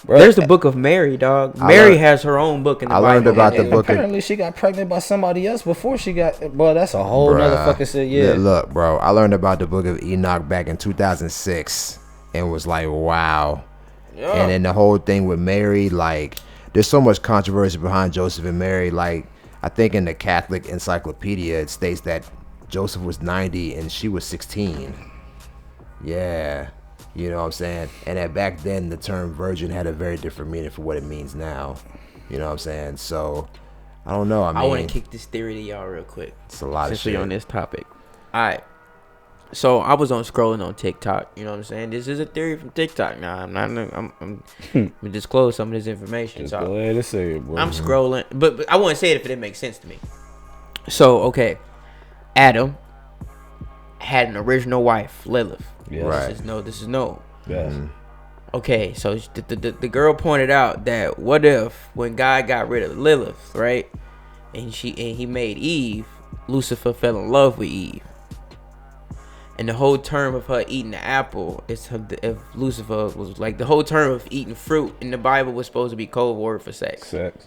bro, there's the book of Mary, dog. Mary has her own book in the Bible. I learned about the book. Apparently, she got pregnant by somebody else before she got. Bro, that's a whole nother fucking shit. Yeah. Look, bro, I learned about the book of Enoch back in 2006 and was like, wow. Yeah. And then the whole thing with Mary, like, there's so much controversy behind Joseph and Mary. Like, I think in the Catholic Encyclopedia, it states that Joseph was 90 and she was 16. Yeah. You know what I'm saying? And that back then, the term virgin had a very different meaning for what it means now. You know what I'm saying? So, I don't know. I want to kick this theory to y'all real quick. It's a lot of shit. On this topic. All right. So, I was scrolling on TikTok. You know what I'm saying? This is a theory from TikTok. Now, I'm disclose some of this information. Just go ahead and say it, bro. I'm scrolling. But I wouldn't say it if it didn't make sense to me. So, okay. Adam had an original wife, Lilith. Yes. Right. This is no. Yes. Okay, so the girl pointed out that what if when God got rid of Lilith, right, and he made Eve, Lucifer fell in love with Eve, And the whole term of her eating the apple is if Lucifer was like the whole term of eating fruit in the Bible was supposed to be code word for sex. It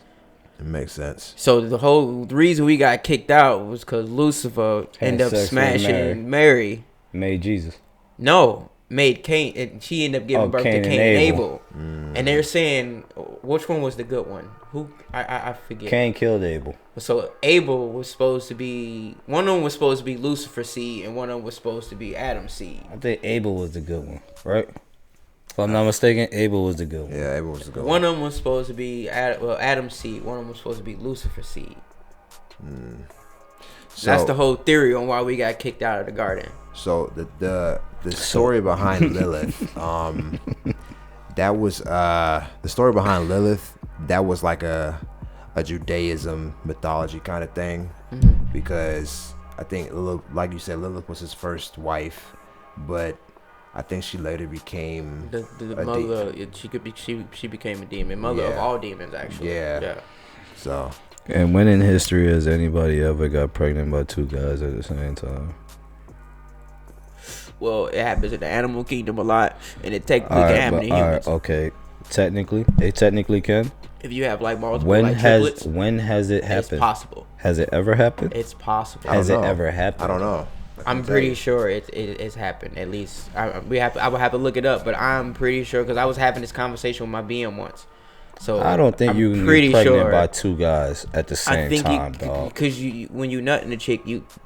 makes sense. So the reason we got kicked out was because Lucifer ended up smashing Mary. Made Jesus. No, made Cain, and she ended up giving birth to Cain and Abel. And they're saying which one was the good one? Who I forget. Cain killed Abel. So Abel was supposed to be one of them was supposed to be Lucifer's seed, and one of them was supposed to be Adam's seed. I think Abel was the good one, right? If I'm not mistaken, Abel was the good one. Yeah, Abel was the good one. One of them was supposed to be Adam's seed. One of them was supposed to be Lucifer's seed. So that's the whole theory on why we got kicked out of the garden. So the story behind Lilith, that was the story behind Lilith. That was like a Judaism mythology kind of thing, because I think Lilith, like you said, Lilith was his first wife, but I think she later became the mother. She became a demon, mother of all demons, actually. Yeah. So. And when in history has anybody ever got pregnant by two guys at the same time? Well, it happens in the animal kingdom a lot, and it technically can happen to humans. Okay, they technically can. If you have like multiple triplets, when has it happened? It's possible. Has it ever happened? It's possible. Has it ever happened? I don't know. I'm pretty sure it's happened. At least I would have to look it up, but I'm pretty sure because I was having this conversation with my BM once. So I don't think you can get pregnant by two guys at the same time, dog. Because when you nutting a chick,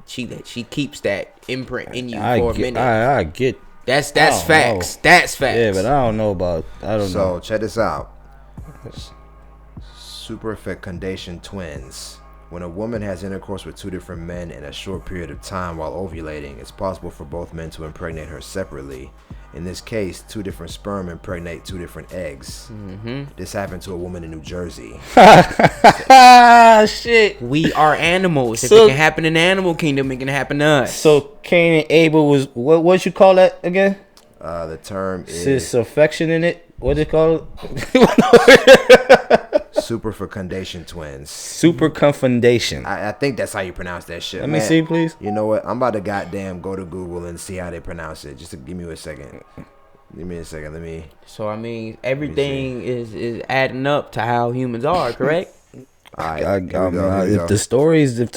she keeps that imprint in you for a minute. I get. That's facts. Know. That's facts. Yeah, but I don't know. So check this out. Superfecundation twins. When a woman has intercourse with two different men in a short period of time while ovulating, it's possible for both men to impregnate her separately. In this case, two different sperm impregnate two different eggs. This happened to a woman in New Jersey. Shit. We are animals. If it can happen in the animal kingdom, it can happen to us. So Cain and Abel was what you call that again? The term is affection in it. What is it called? Superfecundation twins. Superfecundation. I think that's how you pronounce that shit. Let me see, please. You know what? I'm about to goddamn go to Google and see how they pronounce it. Just give me a second. Give me a second. Let me. So I mean, everything is adding up to how humans are, correct? If the stories are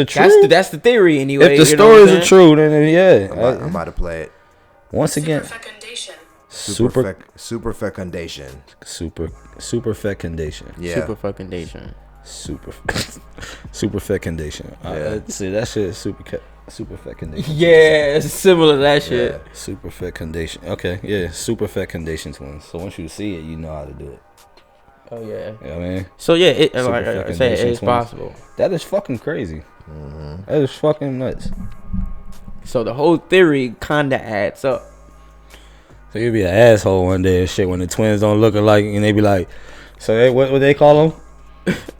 true, that's the theory anyway. If the stories are true, then yeah. I'm about to play it. Once again. Superfecundation. Superfecundation. Yeah. Superfecundation. Superfecundation. See that shit is superfecundation. Yeah, it's similar to that shit. Yeah. Superfecundation. Okay, yeah, superfecundation twins. So once you see it, you know how to do it. Oh yeah. You know what I mean? So yeah, like I say, it's possible. That is fucking crazy. That is fucking nuts. So the whole theory kinda adds up. So you'll be an asshole one day and shit when the twins don't look alike, and they be like, so they, what they call them?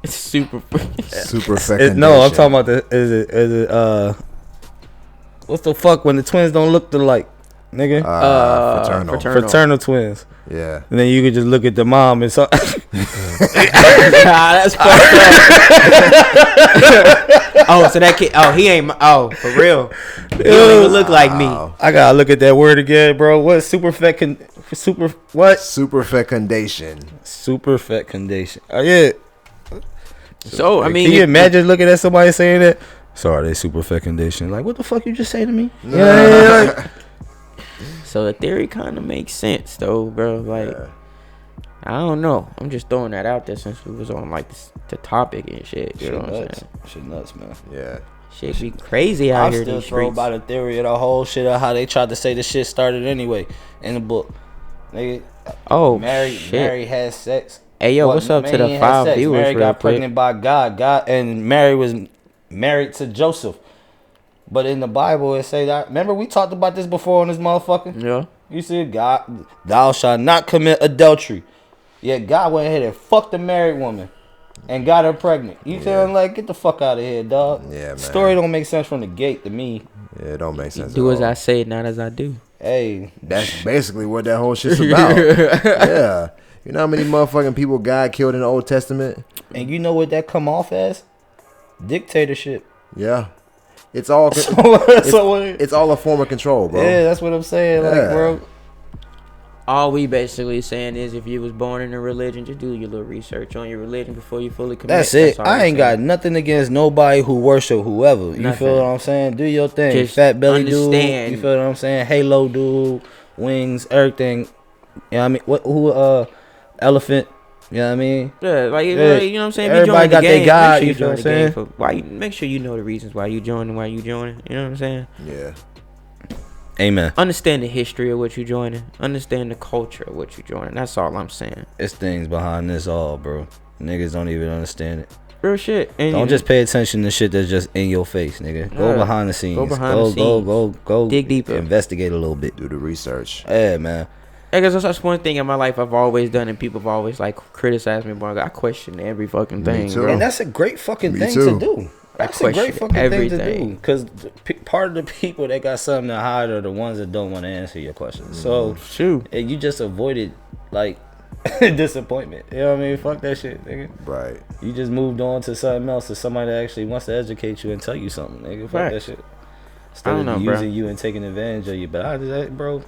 It's superfecundation. No, I'm talking about is it what's the fuck when the twins don't look alike, nigga? Fraternal twins. Yeah. And then you could just look at the mom and so. That's fucked up. Oh, so that kid. Oh, he ain't. Oh, for real. He don't even look like me. I gotta look at that word again, bro. What superfecundation? Superfecundation. Oh yeah. So I mean, can you imagine looking at somebody saying that? Sorry, they superfecundation. Like, what the fuck you just say to me? Yeah. So the theory kind of makes sense, though, bro. Like, I don't know. I'm just throwing that out there since we was on like the topic and shit. You know what I'm saying? Shit nuts, man. Yeah. Shit be crazy out here. I'm still thrown by the theory of the whole shit of how they tried to say the shit started anyway in the book. Nigga. Oh, Mary had sex. Hey yo, what's up to the 5 viewers? Mary got pregnant by God. And Mary was married to Joseph. But in the Bible, it say that. Remember, we talked about this before on this motherfucker? Yeah. You see, God, thou shalt not commit adultery. Yet God went ahead and fucked a married woman and got her pregnant. You feeling like, get the fuck out of here, dog. Yeah, man. Story don't make sense from the gate to me. Yeah, it don't make sense. Do as I say, not as I do. Hey. That's basically what that whole shit's about. Yeah. You know how many motherfucking people God killed in the Old Testament? And you know what that come off as? Dictatorship. Yeah. It's all it's all a form of control, bro. Yeah, that's what I'm saying. Yeah. Like, bro. All we basically saying is if you was born in a religion, just do your little research on your religion before you fully commit. That's it. I ain't got nothing against nobody who worship whoever. You feel what I'm saying? Do your thing. Just Fat belly understand. dude. You feel what I'm saying? Halo dude, wings, everything. You know what I mean? Who elephant? You know what I mean? Yeah, like you know what I'm saying. Everybody got their God. Sure you feel what I'm saying? Make sure you know the reasons why you joining. You know what I'm saying? Yeah. Amen. Understand the history of what you joining. Understand the culture of what you joining. That's all I'm saying. It's things behind this all, bro. Niggas don't even understand it. Real shit. And don't just pay attention to shit that's just in your face, nigga. Go behind the scenes. Go dig deeper. Investigate a little bit. Do the research. Yeah, man. I guess that's one thing in my life I've always done, and people have always like criticized me. But I question every fucking thing, bro. And that's a great fucking thing to do. That's a great fucking everything. thing to do. Because part of the people that got something to hide are the ones that don't want to answer your questions. So, you just avoided, like, disappointment. You know what I mean? Fuck that shit, nigga. Right. You just moved on to something else, to somebody that actually wants to educate you and tell you something, nigga. Fuck that shit. Instead of using you and taking advantage of you. But bro,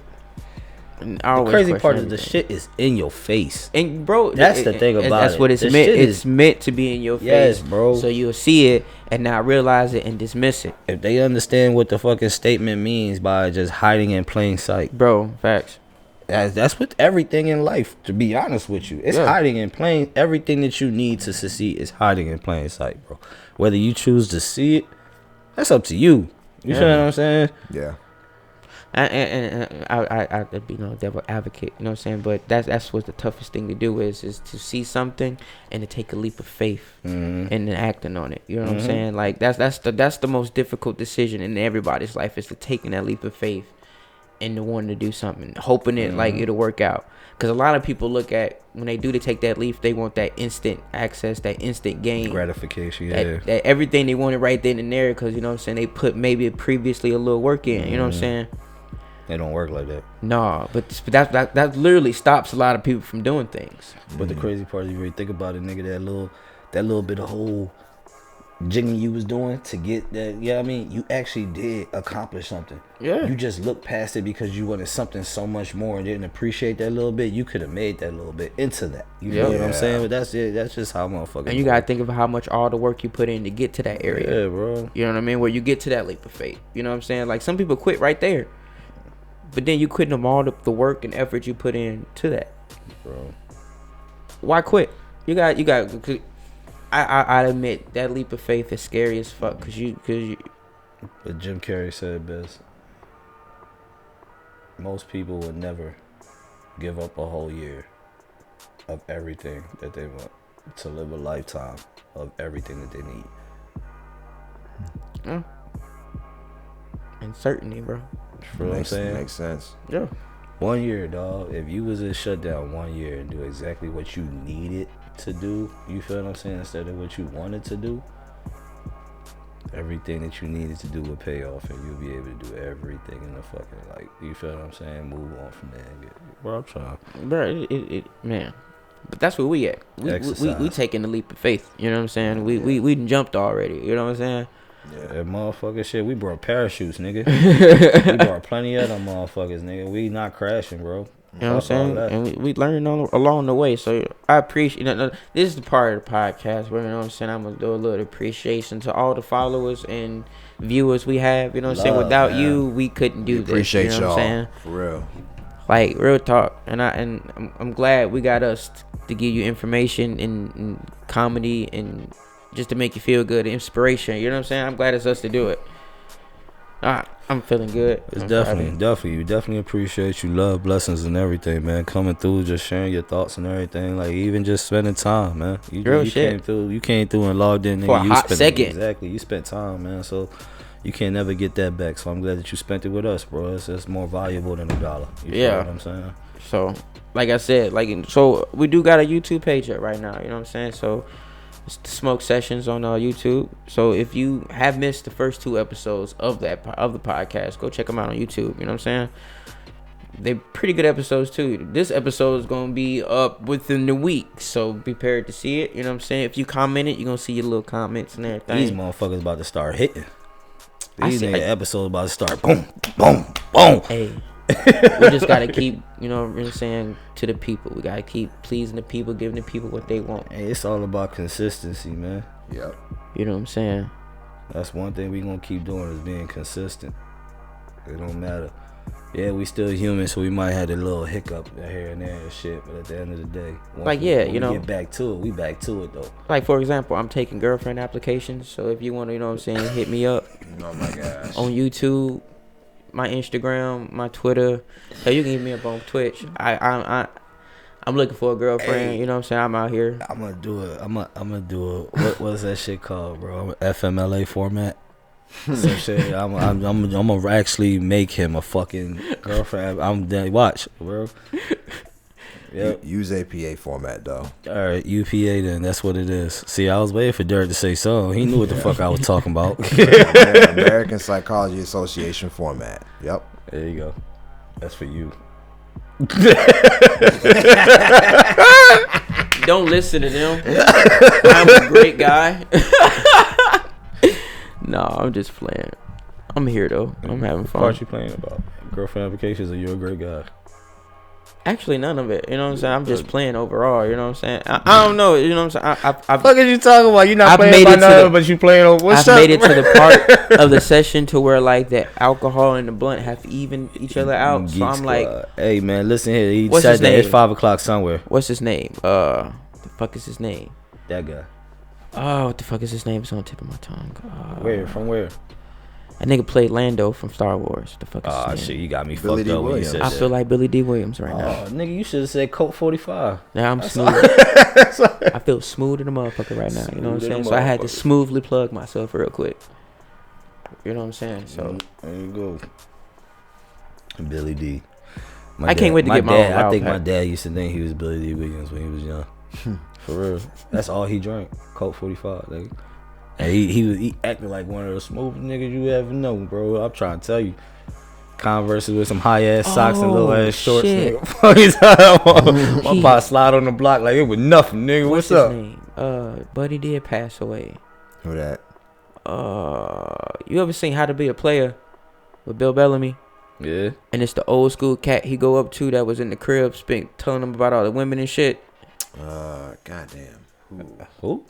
the crazy part is the shit is in your face. And bro, that's the thing about it. That's what it's meant. It's meant to be in your face. Yes, bro. So you'll see it and not realize it and dismiss it. If they understand what the fucking statement means by just hiding in plain sight, bro, facts. That's with everything in life. To be honest with you, it's hiding in plain. Everything that you need to succeed is hiding in plain sight, bro. Whether you choose to see it, that's up to you. You feel what I'm saying? Yeah. I be devil advocate, you know what I'm saying, but that's what the toughest thing to do is to see something and to take a leap of faith and then acting on it. You know what I'm saying? Like that's the most difficult decision in everybody's life, is to taking that leap of faith and to wanting to do something, hoping it like it'll work out. Because a lot of people look at when they take that leap, they want that instant access, that instant gain, gratification, that everything they wanted right then and there. Because you know what I'm saying, they put maybe previously a little work in. You know what I'm saying? They don't work like that. No, but that literally stops a lot of people from doing things. But the crazy part is, you really think about it, nigga, that little bit of whole jigging you was doing to get that, you know what I mean? You actually did accomplish something. Yeah. You just looked past it because you wanted something so much more and didn't appreciate that little bit. You could have made that little bit into that. You know what I'm saying? But that's it. That's just how motherfuckers. And you gotta think of how much all the work you put in to get to that area. Yeah, bro. You know what I mean? Where you get to that leap of faith. You know what I'm saying? Like some people quit right there. But then you quitting them all the work and effort you put in to that, bro. Why quit? You got. I admit that leap of faith is scary as fuck. Cause you. But Jim Carrey said it best. Most people would never give up a whole year of everything that they want to live a lifetime of everything that they need. Yeah. And certainty, bro. You know what I'm saying? Makes sense. Yeah. 1 year, dog. If you was to shut down 1 year and do exactly what you needed to do, you feel what I'm saying, instead of what you wanted to do, everything that you needed to do would pay off, and you'll be able to do everything in the fucking, like, you feel what I'm saying, move on from there and get, bro, I'm trying. Bro, man. But that's where we at. We taking the leap of faith. You know what I'm saying? We jumped already. You know what I'm saying? Yeah, motherfucker shit. We brought parachutes, nigga. We brought plenty of them motherfuckers, nigga. We not crashing, bro. You know what I'm saying? And we learning along the way. So I appreciate, this is the part of the podcast where, you know what I'm saying, I'm going to do a little appreciation to all the followers and viewers we have. You know what I'm saying? Without you, we couldn't do this. Appreciate you know what I'm saying? For real. Like, real talk. And I'm glad we got us to give you information and comedy and just to make you feel good, inspiration. You know what I'm saying? I'm glad it's us to do it. I'm feeling good. It's definitely. We definitely appreciate you. Love, blessings, and everything, man. Coming through, just sharing your thoughts and everything. Like, even just spending time, man. You came through and logged in. For a hot second. Exactly. You spent time, man. So you can't never get that back. So I'm glad that you spent it with us, bro. It's more valuable than $1. You feel what I'm saying? So, like I said, so we do got a YouTube page up right now. You know what I'm saying? So it's the Smoke Sessions on YouTube. So if you have missed the first 2 episodes of the podcast, go check them out on YouTube. You know what I'm saying? They're pretty good episodes too. This episode is gonna be up within the week, so be prepared to see it. You know what I'm saying? If you comment it, you're gonna see your little comments and everything. These motherfuckers about to start hitting. These episodes about to start. Boom, boom, boom. Hey, we just gotta keep, you know what I'm saying, to the people. We gotta keep pleasing the people, giving the people what they want. Hey, it's all about consistency, man. Yep. You know what I'm saying? That's one thing we gonna keep doing is being consistent. It don't matter. Yeah, we still human, so we might have a little hiccup here and there and shit. But at the end of the day, like you know, get back to it. We back to it though. Like for example, I'm taking girlfriend applications. So if you want to, you know what I'm saying, hit me up. Oh my gosh. On YouTube, my Instagram, my Twitter. Hell, you can hit me up on Twitch. I'm looking for a girlfriend. Hey, you know what I'm saying? I'm out here. I'm gonna do it. I'm gonna do it. What is that shit called, bro? FMLA format. Some shit. I'm gonna actually make him a fucking girlfriend. I'm done. Watch, bro. Yep. Use APA format though. All right, UPA then. That's what it is. See, I was waiting for Derek to say so. He knew what the fuck I was talking about. American Psychology Association format. Yep. There you go. That's for you. Don't listen to them. I'm a great guy. No, I'm just playing. I'm here though. I'm having fun. What are you playing about? Girlfriend applications, or you're a great guy? Actually, none of it. You know what I'm saying? I'm just playing overall. You know what I'm saying? I don't know. You know what I'm saying? Fuck are you talking about? You're not playing about none, but you playing over. What's I've made it to the part of the session to where like the alcohol and the blunt have to even each other out. Geek so I'm Squad. like, hey man, listen here. He what's said his that name? it's 5:00 somewhere. What's his name? The fuck is his name? That guy. Oh, what the fuck is his name? It's on the tip of my tongue. Where? From where? That nigga played Lando from Star Wars. The fuck is his name? Shit, you got me Billy fucked D. up when you Williams. said I that. feel like Billy D. Williams right now. Nigga, you should have said Colt 45. Now I'm smooth. I feel smooth in the motherfucker right now. You know what I'm saying? So I had to smoothly plug myself real quick. You know what I'm saying? So there you go. Billy D. I can't wait to get my own I think pack. my dad used to think he was Billy D. Williams when he was young. For real. That's all he drank. Colt 45. Nigga. And he acting like one of the smoothest niggas you ever know, bro. I'm trying to tell you. Converses with some high ass socks and little ass shorts. Shit. Nigga. My pa slide on the block like it was nothing, nigga. What's up? His name? Buddy did pass away. Who that? You ever seen How to Be a Player with Bill Bellamy? Yeah. And it's the old school cat he go up to that was in the crib, telling him about all the women and shit. Goddamn. Who?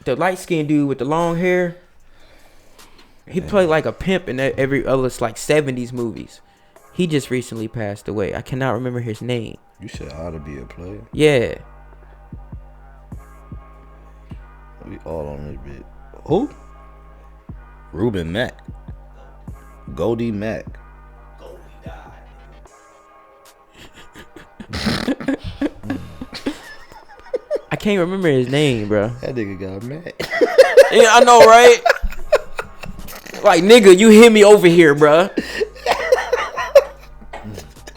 The light skinned dude with the long hair. He played like a pimp in every other like 70s movies. He just recently passed away. I cannot remember his name. You said How to Be a Player? Yeah. We all on this bit. Who? Ruben Mack. Goldie Mack. I can't remember his name, bro. That nigga got mad. Yeah, I know, right? Like, nigga, you hear me over here, bro.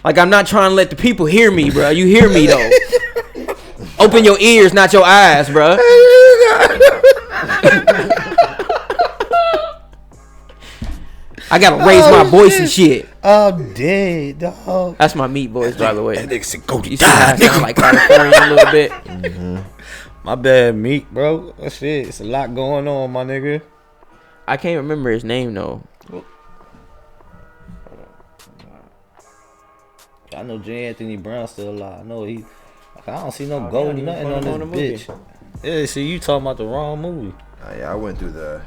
Like, I'm not trying to let the people hear me, bro. You hear me, though. Open your ears, not your eyes, bro. I gotta raise my voice and shit. I'm dead, dog. That's my meat voice, by the way. That nigga said, go You see how I sound like California a little bit? Mm-hmm. My bad, Meek, bro. That shit, it's a lot going on, my nigga. I can't remember his name, though. I know J. Anthony Brown still alive. I know I don't see no gold nothing on this bitch. Yeah, see, you talking about the wrong movie. Yeah, I went through the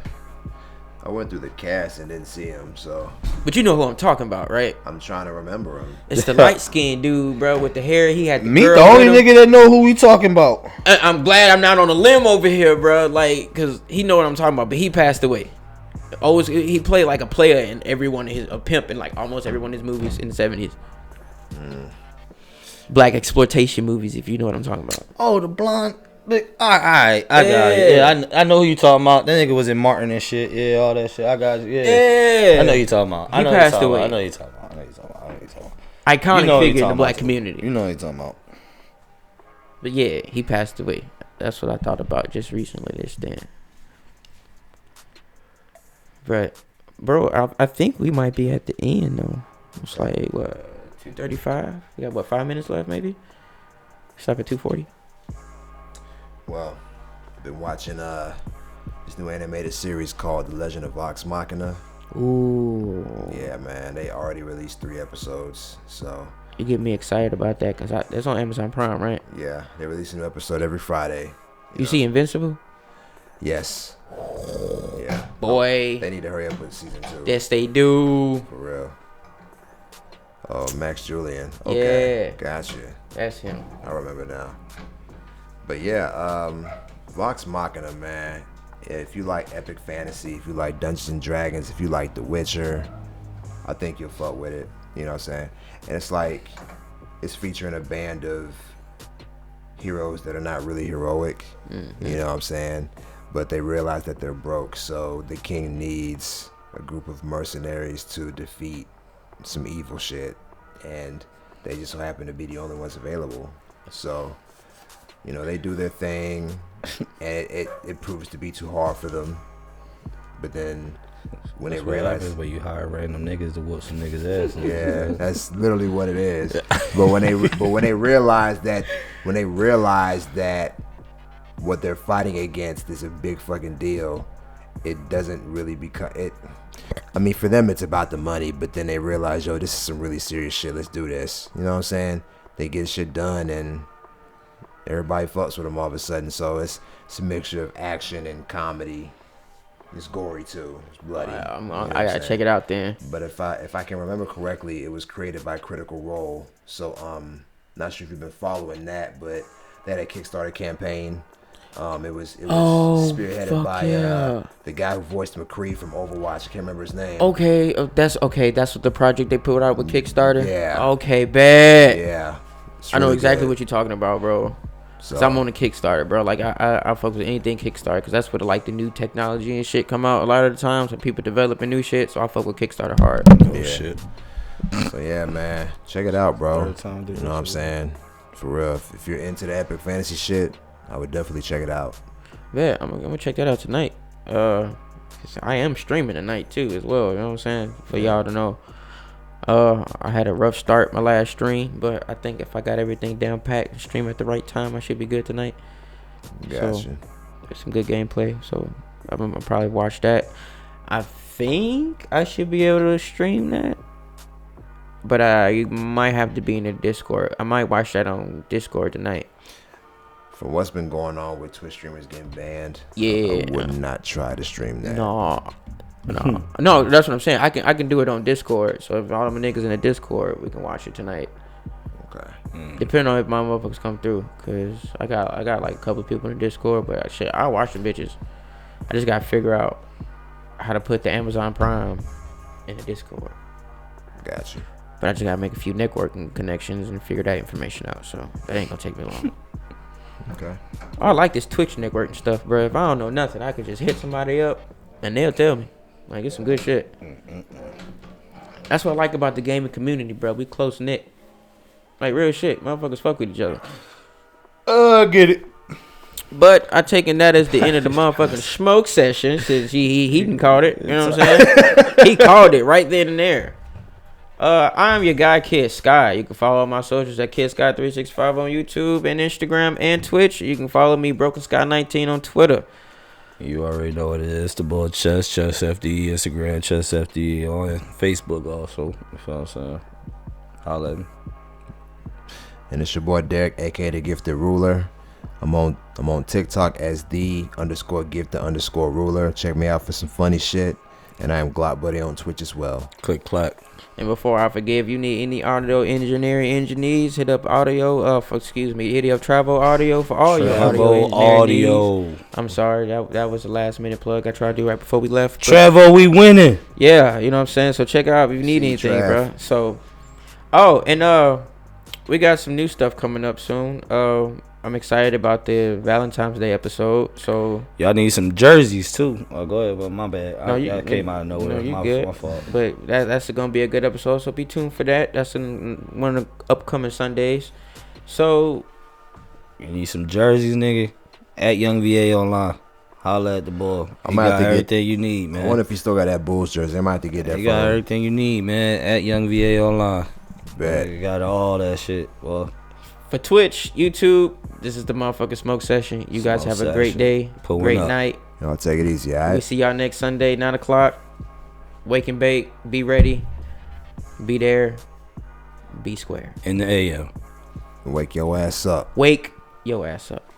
cast and didn't see him, so. But you know who I'm talking about, right? I'm trying to remember him. It's the light skinned dude, bro, with the hair. He had the Meek, girl the only with him. nigga that know who we talking about. I'm glad I'm not on a limb over here, bro. Like, cause he know what I'm talking about. But he passed away. Always, he played like a player in every one of his, a pimp in like almost every one of his movies in the 70s. Black exploitation movies, if you know what I'm talking about. Oh, the blonde. I got it. Yeah, I know who you talking about. That nigga was in Martin and shit. Yeah, all that shit. I got you. Yeah. I know you talking about. He passed away. I know you talking about. Iconic figure in the black community. You know what you talking about. But yeah, he passed away. That's what I thought about just recently. This then. But, bro, I think we might be at the end though. It's like what, 2:35? We got what, 5 minutes left maybe? Stop at 2:40. Well, I've been watching this new animated series called The Legend of Vox Machina. Ooh. Yeah, man. They already released 3 episodes, so. You get me excited about that because that's on Amazon Prime, right? Yeah, they release a new episode every Friday. You see Invincible? Yes. Yeah. Boy. They need to hurry up with season 2. Yes, they do. For real. Oh, Max Julian. Okay. Yeah. Gotcha. That's him. I remember now. But yeah, Vox Machina, man. If you like epic fantasy, if you like Dungeons and Dragons, if you like The Witcher, I think you'll fuck with it. You know what I'm saying? And it's like, it's featuring a band of heroes that are not really heroic. Mm-hmm. You know what I'm saying? But they realize that they're broke, so the king needs a group of mercenaries to defeat some evil shit. And they just so happen to be the only ones available. So, you know, they do their thing, and it proves to be too hard for them. But then when they realize, where you hire random niggas to whoop some niggas' ass. Yeah, that's literally what it is. But when they realize that what they're fighting against is a big fucking deal, it doesn't really become it. I mean, for them it's about the money, but then they realize, yo, this is some really serious shit. Let's do this. You know what I'm saying? They get shit done, and everybody fucks with them all of a sudden. So it's a mixture of action and comedy. It's gory too. It's bloody. I gotta check it out then. But if I can remember correctly, it was created by Critical Role. So not sure if you've been following that, but they had a Kickstarter campaign. It was spearheaded by the guy who voiced McCree from Overwatch. I can't remember his name. Okay, that's what the project they put out with Kickstarter. Yeah. Okay, bet. Yeah. I know exactly what you're talking about, bro. So, Cause I'm on the Kickstarter, bro. Like I fuck with anything Kickstarter, cause that's where like the new technology and shit come out a lot of the times when people developing new shit. So I fuck with Kickstarter hard. Oh shit. So yeah, man, check it out, bro. You know what I'm saying? For real, if you're into the epic fantasy shit, I would definitely check it out. Yeah, I'm gonna check that out tonight. 'Cause I am streaming tonight too, as well. You know what I'm saying? For y'all to know. I had a rough start my last stream, but I think if I got everything down packed and stream at the right time, I should be good tonight. Gotcha. So, there's some good gameplay, so I'm gonna probably watch that. I think I should be able to stream that, but you might have to be in the Discord. I might watch that on Discord tonight. From what's been going on with Twitch streamers getting banned, yeah, I would not try to stream that. No, that's what I'm saying. I can do it on Discord. So if all my niggas in the Discord, we can watch it tonight. Okay. Depending on if my motherfuckers come through, cause I got like a couple of people in the Discord, but I watch the bitches. I just gotta figure out how to put the Amazon Prime in the Discord. Gotcha. But I just gotta make a few networking connections and figure that information out. So that ain't gonna take me long. Okay. I like this Twitch networking stuff, bro. If I don't know nothing, I can just hit somebody up and they'll tell me. Like, it's some good shit. That's what I like about the gaming community, bro. We close knit. Like, real shit. Motherfuckers fuck with each other. Get it. But I taking that as the end of the motherfucking smoke session, since he done called it. You know what I'm saying? He called it right then and there. I'm your guy, Kid Sky. You can follow my socials at Kid Sky 365 on YouTube and Instagram and Twitch. You can follow me, Broken Sky 19 on Twitter. You already know what it is. The boy Chess FDE, Instagram, Chess FDE on Facebook also. You know what I'm saying? Holla at me. And it's your boy Derek, aka the Gifted Ruler. I'm on TikTok as the_gifted_ruler. Check me out for some funny shit. And I am Glock Buddy on Twitch as well. Click clack. And before I forget, if you need any audio engineering needs, hit up hit up Travel Audio for all your audio needs. I'm sorry, that was the last minute plug I tried to do right before we left. Travel, we winning. Yeah, you know what I'm saying? So check it out if you need anything, bro. So, we got some new stuff coming up soon. I'm excited about the Valentine's Day episode. So y'all need some jerseys too. Oh, go ahead, but my bad. I came out of nowhere. No, you good. My fault. But that's gonna be a good episode. So be tuned for that. That's one of the upcoming Sundays. So you need some jerseys, nigga. At Young VA online. Holla at the boy. I might have to everything you need, man. I wonder if you still got that Bulls jersey. I might have to get that. You got everything you need, man. At Young VA online. Bet. You got all that shit. Well, for Twitch, YouTube, this is the motherfucking smoke session. You guys have a great day, great night. Y'all take it easy, all right? We see y'all next Sunday, 9 o'clock. Wake and bake. Be ready. Be there. Be square. In the AM. Wake your ass up. Wake your ass up.